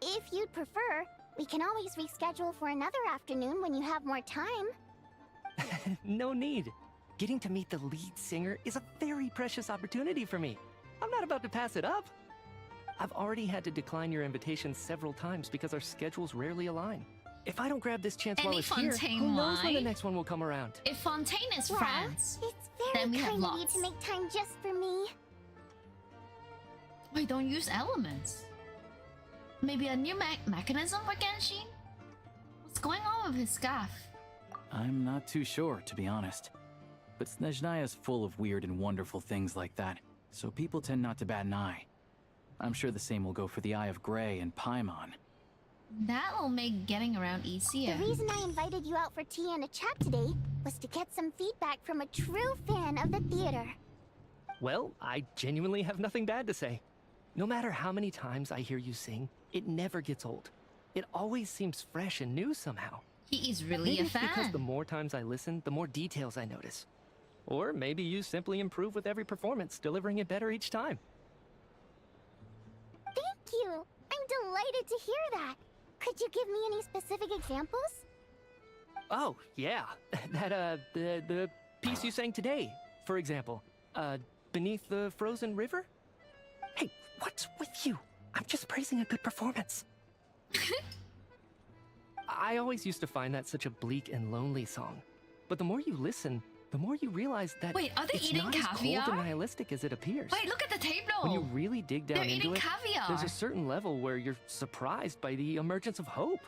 If you'd prefer, we can always reschedule for another afternoon when you have more time. No need. Getting to meet the lead singer is a very precious opportunity for me. I'm not about to pass it up. I've already had to decline your invitation several times because our schedules rarely align. If I don't grab this chance while Any it's here, Fontaine who knows when the line? next one will come around? If Fontaine is Well, France, it's then very we have kind of you lots. to make time just for me. Wait, don't use elements. Maybe a new mechanism for Genshin? What's going on with his scarf? I'm not too sure, to be honest. But Snezhnaya is full of weird and wonderful things like that, so people tend not to bat an eye. I'm sure the same will go for the Eye of Grey and Paimon. That'll make getting around easier. The reason I invited you out for tea and a chat today was to get some feedback from a true fan of the theater. Well, I genuinely have nothing bad to say. No matter how many times I hear you sing, it never gets old. It always seems fresh and new somehow. He is really Maybe a it's because fan. the more times I listen, the more details I notice. Or maybe you simply improve with every performance, delivering it better each time. Thank you! I'm delighted to hear that. Could you give me any specific examples? Oh, yeah. The piece you sang today, for example. Beneath the Frozen River? Hey, what's with you? I'm just praising a good performance. I always used to find that such a bleak and lonely song. But the more you listen, the more you realize that Wait, are they it's eating not caviar? as cold and nihilistic as it appears. Wait, look at the table. When you really dig down They're into eating it, caviar. there's a certain level where you're surprised by the emergence of hope.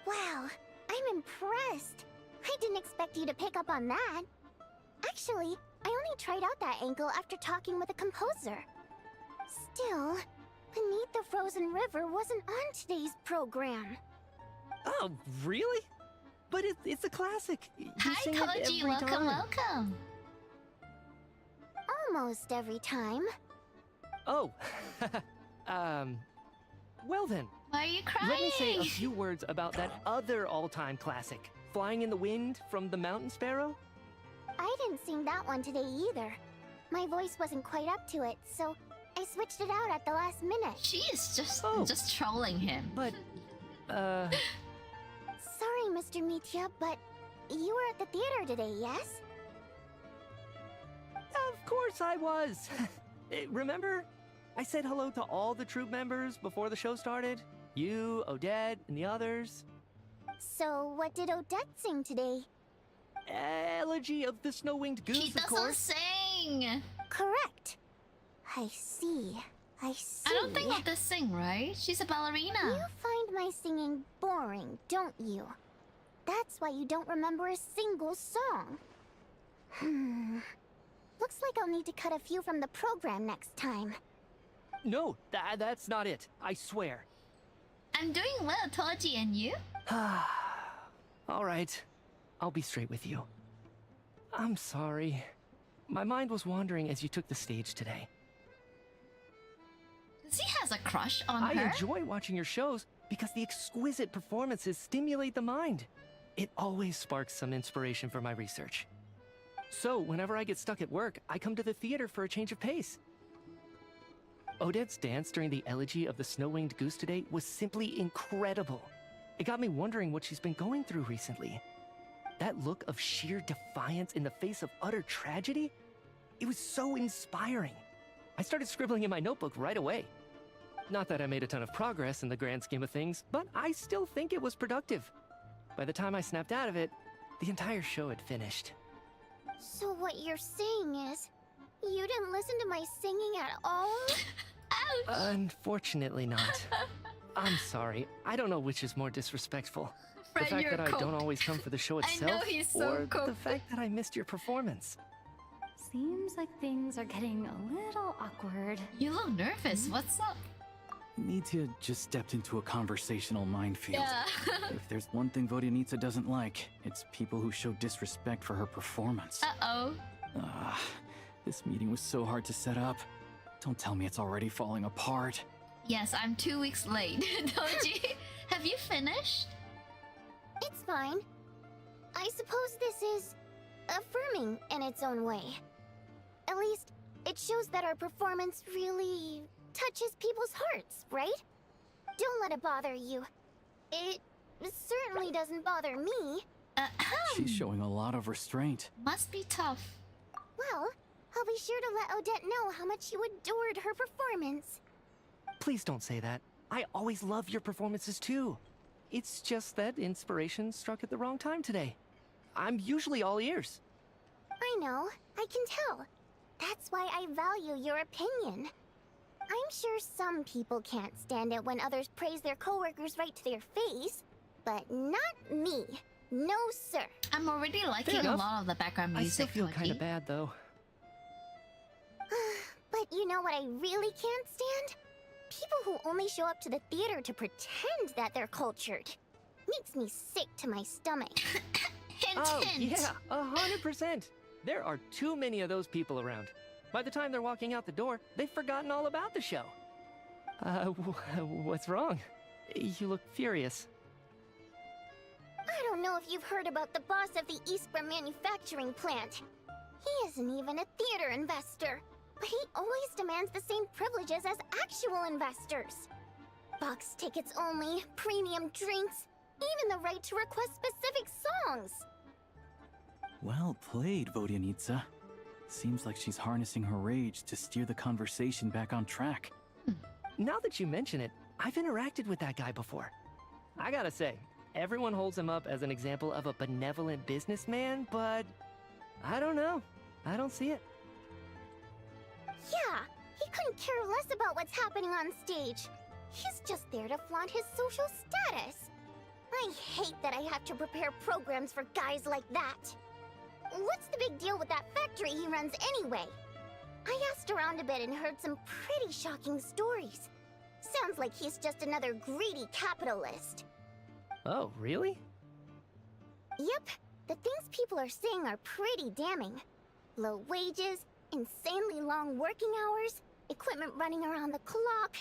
Wow, I'm impressed. I didn't expect you to pick up on that. Actually, I only tried out that angle after talking with a composer. Still, Beneath the Frozen River wasn't on today's program. Oh, really? But it's a classic. You Hi, sing it Koji. every Welcome, time. welcome. Almost every time. Oh, well then. Why are you crying? Let me say a few words about that other all-time classic, Flying in the Wind from the Mountain Sparrow. I didn't sing that one today either. My voice wasn't quite up to it, so I switched it out at the last minute. She is just trolling him. But, Sorry, Mr. Mitya, but you were at the theater today, yes? Of course I was. Remember? I said hello to all the troupe members before the show started. You, Odette, and the others. So, what did Odette sing today? Elegy of the Snow-Winged Goose, She of doesn't course. sing. Correct. I see. I see. I don't think of this sing, right? She's a ballerina. You find my singing boring, don't you? That's why you don't remember a single song. Looks like I'll need to cut a few from the program next time. No, that's not it. I swear. I'm doing well, Toji, and you? All right. I'll be straight with you. I'm sorry. My mind was wandering as you took the stage today. He has a crush on I her. enjoy watching your shows because the exquisite performances stimulate the mind. It always sparks some inspiration for my research. So, whenever I get stuck at work, I come to the theater for a change of pace. Odette's dance during the elegy of the Snow-Winged Goose today was simply incredible. It got me wondering what she's been going through recently. That look of sheer defiance in the face of utter tragedy? It was so inspiring. I started scribbling in my notebook right away. Not that I made a ton of progress in the grand scheme of things, but I still think it was productive. By the time I snapped out of it, the entire show had finished. So what you're saying is, you didn't listen to my singing at all? Unfortunately not. I'm sorry. I don't know which is more disrespectful. Fred, the fact you're that I cooked. don't always come for the show I itself, know he's so or the cooked. fact that I missed your performance. Seems like things are getting a little awkward. You look nervous. What's up? Mitya just stepped into a conversational minefield. Yeah. If there's one thing Vodyanitsa doesn't like, it's people who show disrespect for her performance. Uh-oh. This meeting was so hard to set up. Don't tell me it's already falling apart. Yes, I'm 2 weeks late. Toji, have you finished? It's fine. I suppose this is affirming in its own way. At least, it shows that our performance really touches people's hearts, right? Don't let it bother you. It certainly doesn't bother me. She's showing a lot of restraint. Must be tough. Well, I'll be sure to let Odette know how much you adored her performance. Please don't say that. I always love your performances too. It's just that inspiration struck at the wrong time today. I'm usually all ears. I know, I can tell. That's why I value your opinion. I'm sure some people can't stand it when others praise their coworkers right to their face, but not me. No, sir. I'm already liking a lot of the background music. I still feel kind of bad, though. But you know what I really can't stand? People who only show up to the theater to pretend that they're cultured. Makes me sick to my stomach. Yeah, 100%. There are too many of those people around. By the time they're walking out the door, they've forgotten all about the show. What's wrong? You look furious. I don't know if you've heard about the boss of the Iskra manufacturing plant. He isn't even a theater investor, but he always demands the same privileges as actual investors. Box tickets only, premium drinks, even the right to request specific songs. Well played, Vodyanitsa. Seems like she's harnessing her rage to steer the conversation back on track. Now that you mention it, I've interacted with that guy before. I gotta say, everyone holds him up as an example of a benevolent businessman, but I don't know. I don't see it. Yeah, he couldn't care less about what's happening on stage. He's just there to flaunt his social status. I hate that I have to prepare programs for guys like that. What's the big deal with that factory he runs anyway? I asked around a bit and heard some pretty shocking stories. Sounds like he's just another greedy capitalist. Oh, really? Yep, the things people are saying are pretty damning. Low wages, insanely long working hours, equipment running around the clock.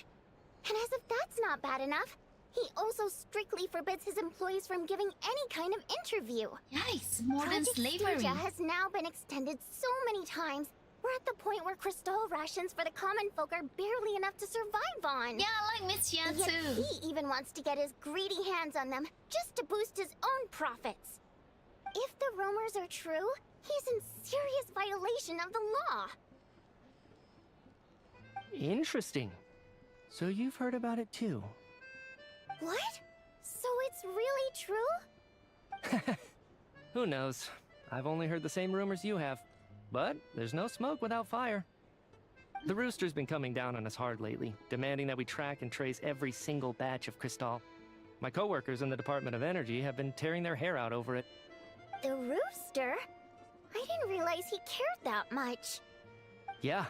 And as if that's not bad enough, he also strictly forbids his employees from giving any kind of interview. Yikes, more than Project slavery. Snezhnaya has now been extended so many times, we're at the point where crystal rations for the common folk are barely enough to survive on. Yeah, I like Miss Yan Yet too. he even wants to get his greedy hands on them just to boost his own profits. If the rumors are true, he's in serious violation of the law. Interesting. So you've heard about it too. What? So it's really true? Who knows? I've only heard the same rumors you have. But there's no smoke without fire. The Rooster's been coming down on us hard lately, demanding that we track and trace every single batch of Crystal. My coworkers in the Department of Energy have been tearing their hair out over it. The Rooster? I didn't realize he cared that much. Yeah.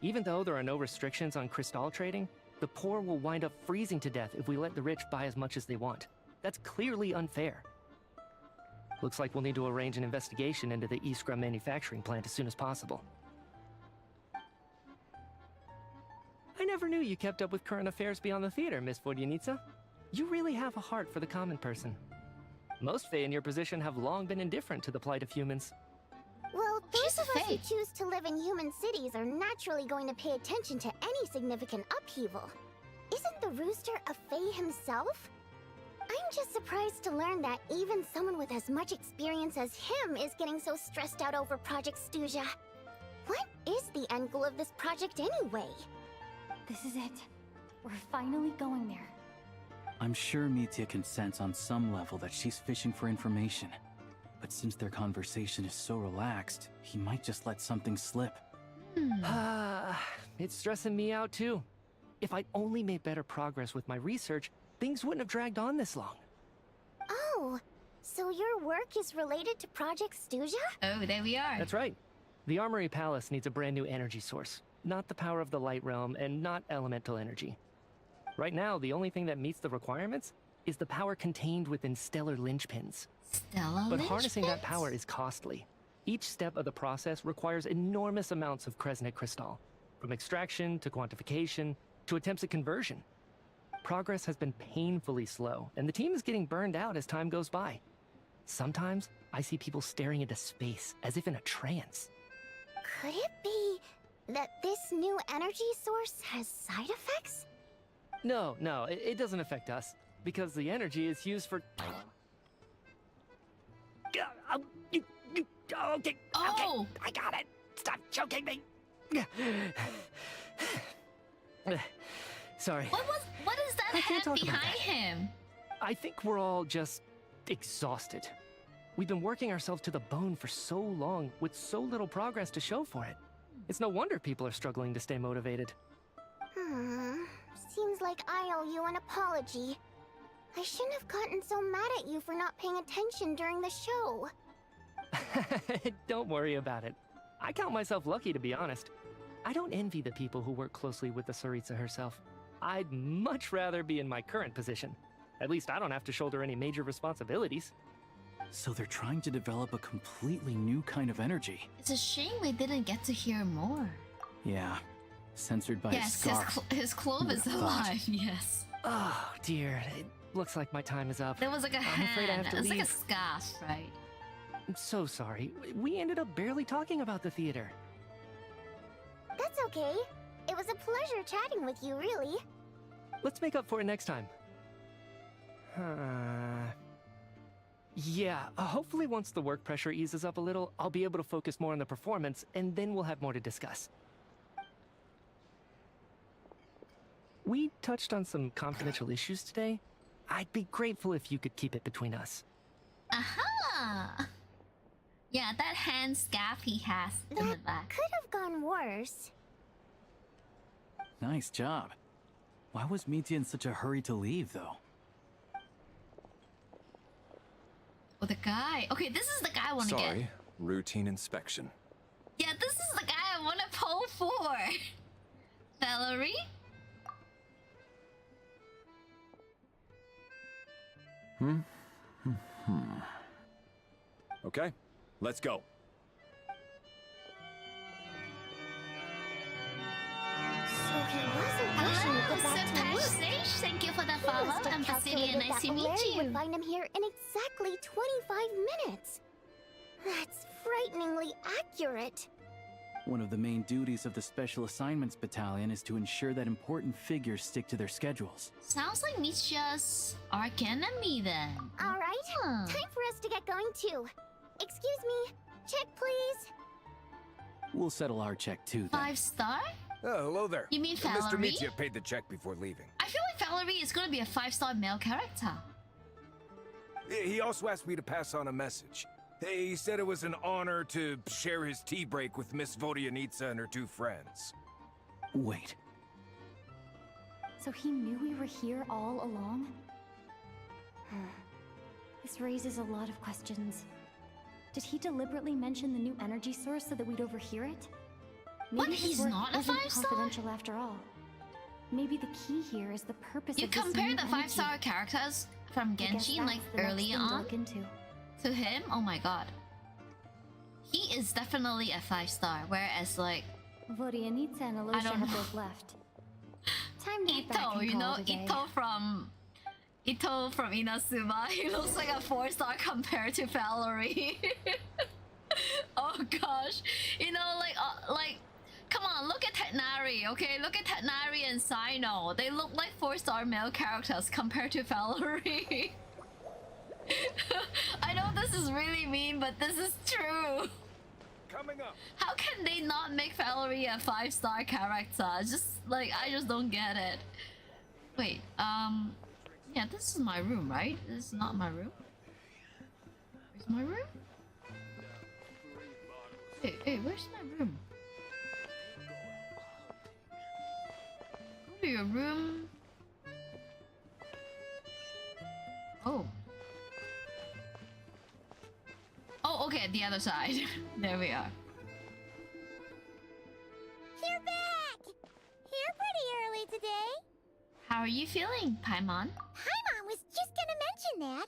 Even though there are no restrictions on Crystal trading, the poor will wind up freezing to death if we let the rich buy as much as they want. That's clearly unfair. Looks like we'll need to arrange an investigation into the Iskra manufacturing plant as soon as possible. I never knew you kept up with current affairs beyond the theater, Miss Vodyanitsa. You really have a heart for the common person. Most Fae in your position have long been indifferent to the plight of humans. Well, She's those a of us who Fae. choose to live in human cities are naturally going to pay attention to any significant upheaval. Isn't the Rooster a Fae himself? I'm just surprised to learn that even someone with as much experience as him is getting so stressed out over Project Snezhnaya. What is the end goal of this project anyway? This is it. We're finally going there. I'm sure Mitya can sense on some level that she's fishing for information. But since their conversation is so relaxed, he might just let something slip. It's stressing me out too. If I'd only made better progress with my research, things wouldn't have dragged on this long. Oh, so your work is related to Project Snezhnaya? Oh, there we are. That's right. The Armory Palace needs a brand new energy source. Not the power of the Light Realm, and not elemental energy. Right now, the only thing that meets the requirements is the power contained within stellar linchpins. But harnessing that power is costly. Each step of the process requires enormous amounts of Kresnik crystal, from extraction to quantification to attempts at conversion. Progress has been painfully slow, and the team is getting burned out as time goes by. Sometimes I see people staring into space as if in a trance. Could it be that this new energy source has side effects? No, it doesn't affect us because the energy is used for. Okay, Oh! I got it. Stop choking me. Sorry. What is that I can't head talk about behind that. him? I think we're all just exhausted. We've been working ourselves to the bone for so long with so little progress to show for it. It's no wonder people are struggling to stay motivated. Seems like I owe you an apology. I shouldn't have gotten so mad at you for not paying attention during the show. Don't worry about it. I count myself lucky, to be honest. I don't envy the people who work closely with the Tsaritsa herself. I'd much rather be in my current position. At least I don't have to shoulder any major responsibilities. So they're trying to develop a completely new kind of energy. It's a shame we didn't get to hear more. Yeah, censored by a Yes, scarf. his clove Who is would've thought? alive, yes. Oh, dear. It looks like my time is up. There was like a I'm afraid I hand. have to It's like a leave. scarf, right? I'm so sorry. We ended up barely talking about the theater. That's okay. It was a pleasure chatting with you, really. Let's make up for it next time. Yeah, hopefully once the work pressure eases up a little, I'll be able to focus more on the performance, and then we'll have more to discuss. We touched on some confidential issues today. I'd be grateful if you could keep it between us. Aha! Yeah, that hand scarf he has in the back. Could have gone worse. Nice job. Why was Mitya in such a hurry to leave, though? Oh, the guy. Okay, this is the guy I want to get. Sorry, routine inspection. Yeah, this is the guy I want to pull for. Valerie? Okay, let's go. So he wasn't rushing to get back to work. Sage, thank you for the He follow. must have I'm Basilia, calculated nice that to meet Larry you. would find him here in exactly 25 minutes. That's frighteningly accurate. One of the main duties of the Special Assignments Battalion is to ensure that important figures stick to their schedules. Sounds like Mitya's arch enemy then. All right, time for us to get going too. Excuse me, check please. We'll settle our check too, then. 5-star? Oh, hello there. You mean Mr. Valerie? Mitya paid the check before leaving. I feel like Valerie is gonna be a 5-star male character. He also asked me to pass on a message. He said it was an honor to share his tea break with Miss Vodyanitsa and her 2 friends. Wait. So he knew we were here all along? This raises a lot of questions. Did he deliberately mention the new energy source so that we'd overhear it? What, Maybe his he's work not a isn't 5-star? confidential after all. Maybe the key here is the purpose You of this compare new the energy. 5-star characters from I guess Genshin, that's like the next early thing to on, look into. to him, oh my god. He is definitely a 5-star, whereas like Vodyanitsa and I Alosha don't have know. both left. Time to head back Ito, and you call know, it a day. Ito from Inazuma. He looks like a 4-star compared to Valerie. Oh gosh, you know, like, come on, look at Tetnari, okay? Look at Tetnari and Sino. They look like 4-star male characters compared to Valerie. I know this is really mean, but this is true. Coming up. How can they not make Valerie a 5-star character? Just like, I just don't get it. Wait, yeah, this is my room, right? This is not my room. Where's my room? Hey, where's my room? Go to your room. Oh. Oh, okay, the other side. There we are. You're back! Here pretty early today. How are you feeling, Paimon? Paimon was just gonna mention that.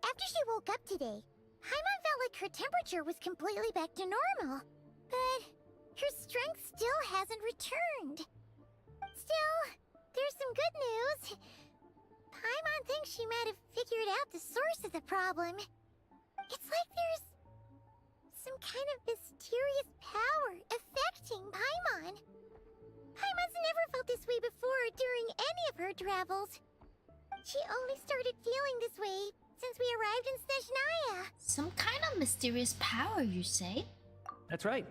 After she woke up today, Paimon felt like her temperature was completely back to normal. But her strength still hasn't returned. Still, there's some good news. Paimon thinks she might have figured out the source of the problem. It's like there's some kind of mysterious power affecting Paimon. Paimon's never felt this way before during any of her travels. She only started feeling this way since we arrived in Snezhnaya. Some kind of mysterious power, you say? That's right.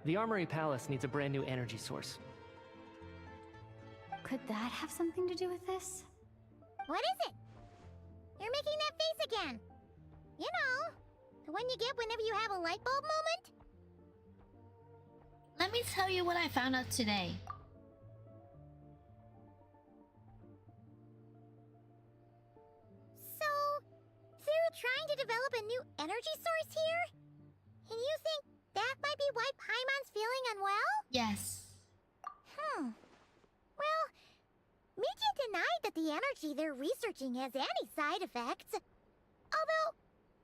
The Armory Palace needs a brand new energy source. Could that have something to do with this? What is it? You're making that face again. You know, the one you get whenever you have a light bulb moment? Let me tell you what I found out today. So, they're trying to develop a new energy source here? And you think that might be why Paimon's feeling unwell? Yes. Well, Michi denied that the energy they're researching has any side effects. Although,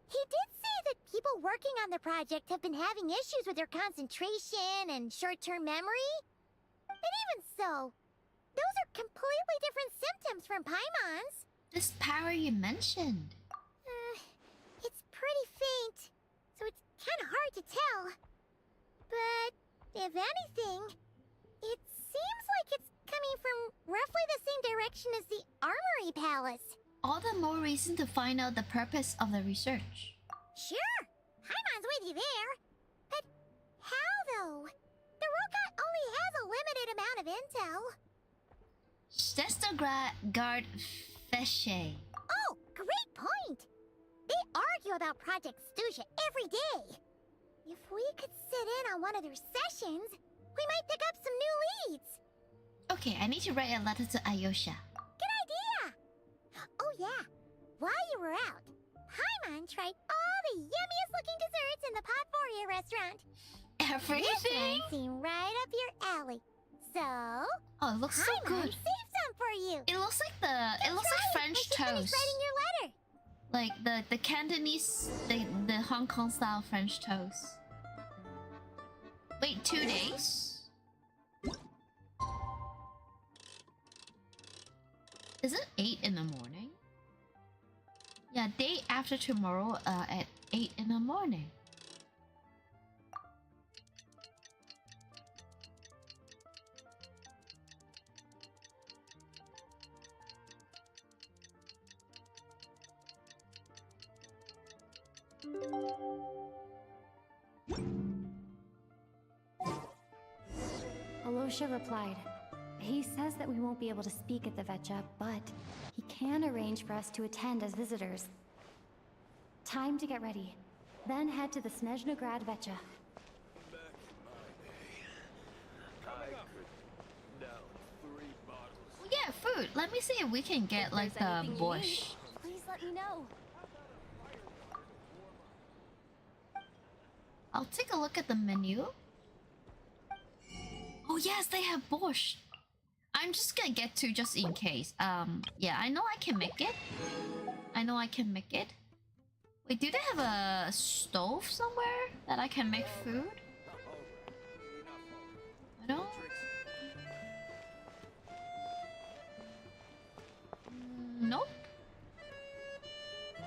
he did say that people working on the project have been having issues with their concentration and short-term memory. And even so, those are completely different symptoms from Paimon's. This power you mentioned. It's pretty faint, so it's kind of hard to tell. But, if anything, it seems like it's coming from roughly the same direction as the Armory Palace. All the more reason to find out the purpose of the research. Sure, Paimon's with you there. But how, though? The robot only has a limited amount of intel. Snezhnaya Feshe. Oh, great point! They argue about Project Stuja every day. If we could sit in on one of their sessions, we might pick up some new leads. Okay, I need to write a letter to Ayosha. Good idea! Oh yeah, while you were out, Paimon tried all the yummiest looking desserts in the Potvoria restaurant. Everything? This one seemed right up your alley. So, Oh, it looks so Paimon good. saved some for you. It looks like French Finish toast. writing your letter. Like the Cantonese, the Hong Kong style French toast. Wait, 2 days? Is it 8 in the morning? Yeah, day after tomorrow at 8 in the morning. Alosha replied. He says that we won't be able to speak at the Vetcha, but he can arrange for us to attend as visitors. Time to get ready. Then head to the Snezhnaya Vetcha. Well, yeah, food. Let me see if we can get like the bush. Please let me know. I'll take a look at the menu. Oh yes, they have borscht. I'm just gonna get 2 just in case. Yeah, I know I can make it. Wait, do they have a stove somewhere that I can make food? I don't. Nope.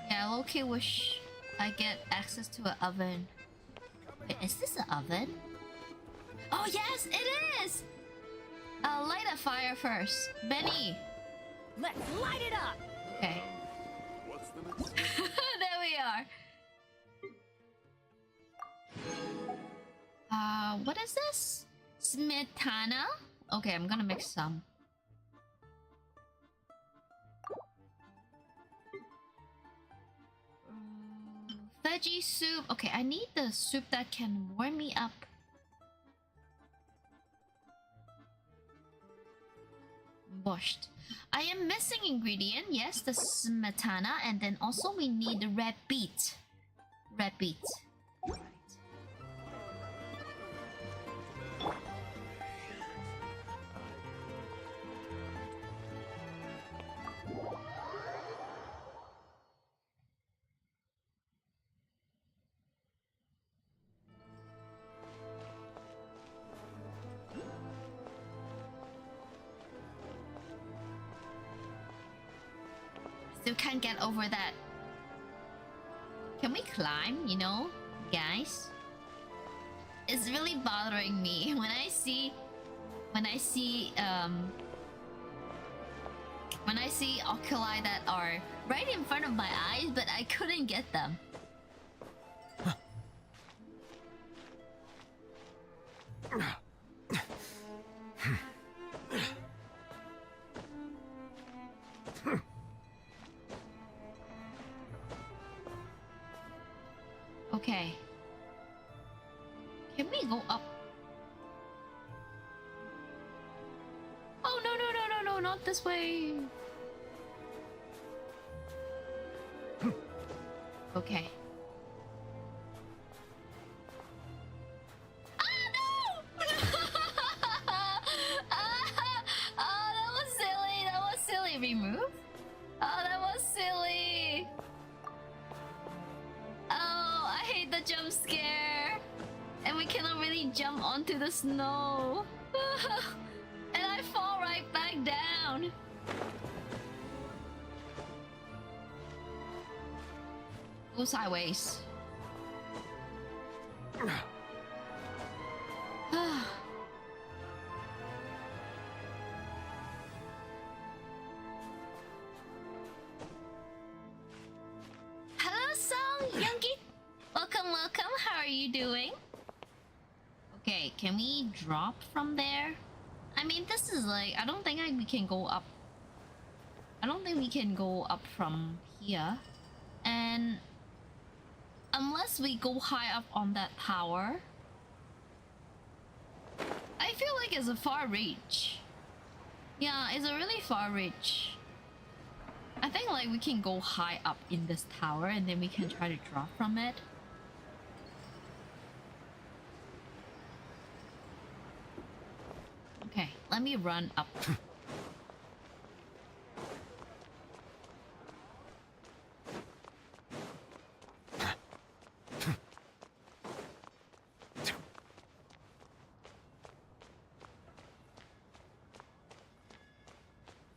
Yeah, I low-key wish I get access to an oven. Wait, is this an oven? Oh yes, it is! I'll light a fire first. Benny! Let's light it up! Okay. There we are. What is this? Smetana? Okay, I'm gonna make some. Veggie soup. Okay, I need the soup that can warm me up. Borscht. I am missing ingredient. Yes, the smetana, and then also we need the red beet. Red beet. Still can't get over that Can we climb, you know, guys? It's really bothering me when I see oculi that are right in front of my eyes, but I couldn't get them. Okay. Can we go up? Oh, no, not this way. Okay. Ah, no! Oh, that was silly. That was silly. Remove? Oh, that was silly. Oh, I hate the jump scare. And we cannot really jump onto the snow. And I fall right back down. Go sideways. Hello, Song Youngie. Welcome. How are you doing? Okay, can we drop from there? I mean, this is like, I don't think we can go up. I don't think we can go up from here. And unless we go high up on that tower, I feel like it's a far reach. Yeah, it's a really far reach. I think like we can go high up in this tower and then we can try to drop from it. Okay, let me run up.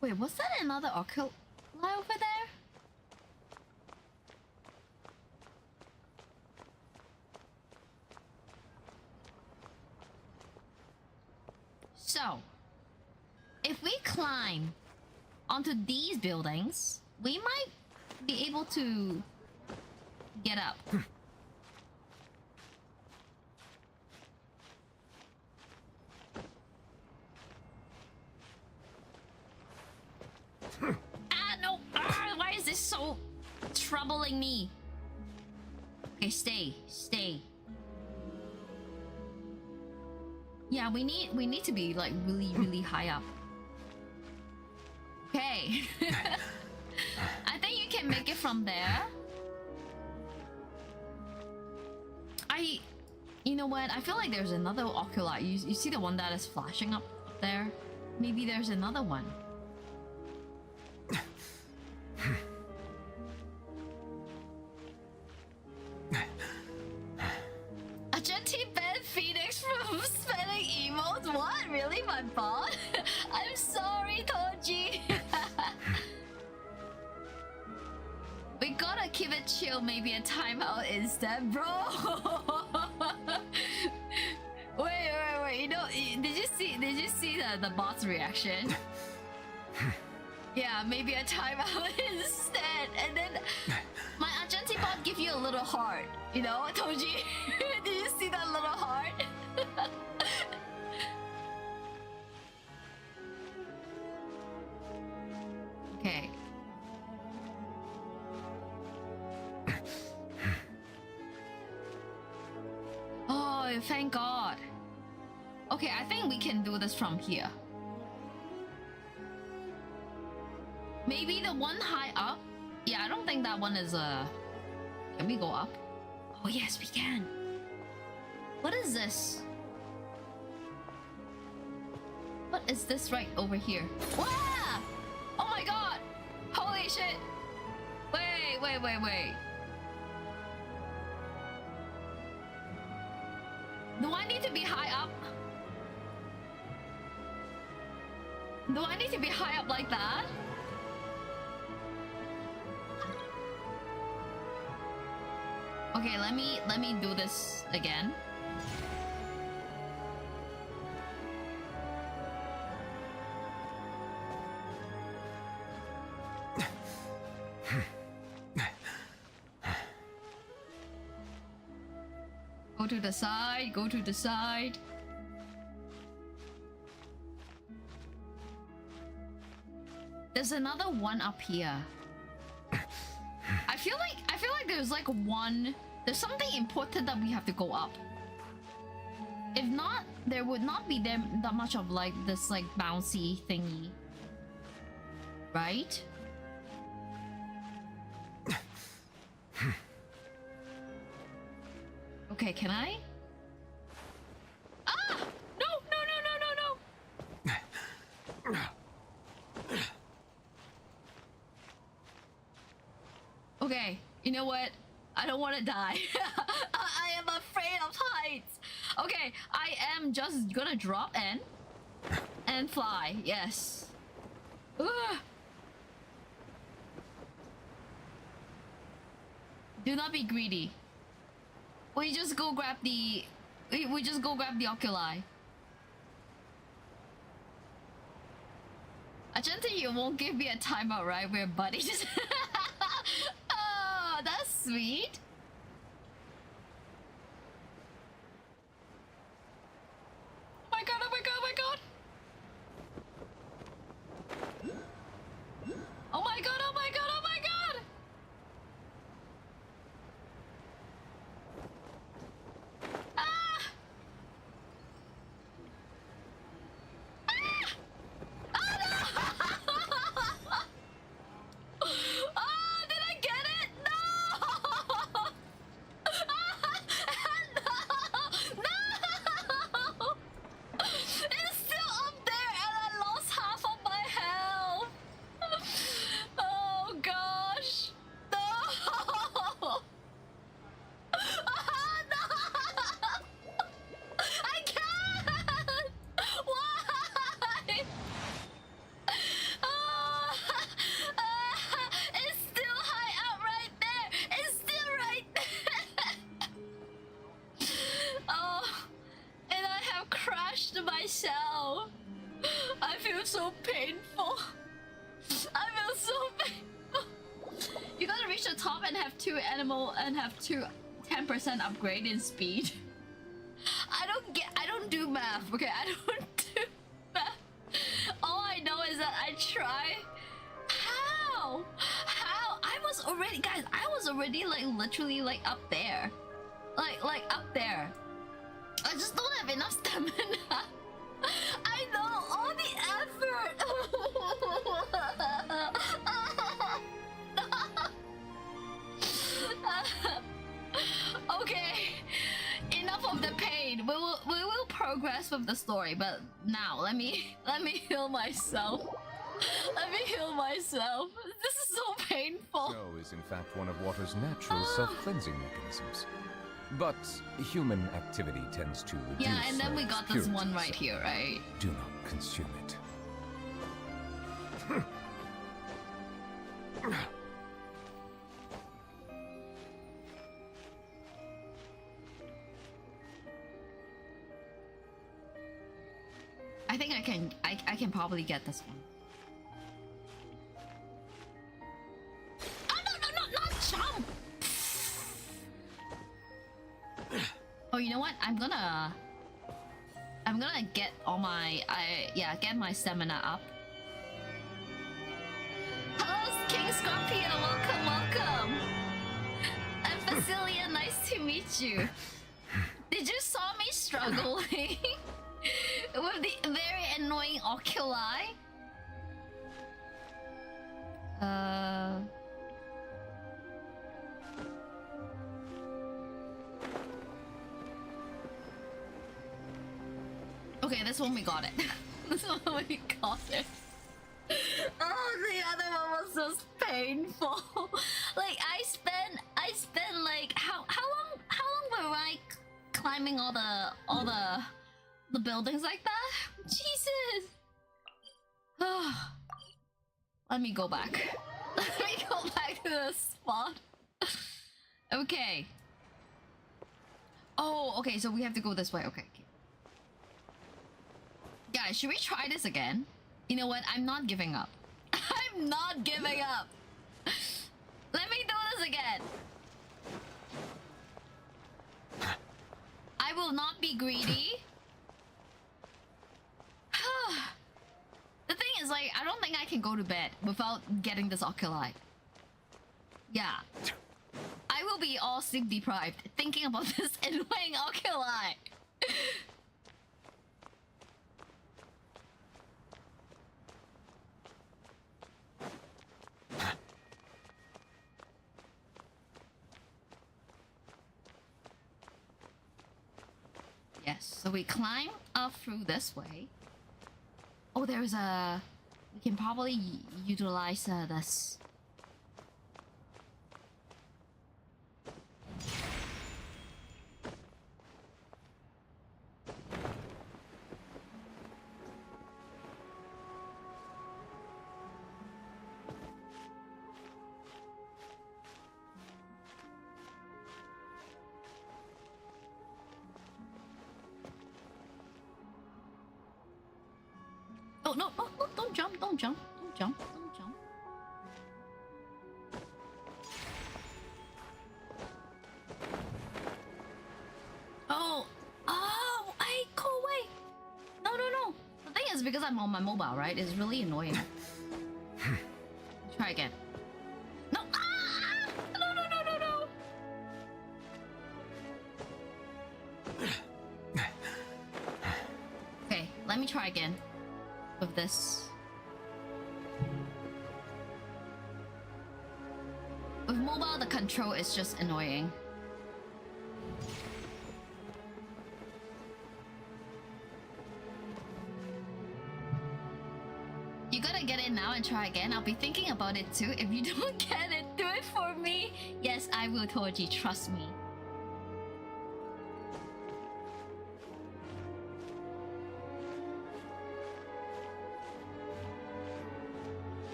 Wait, was that another oculi over there? So, if we climb onto these buildings, we might be able to get up. Ah, no! Ah, why is this so troubling me? Okay, stay. Yeah, we need to be like really high up. Okay. I think you can make it from there. You know what? I feel like there's another oculi. You see the one that is flashing up there? Maybe there's another one. A Genty banned Phoenix from spelling emotes? What? Really, my bot? I'm sorry, Toji. We gotta keep it chill, maybe a timeout instead, bro. Wait. You know, did you see the bot's reaction? Yeah, maybe a timeout instead. And then my Agenti bot give you a little heart. You know, Toji? Did you see that little heart? Okay. Oh, thank God. Okay, I think we can do this from here. Maybe the one high up? Yeah, I don't think that one is Can we go up? Oh yes, we can. What is this? What is this right over here? Wow! Oh my God! Holy shit! Wait. Do I need to be high up? Do I need to be high up like that? Okay, let me do this again. Go to the side, go to the side. There's another one up here. I feel like there's like there's something important that we have to go up. If not, there would not be that much of like this like bouncy thingy. Right? Okay, can I? Ah! No, no, no, no, no, no! Okay, you know what? I don't want to die. I am afraid of heights. Okay, I am just gonna drop in and fly. Yes. Ugh. Do not be greedy. We just go grab the... We just go grab the oculi. Agente, you won't give me a timeout, right? We're buddies. Oh, that's sweet. Oh my god, oh my god, oh my god. Oh my god, oh my god, oh my god. Ah! Ah! Oh no! Oh, did I get it? No! No! It's still up there and I lost half of my health. Oh gosh. No! No! I can't! Why? It's still high up right there! It's still right there! Oh, and I have crashed myself. I feel so painful. I feel so painful. You gotta reach the top and have 10% upgrade in speed. I don't do math, okay? I don't do math. All I know is that I try. How? How? I was already like literally like up there. Like up there. I just don't have enough stamina. I know all the effort. Okay, enough of the pain. We will progress with the story, but now let me heal myself. Let me heal myself. This is so painful. Snow is in fact one of water's natural self-cleansing mechanisms. But human activity tends to reduce. Yeah, and then we got this purity, one right here, right? Do not consume it. I think I can probably get this one. Oh no, not jump! Oh, you know what? I'm gonna get all my get my stamina up. Hello, King Scorpio, welcome. And Facilia, nice to meet you. Did you saw me struggling with the very annoying oculi? Okay, this one we got it. This one we got it. Oh, the other one was just painful. Like I spent like how long were I climbing all the buildings like that? Jesus. Let me go back. Let me go back to the spot. Okay. Oh, okay, so we have to go this way. Okay. Guys, should we try this again? You know what? I'm not giving up. I'm not giving up. Let me do this again. I will not be greedy. The thing is, like, I don't think I can go to bed without getting this oculi. Yeah. I will be all sleep deprived thinking about this annoying oculi. Yes, so we climb up through this way. Oh, there's a... We can probably utilize this. Oh, no, no, no, don't jump, don't jump, don't jump, don't jump. Oh, oh, hey, go away. No, no, no. The thing is, because I'm on my mobile, right? It's really annoying. Try again. No, ah! No, no, no, no, no. Okay, let me try again. Of this. With mobile, the control is just annoying. You gotta get it now and try again. I'll be thinking about it too. If you don't get it, do it for me. Yes, I will, Toji. Trust me.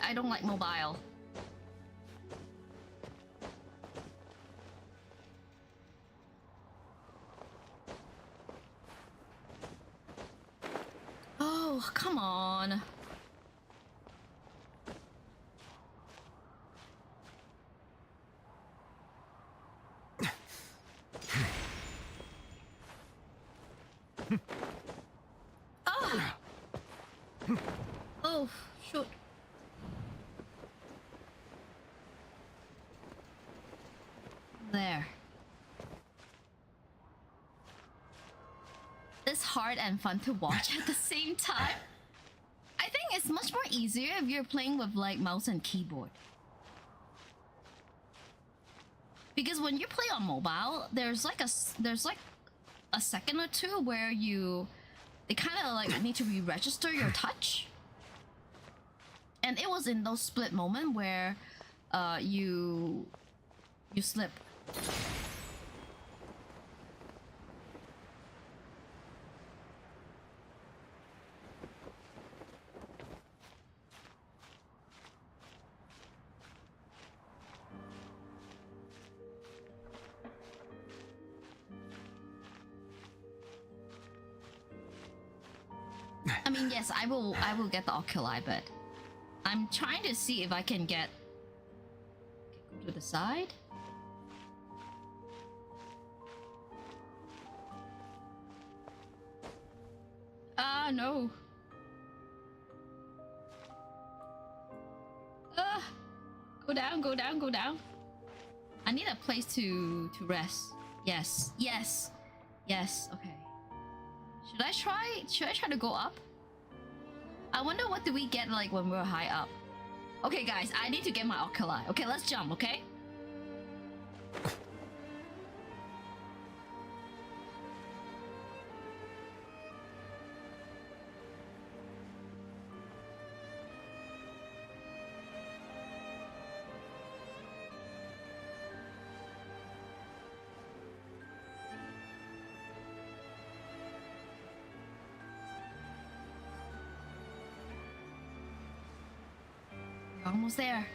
I don't like mobile. Oh, come on. Oh. Oh, shoot. There. It's hard and fun to watch at the same time. I think it's much more easier if you're playing with like mouse and keyboard. Because when you play on mobile, there's like a second or two where they kind of like need to re-register your touch. And it was in those split moments where you slip. I mean, yes, I will get the oculi, but I'm trying to see if I can get go to the side. Ah, no. Go down, go down, go down. I need a place to rest. Yes, yes, yes. Okay. Should I try to go up? I wonder what do we get like when we're high up. Okay, guys, I need to get my oculi. Okay, let's jump. Okay. Almost there.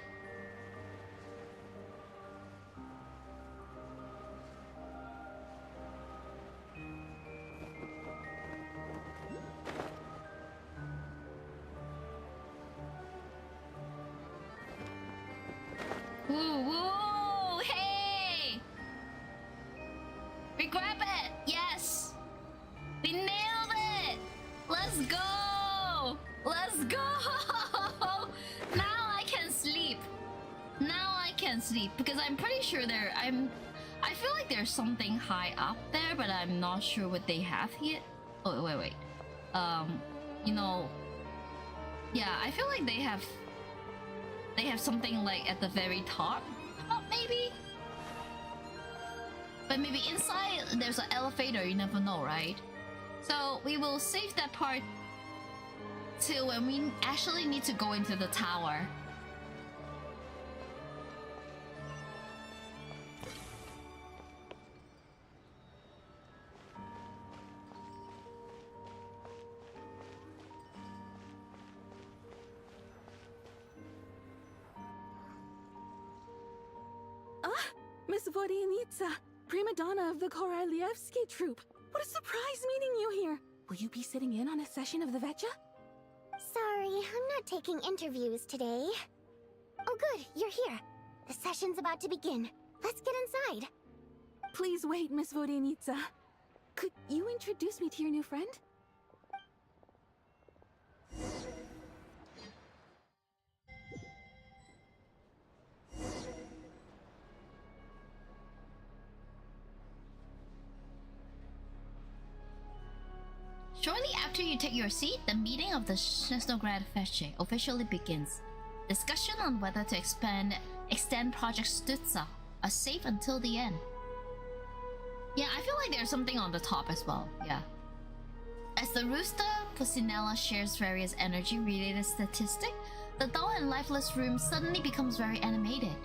Woo, woo, hey! We grab it! Yes! We nailed it! Let's go! Let's go! Now I can sleep. Now I can sleep because I'm pretty sure I feel like there's something high up there, but I'm not sure what they have here. Oh, wait. You know, yeah, I feel like they have something like at the very top, maybe? But maybe inside there's an elevator, you never know, right? So we will save that part till when we actually need to go into the tower. Miss Vodyanitsa, prima donna of the Korolievsky troupe. What a surprise meeting you here. Will you be sitting in on a session of the Vetcha? Sorry, I'm not taking interviews today. Oh good, you're here. The session's about to begin. Let's get inside. Please wait, Miss Vodyanitsa. Could you introduce me to your new friend? Shortly after you take your seat, the meeting of the Snezhnaya Fetche officially begins. Discussion on whether to extend Project Stutza are safe until the end. Yeah, I feel like there's something on the top as well, yeah. As the rooster Pusinella shares various energy-related statistics, the dull and lifeless room suddenly becomes very animated.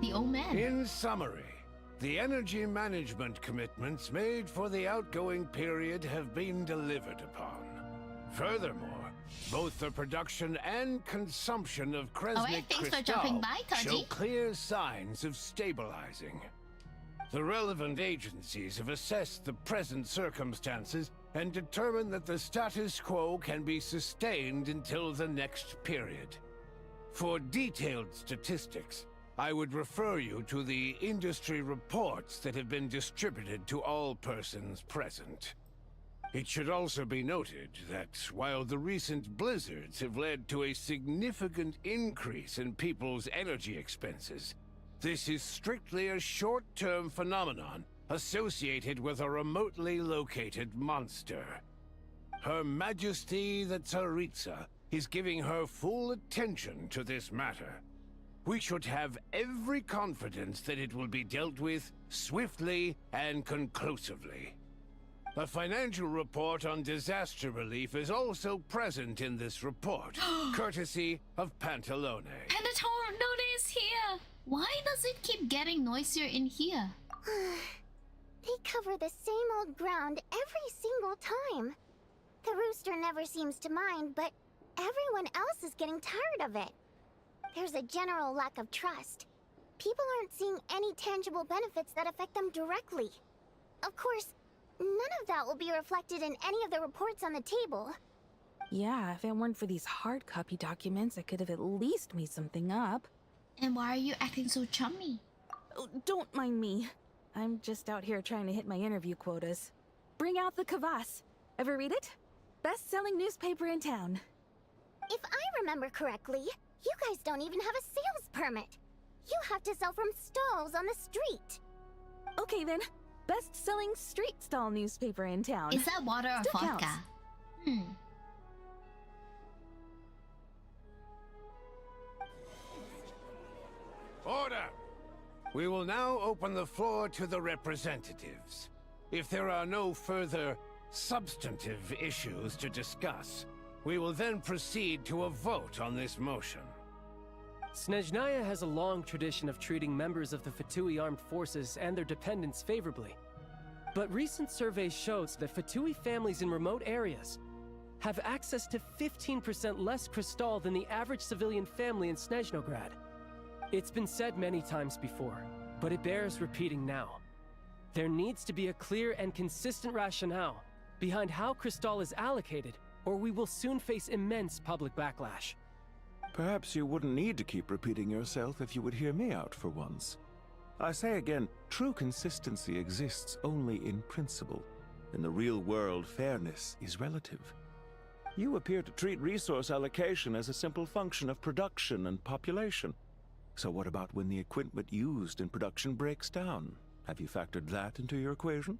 The old man. In summary, the energy management commitments made for the outgoing period have been delivered upon. Furthermore, both the production and consumption of Kresnik crystal show clear signs of stabilizing. The relevant agencies have assessed the present circumstances and determined that the status quo can be sustained until the next period. For detailed statistics, I would refer you to the industry reports that have been distributed to all persons present. It should also be noted that while the recent blizzards have led to a significant increase in people's energy expenses, this is strictly a short-term phenomenon associated with a remotely located monster. Her Majesty the Tsaritsa is giving her full attention to this matter. We should have every confidence that it will be dealt with swiftly and conclusively. A financial report on disaster relief is also present in this report, courtesy of Pantalone. Pantalone is here! Why does it keep getting noisier in here? They cover the same old ground every single time. The rooster never seems to mind, but everyone else is getting tired of it. There's a general lack of trust. People aren't seeing any tangible benefits that affect them directly. Of course, none of that will be reflected in any of the reports on the table. Yeah, if it weren't for these hard copy documents, I could have at least made something up. And why are you acting so chummy? Oh, don't mind me. I'm just out here trying to hit my interview quotas. Bring out the kvass. Ever read it? Best-selling newspaper in town. If I remember correctly, you guys don't even have a sales permit. You have to sell from stalls on the street. Okay then, best-selling street stall newspaper in town. Is that water or Still vodka? Counts. Order! We will now open the floor to the representatives. If there are no further substantive issues to discuss, we will then proceed to a vote on this motion. Snezhnaya has a long tradition of treating members of the Fatui armed forces and their dependents favorably. But recent surveys shows that Fatui families in remote areas have access to 15% less crystal than the average civilian family in Snezhnograd. It's been said many times before, but it bears repeating now. There needs to be a clear and consistent rationale behind how crystal is allocated, or we will soon face immense public backlash. Perhaps you wouldn't need to keep repeating yourself if you would hear me out for once. I say again, true consistency exists only in principle. In the real world, fairness is relative. You appear to treat resource allocation as a simple function of production and population. So what about when the equipment used in production breaks down? Have you factored that into your equation?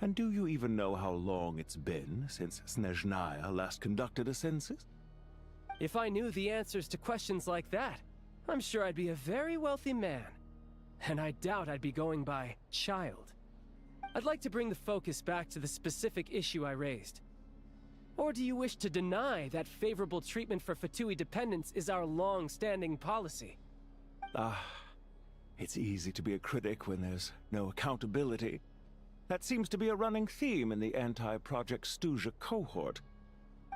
And do you even know how long it's been since Snezhnaya last conducted a census? If I knew the answers to questions like that, I'm sure I'd be a very wealthy man. And I doubt I'd be going by child. I'd like to bring the focus back to the specific issue I raised. Or do you wish to deny that favorable treatment for Fatui dependents is our long-standing policy? It's easy to be a critic when there's no accountability. That seems to be a running theme in the anti-Project Stuja cohort.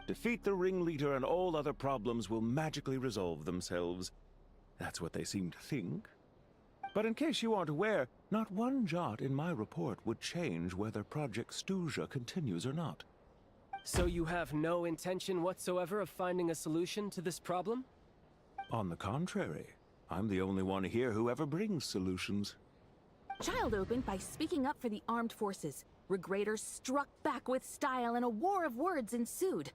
Defeat the ringleader and all other problems will magically resolve themselves. That's what they seem to think. But in case you aren't aware, not one jot in my report would change whether Project Stuja continues or not. So you have no intention whatsoever of finding a solution to this problem? On the contrary, I'm the only one here who ever brings solutions. Child opened by speaking up for the armed forces. Regrader struck back with style and a war of words ensued.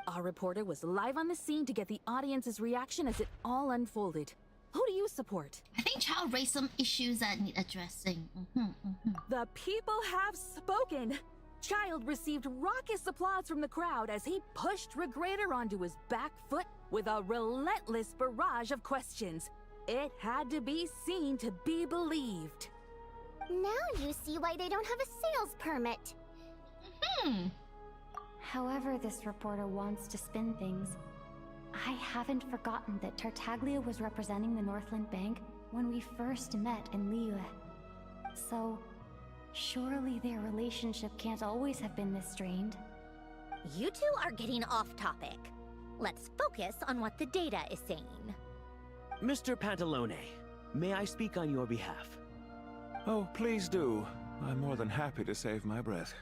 Our reporter was live on the scene to get the audience's reaction as it all unfolded. Who do you support? I think Child raised some issues that need addressing. The people have spoken! Child received raucous applause from the crowd as he pushed Regrader onto his back foot with a relentless barrage of questions. It had to be seen to be believed. Now you see why they don't have a sales permit. However this reporter wants to spin things, I haven't forgotten that Tartaglia was representing the Northland Bank when we first met in Liyue. So, surely their relationship can't always have been this strained. You two are getting off topic. Let's focus on what the data is saying. Mr. Pantalone, may I speak on your behalf? Oh, please do. I'm more than happy to save my breath.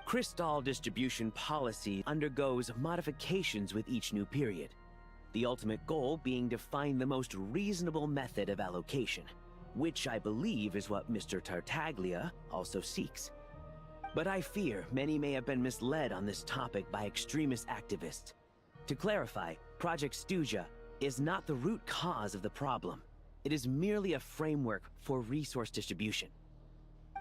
Crystal distribution policy undergoes modifications with each new period. The ultimate goal being to find the most reasonable method of allocation, which I believe is what Mr. Tartaglia also seeks. But I fear many may have been misled on this topic by extremist activists. To clarify, Project Stuja is not the root cause of the problem. It is merely a framework for resource distribution.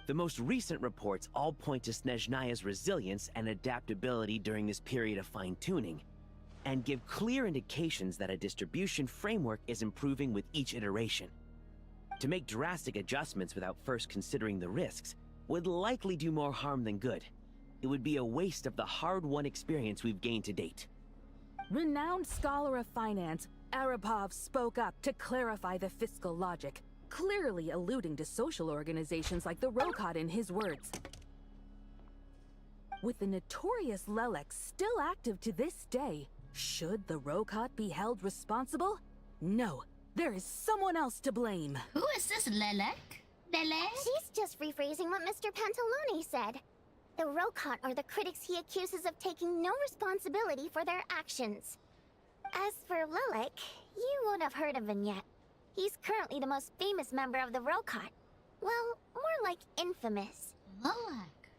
The most recent reports all point to Snezhnaya's resilience and adaptability during this period of fine-tuning, and give clear indications that a distribution framework is improving with each iteration. To make drastic adjustments without first considering the risks would likely do more harm than good. It would be a waste of the hard-won experience we've gained to date. Renowned scholar of finance, Arapov spoke up to clarify the fiscal logic, clearly alluding to social organizations like the Rokot in his words. With the notorious Lelek still active to this day, should the Rokot be held responsible? No, there is someone else to blame. Who is this Lelek? Lelek? She's just rephrasing what Mr. Pantalone said. The Rokot are the critics he accuses of taking no responsibility for their actions. As for Lelek, you won't have heard of him yet. He's currently the most famous member of the Rokot. Well, more like infamous. Lelek?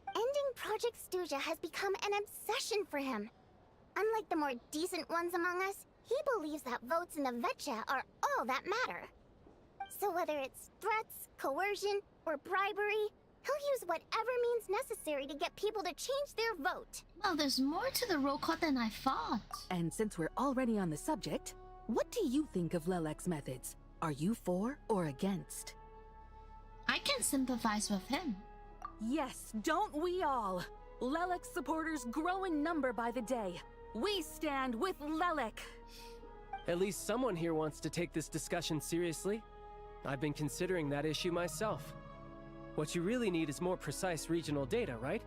Ending Project Stuja has become an obsession for him. Unlike the more decent ones among us, he believes that votes in the Vetcha are all that matter. So whether it's threats, coercion, or bribery, he'll use whatever means necessary to get people to change their vote. Well, there's more to the Rokot than I thought. And since we're already on the subject, what do you think of Lelek's methods? Are you for or against? I can sympathize with him. Yes, don't we all? Lelek supporters grow in number by the day. We stand with Lelek. At least someone here wants to take this discussion seriously. I've been considering that issue myself. What you really need is more precise regional data, right?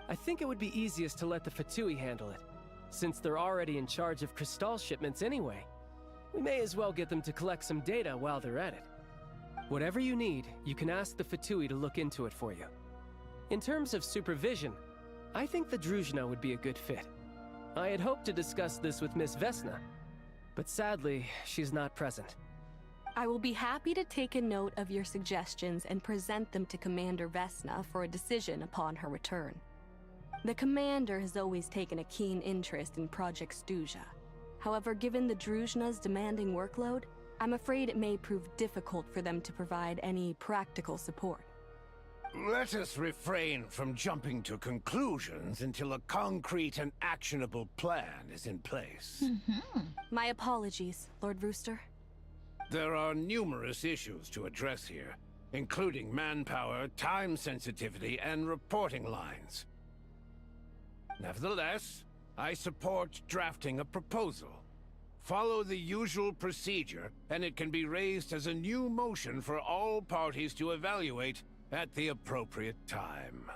I think it would be easiest to let the Fatui handle it, since they're already in charge of Crystal shipments anyway. We may as well get them to collect some data while they're at it. Whatever you need, you can ask the Fatui to look into it for you. In terms of supervision, I think the Druzhna would be a good fit. I had hoped to discuss this with Miss Vesna, but sadly, she's not present. I will be happy to take a note of your suggestions and present them to Commander Vesna for a decision upon her return. The Commander has always taken a keen interest in Project Stuzha. However, given the Druzhna's demanding workload, I'm afraid it may prove difficult for them to provide any practical support. Let us refrain from jumping to conclusions until a concrete and actionable plan is in place. My apologies, Lord Rooster. There are numerous issues to address here, including manpower, time sensitivity, and reporting lines. Nevertheless, I support drafting a proposal. Follow the usual procedure, and it can be raised as a new motion for all parties to evaluate at the appropriate time.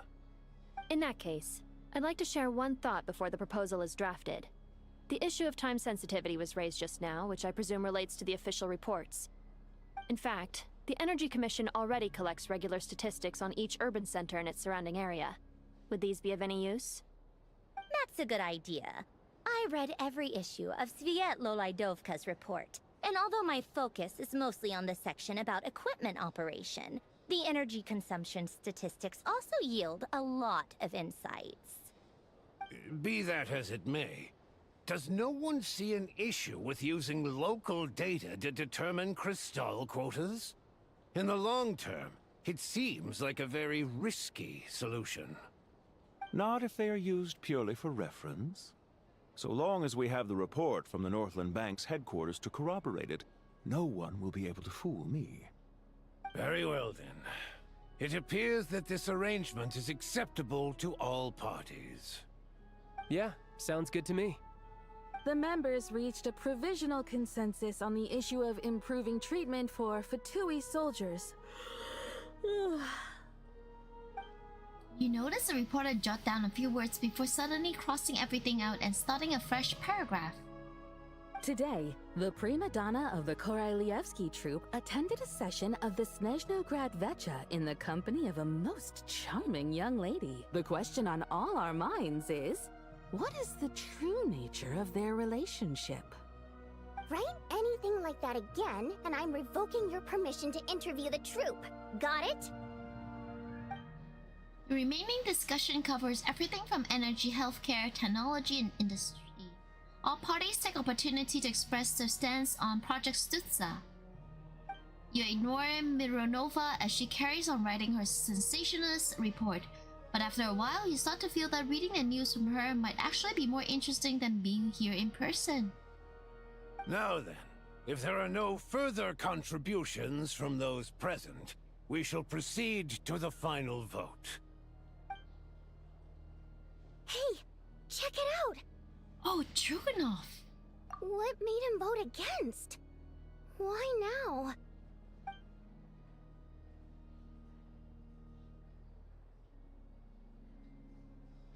In that case, I'd like to share one thought before the proposal is drafted. The issue of time sensitivity was raised just now, which I presume relates to the official reports. In fact, the Energy Commission already collects regular statistics on each urban center and its surrounding area. Would these be of any use? That's a good idea. I read every issue of Sviet Lolaidovka's report, and although my focus is mostly on the section about equipment operation, the energy consumption statistics also yield a lot of insights. Be that as it may, does no one see an issue with using local data to determine Crystal quotas? In the long term, it seems like a very risky solution. Not if they are used purely for reference. So long as we have the report from the Northland Bank's headquarters to corroborate it, no one will be able to fool me. Very well then. It appears that this arrangement is acceptable to all parties. Yeah, sounds good to me. The members reached a provisional consensus on the issue of improving treatment for Fatui soldiers. You notice the reporter jot down a few words before suddenly crossing everything out and starting a fresh paragraph. Today, the prima donna of the Korailievsky troupe attended a session of the Snezhnograd Vecha in the company of a most charming young lady. The question on all our minds is, what is the true nature of their relationship? Write anything like that again, and I'm revoking your permission to interview the troupe. Got it? The remaining discussion covers everything from energy, healthcare, technology, and industry. All parties take opportunity to express their stance on Project Stuzha. You ignore Mironova as she carries on writing her sensationalist report, but after a while you start to feel that reading the news from her might actually be more interesting than being here in person. Now then, if there are no further contributions from those present, we shall proceed to the final vote. Hey, check it out! Oh, Truganov! What made him vote against? Why now?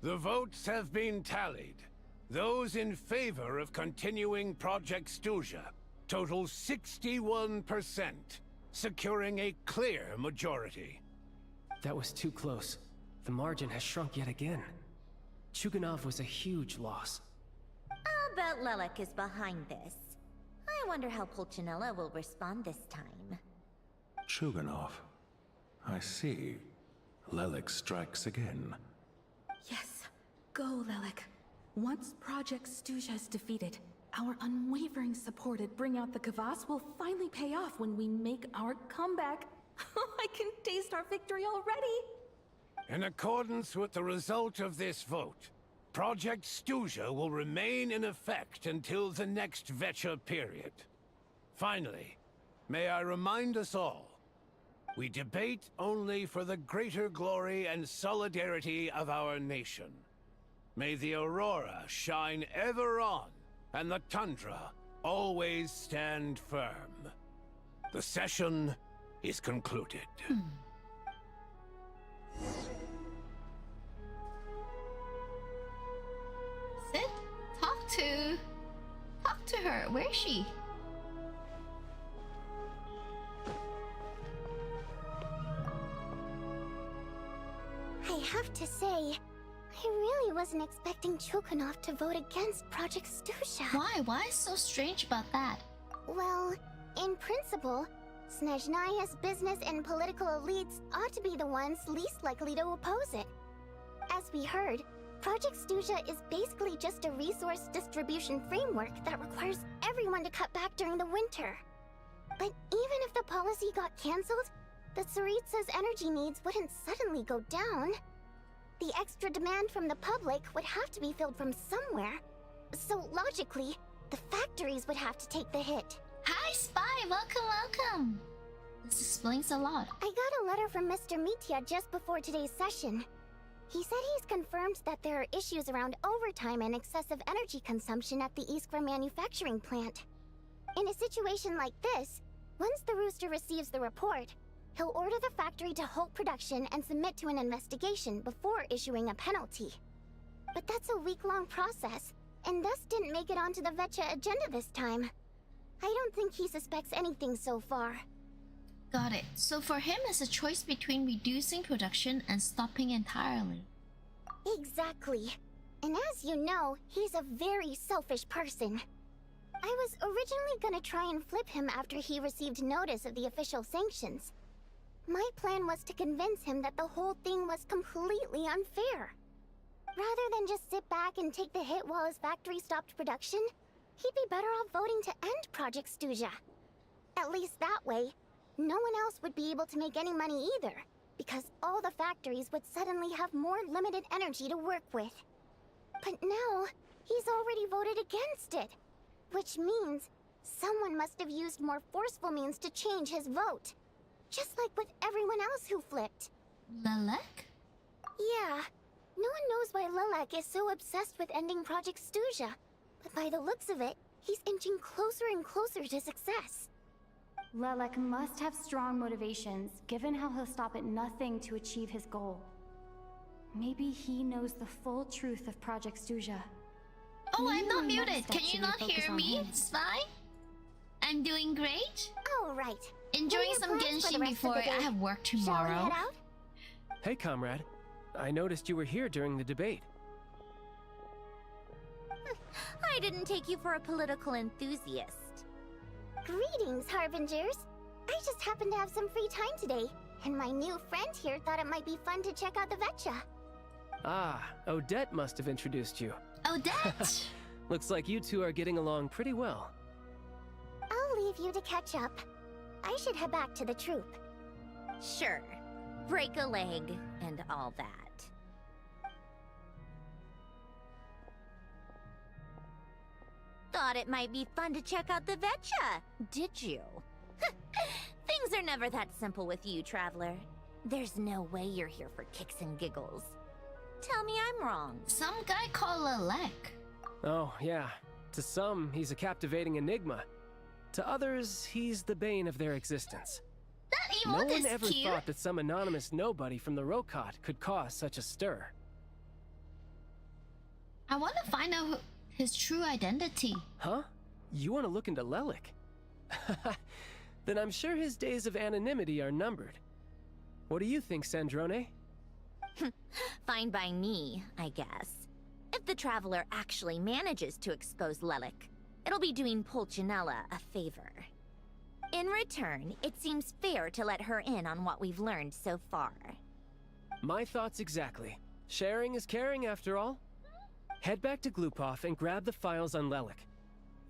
The votes have been tallied. Those in favor of continuing Project Stuzha total 61%, securing a clear majority. That was too close. The margin has shrunk yet again. Chuganov was a huge loss. I'll bet Lelek is behind this. I wonder how Pulcinella will respond this time. Chuganov. I see. Lelek strikes again. Yes, go, Lelek. Once Project Stuzha is defeated, our unwavering support at Bring Out the Kvass will finally pay off when we make our comeback. I can taste our victory already! In accordance with the result of this vote, Project Stuzha will remain in effect until the next Vecha period. Finally, may I remind us all, We debate only for the greater glory and solidarity of our nation. May the aurora shine ever on, and the tundra always stand firm. The session is concluded. Sit. Talk to her. Where is she? I have to say, I really wasn't expecting Chulkunov to vote against Project Stusha. Why? Why is so strange about that? Well, in principle, Snezhnaya's business and political elites ought to be the ones least likely to oppose it. As we heard, Project Stusha is basically just a resource distribution framework that requires everyone to cut back during the winter. But even if the policy got cancelled, the Tsaritsa's energy needs wouldn't suddenly go down. The extra demand from the public would have to be filled from somewhere. So logically, the factories would have to take the hit. Hi, Spy! Welcome! This explains a lot. I got a letter from Mr. Mitya just before today's session. He said he's confirmed that there are issues around overtime and excessive energy consumption at the Iskra manufacturing plant. In a situation like this, once the Rooster receives the report, he'll order the factory to halt production and submit to an investigation before issuing a penalty. But that's a week-long process, and thus didn't make it onto the Vetcha agenda this time. I don't think he suspects anything so far. Got it. So for him, it's a choice between reducing production and stopping entirely. Exactly. And as you know, he's a very selfish person. I was originally gonna try and flip him after he received notice of the official sanctions. My plan was to convince him that the whole thing was completely unfair. Rather than just sit back and take the hit while his factory stopped production, he'd be better off voting to end Project Stusha. At least that way, no one else would be able to make any money either, because all the factories would suddenly have more limited energy to work with. But now, he's already voted against it, which means someone must have used more forceful means to change his vote. Just like with everyone else who flipped. Lelek? Yeah. No one knows why Lelek is so obsessed with ending Project Stusha, but by the looks of it, he's inching closer and closer to success. Lelek must have strong motivations, given how he'll stop at nothing to achieve his goal. Maybe he knows the full truth of Project Stusha. Oh, I'm not Maybe my next muted. step Can you should be not focus hear on me, him. Spy? I'm doing great. Oh, right. Enjoying What are some your plans for the Genshin rest of before the day? I have work Shall we tomorrow. head out? Hey, comrade. I noticed you were here during the debate. I didn't take you for a political enthusiast. Greetings, Harbingers. I just happened to have some free time today, and my new friend here thought it might be fun to check out the Vetcha. Ah, Odette must have introduced you. Odette! Looks like you two are getting along pretty well. I'll leave you to catch up. I should head back to the troop. Sure. Break a leg and all that. Thought it might be fun to check out the Vetcha, did you? Things are never that simple with you, Traveler. There's no way you're here for kicks and giggles. Tell me I'm wrong. Some guy called Lelek. Oh, yeah. To some, he's a captivating enigma. To others, he's the bane of their existence. That No emote one is ever cute. thought that some anonymous nobody from the Rokot could cause such a stir. I want to find out his true identity. Huh? You want to look into Lelek? Then I'm sure his days of anonymity are numbered. What do you think, Sandrone? Fine by me, I guess. If the Traveler actually manages to expose Lelek, it'll be doing Pulcinella a favor. In return, it seems fair to let her in on what we've learned so far. My thoughts exactly. Sharing is caring, after all. Head back to Glupov and grab the files on Lelek.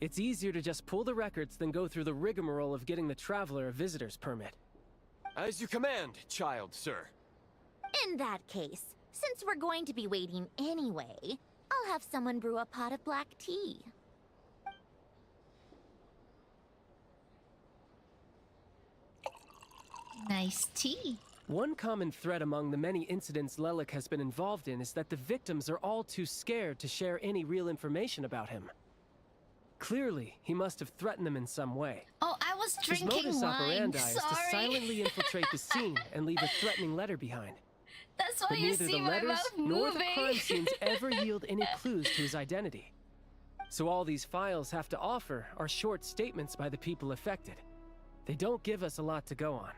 It's easier to just pull the records than go through the rigmarole of getting the Traveler a visitor's permit. As you command, child, sir. In that case, since we're going to be waiting anyway, I'll have someone brew a pot of black tea. Nice tea. One common thread among the many incidents Lelik has been involved in is that the victims are all too scared to share any real information about him. Clearly, he must have threatened them in some way. Oh, I was drinking His modus wine. operandi is to Sorry. silently infiltrate the scene and leave a threatening letter behind. That's why But you neither see the my letters mouth nor the moving. crime scenes ever yield any clues to his identity. So all these files have to offer are short statements by the people affected. They don't give us a lot to go on.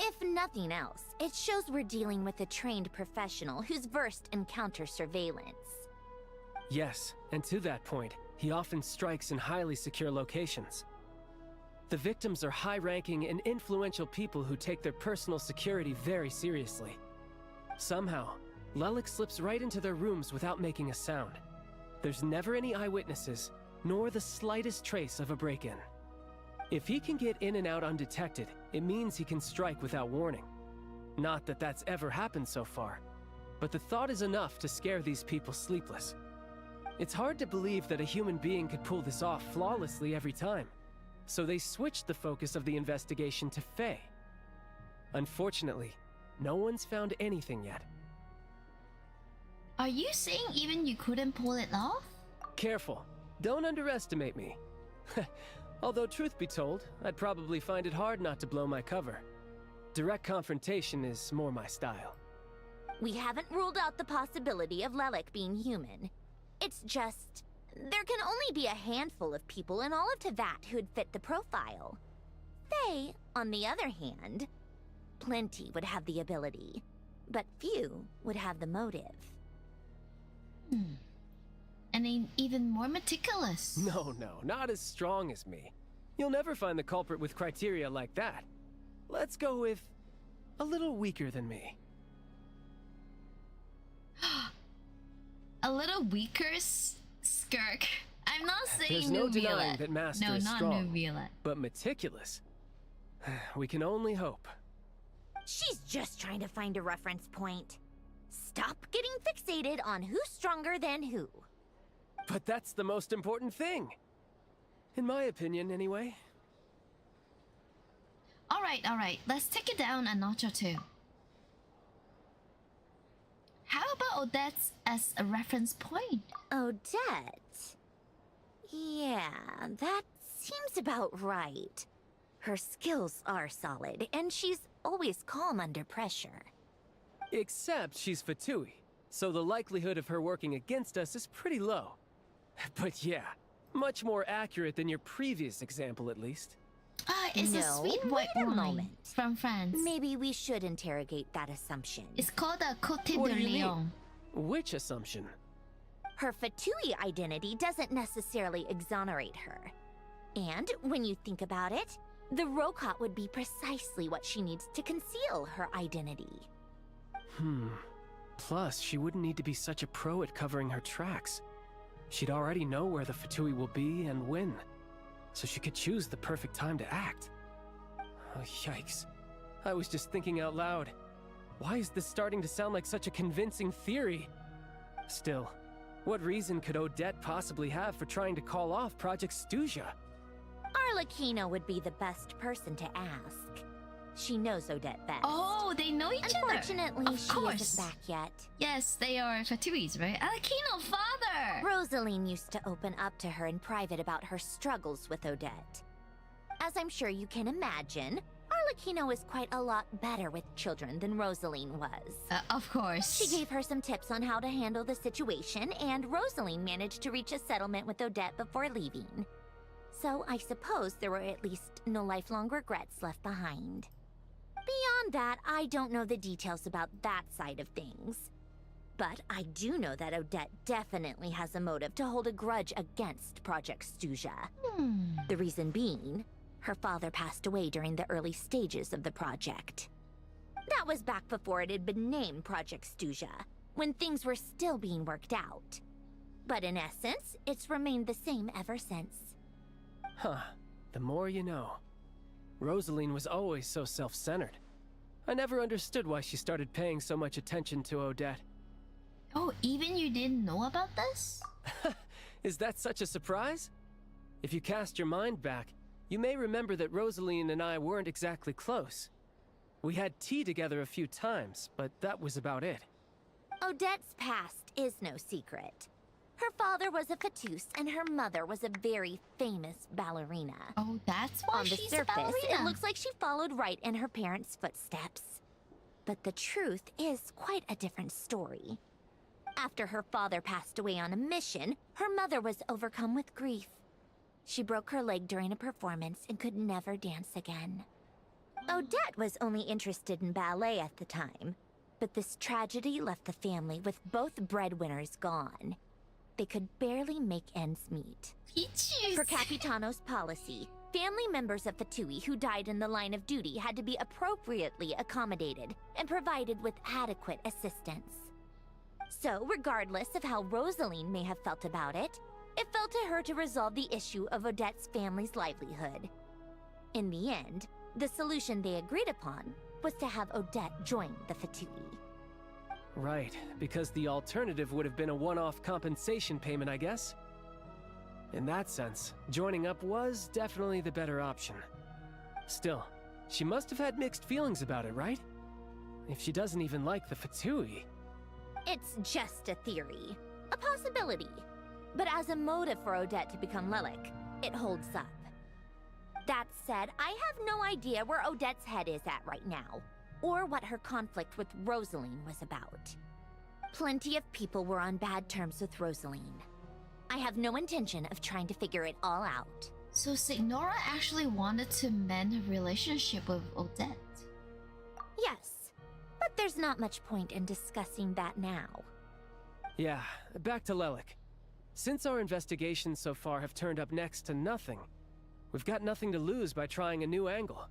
If nothing else, it shows we're dealing with a trained professional who's versed in counter surveillance. Yes, and to that point, he often strikes in highly secure locations. The victims are high-ranking and influential people who take their personal security very seriously. Somehow, Lelik slips right into their rooms without making a sound. There's never any eyewitnesses, nor the slightest trace of a break-in. If he can get in and out undetected, it means he can strike without warning. Not that that's ever happened so far, but the thought is enough to scare these people sleepless. It's hard to believe that a human being could pull this off flawlessly every time, so they switched the focus of the investigation to Faye. Unfortunately, no one's found anything yet. Are you saying even you couldn't pull it off? Careful, don't underestimate me. Although truth be told, I'd probably find it hard not to blow my cover. Direct confrontation is more my style. We haven't ruled out the possibility of Lelik being human. It's just, there can only be a handful of people in all of Teyvat who'd fit the profile. Faye, on the other hand, plenty would have the ability, but few would have the motive. And even more meticulous. No, not as strong as me. You'll never find the culprit with criteria like that. Let's go with a little weaker than me. A little weaker, Skirk. I'm not saying There's no denying Violet. that Master No, is not strong, New Violet. but meticulous. We can only hope. She's just trying to find a reference point. Stop getting fixated on who's stronger than who. But that's the most important thing. In my opinion, anyway. Alright. Let's take it down a notch or two. How about Odette as a reference point? Odette? Yeah, that seems about right. Her skills are solid, and she's always calm under pressure. Except she's Fatui, so the likelihood of her working against us is pretty low. But yeah, much more accurate than your previous example, at least. It's a sweet white wait a wine moment. from France. Maybe we should interrogate that assumption. It's called a Côte What de do you mean? Lion. Which assumption? Her Fatui identity doesn't necessarily exonerate her. And when you think about it, the Rokot would be precisely what she needs to conceal her identity. Plus, she wouldn't need to be such a pro at covering her tracks. She'd already know where the Fatui will be and when, so she could choose the perfect time to act. Oh, yikes. I was just thinking out loud. Why is this starting to sound like such a convincing theory? Still, what reason could Odette possibly have for trying to call off Project Stuzha? Arlecchino would be the best person to ask. She knows Odette best. Oh, they know each other. Unfortunately, Of she course. isn't back yet. Yes, they are Fatuis, right? Alakino, father! Rosaline used to open up to her in private about her struggles with Odette. As I'm sure you can imagine, Arlecchino is quite a lot better with children than Rosaline was. Of course. She gave her some tips on how to handle the situation, and Rosaline managed to reach a settlement with Odette before leaving. So I suppose there were at least no lifelong regrets left behind. Beyond that, I don't know the details about that side of things. But I do know that Odette definitely has a motive to hold a grudge against Project Stuzha. The reason being, her father passed away during the early stages of the project. That was back before it had been named Project Stuzha, when things were still being worked out. But in essence, it's remained the same ever since. Huh. The more you know. Rosaline was always so self-centered. I never understood why she started paying so much attention to Odette. Oh, even you didn't know about this? Is that such a surprise? If you cast your mind back, you may remember that Rosaline and I weren't exactly close. We had tea together a few times, but that was about it. Odette's past is no secret. Her father was a fatous and her mother was a very famous ballerina. Oh, that's why she's she's a ballerina. a ballerina. It looks like she followed right in her parents' footsteps. But the truth is quite a different story. After her father passed away on a mission, her mother was overcome with grief. She broke her leg during a performance and could never dance again. Odette was only interested in ballet at the time, but this tragedy left the family with both breadwinners gone. They could barely make ends meet. Peaches. For Capitano's policy, family members of Fatui who died in the line of duty had to be appropriately accommodated and provided with adequate assistance. So, regardless of how Rosaline may have felt about it, it fell to her to resolve the issue of Odette's family's livelihood. In the end, the solution they agreed upon was to have Odette join the Fatui. Right, because the alternative would have been a one-off compensation payment, I guess. In that sense, joining up was definitely the better option. Still, she must have had mixed feelings about it, right? If she doesn't even like the Fatui... It's just a theory, a possibility. But as a motive for Odette to become Lelik, it holds up. That said, I have no idea where Odette's head is at right now, or what her conflict with Rosaline was about. Plenty of people were on bad terms with Rosaline. I have no intention of trying to figure it all out. So Signora actually wanted to mend her relationship with Odette. Yes, but there's not much point in discussing that now. Yeah, back to Lelik. Since our investigations so far have turned up next to nothing, we've got nothing to lose by trying a new angle.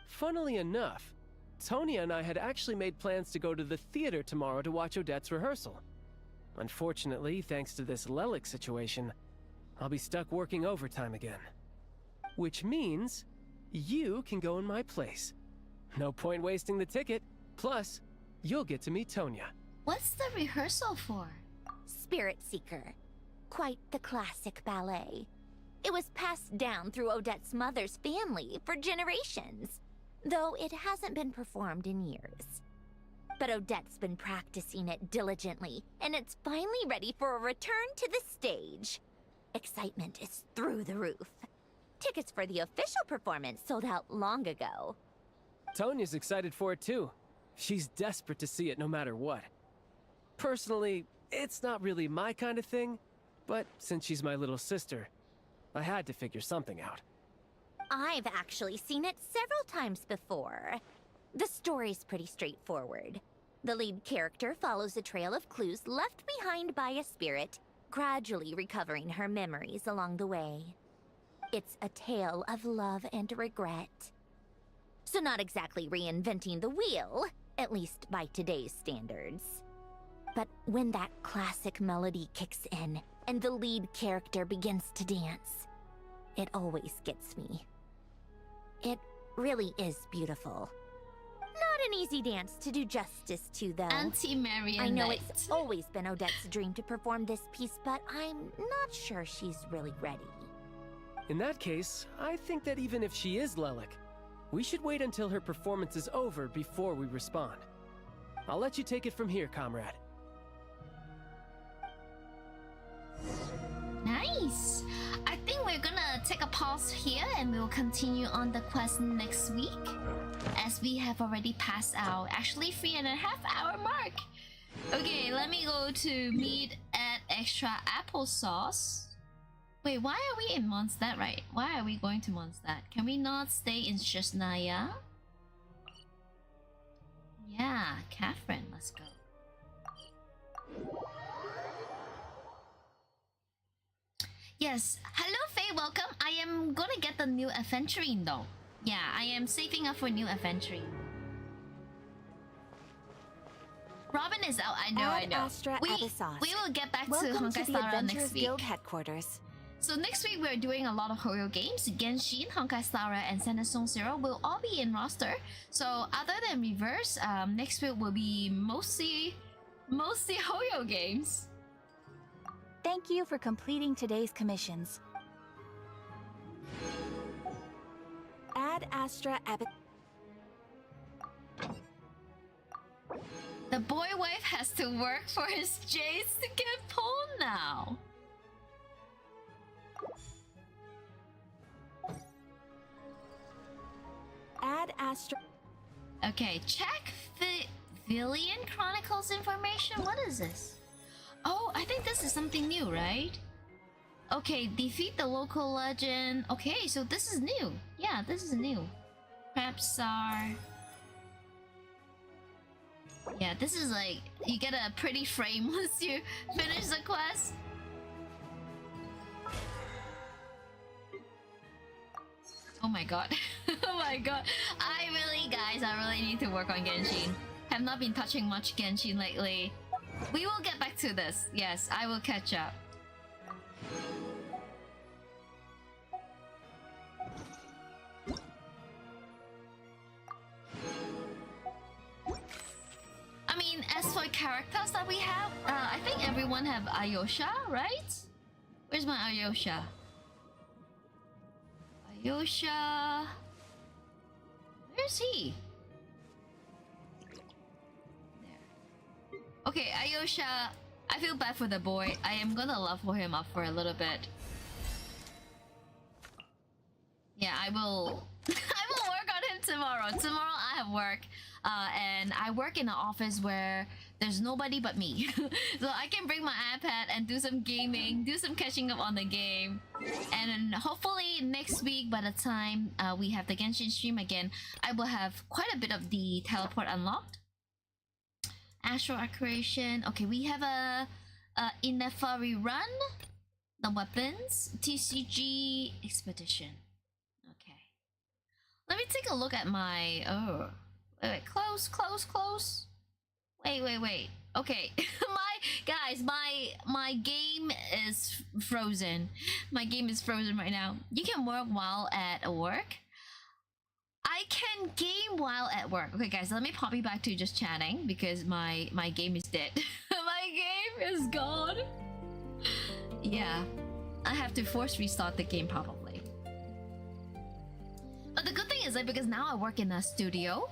Funnily enough, Tonya and I had actually made plans to go to the theater tomorrow to watch Odette's rehearsal. Unfortunately, thanks to this Lelik situation, I'll be stuck working overtime again. Which means you can go in my place. No point wasting the ticket. Plus, you'll get to meet Tonya. What's the rehearsal for? Spirit Seeker. Quite the classic ballet. It was passed down through Odette's mother's family for generations, though it hasn't been performed in years. But Odette's been practicing it diligently, and it's finally ready for a return to the stage. Excitement is through the roof. Tickets for the official performance sold out long ago. Tonya's excited for it too. She's desperate to see it no matter what. Personally, it's not really my kind of thing, but since she's my little sister, I had to figure something out. I've actually seen it several times before. The story's pretty straightforward. The lead character follows a trail of clues left behind by a spirit, gradually recovering her memories along the way. It's a tale of love and regret. So not exactly reinventing the wheel, at least by today's standards. But when that classic melody kicks in and the lead character begins to dance, it always gets me. It really is beautiful. Not an easy dance to do justice to, though. Anti-Marionette. I know it's always been Odette's dream to perform this piece, but I'm not sure she's really ready. In that case, I think that even if she is Lelik, we should wait until her performance is over before we respond. I'll let you take it from here, comrade. Nice! I think we're gonna take a pause here and we'll continue on the quest next week, as we have already passed our actually 3.5 hour mark. Okay, let me go to meet at extra applesauce. Wait, why are we in Mondstadt, right? Why are we going to Mondstadt? Can we not stay in Snezhnaya? Yeah, Catherine, let's go. Yes, hello Faye, welcome. I am gonna get the new adventuring though. Yeah, I am saving up for new adventuring. Robin is out, I know. Astra We will get back Welcome to Honkai the Star Rail Adventurers next week. Guild headquarters. So next week we're doing a lot of Hoyo games. Genshin, Honkai Star Rail, and Sanderson Zero will all be in roster. So other than Reverse, next week will be mostly Hoyo games. Thank you for completing today's commissions. Ad Astra The boy wife has to work for his jades to get pawned now. Add Astro. Okay, check Villian Chronicles information. What is this? Oh, I think this is something new, right? Okay, defeat the local legend. Okay, so this is new. Yeah, this is new. Crabstar. Yeah, this is like, you get a pretty frame once you finish the quest. Oh my god. Oh my god. Guys, I really need to work on Genshin. Have not been touching much Genshin lately. We will get back to this. Yes, I will catch up. I mean, as for characters that we have, I think everyone have Ayosha, right? Where's my Ayosha? Ayosha... Where's he? There. Okay, Ayosha, I feel bad for the boy. I am gonna level him up for a little bit. Yeah, I will... I will work on him tomorrow. Tomorrow I have work. And I work in an office where there's nobody but me. So I can bring my iPad and do some gaming, do some catching up on the game. And then hopefully next week, by the time we have the Genshin stream again, I will have quite a bit of the teleport unlocked. Astral Accretion. Okay, we have a Inefari Run. The weapons. TCG Expedition. Okay. Let me take a look at my... Oh... Wait, close. Wait. Okay, my game is frozen. My game is frozen right now. You can work while at work. I can game while at work. Okay, guys, let me pop you back to just chatting because my game is dead. My game is gone. Yeah, I have to force restart the game probably. But the good thing is that because now I work in a studio.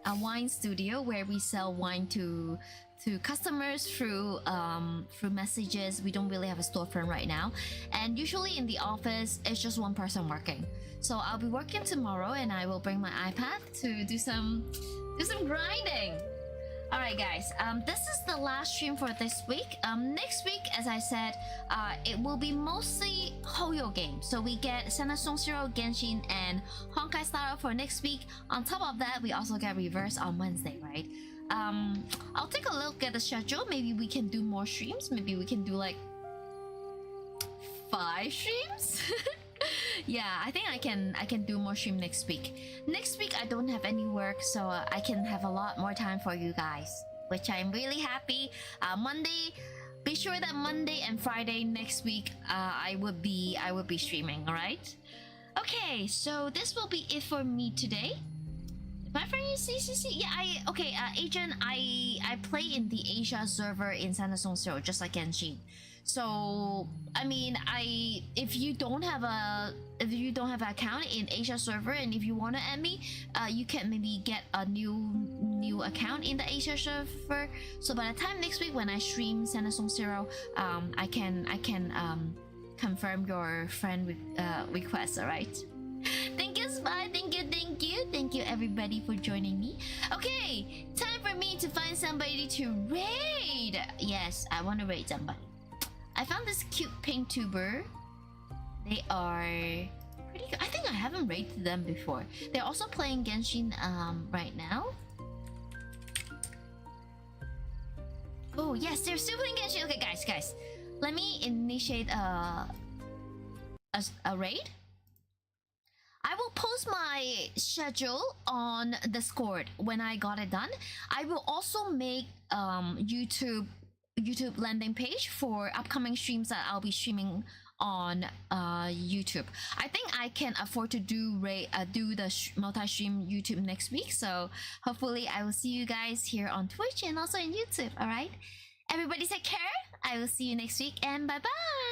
A wine studio where we sell wine to customers through messages. We don't really have a storefront right now, and usually in the office it's just one person working. So I'll be working tomorrow, and I will bring my iPad to do some grinding. All right, guys. This is the last stream for this week. Next week, as I said, it will be mostly Hoyo games. So we get Senasong Zero, Genshin, and Honkai Star for next week. On top of that, we also get Reverse on Wednesday, right? I'll take a look at the schedule. Maybe we can do more streams. Maybe we can do like 5 streams. Yeah, I think I can do more stream next week. Next week I don't have any work, so I can have a lot more time for you guys, which I'm really happy. Monday, be sure that Monday and Friday next week I would be streaming. All right. Okay, so this will be it for me today. My friend is CCC. Yeah, Agent, I play in the Asia server in Sanasong Zero, just like Genshin. So I mean, if you don't have an account in Asia server, and if you want to add me, you can maybe get a new account in the Asia server. So by the time next week when I stream Sanasong Zero, I can confirm your friend request. All right. Thank you, Spy. Thank you everybody for joining me. Okay, time for me to find somebody to raid. Yes, I want to raid somebody. I found this cute pink tuber. They are pretty good. I think I haven't raided them before. They're also playing Genshin right now. Oh yes, they're still playing Genshin. Okay, guys, let me initiate a raid. I will post my schedule on Discord when I got it done. I will also make YouTube landing page for upcoming streams that I'll be streaming on YouTube. I think I can afford to do the multi-stream YouTube next week. So hopefully I will see you guys here on Twitch and also on YouTube. All right, everybody take care. I will see you next week and bye bye.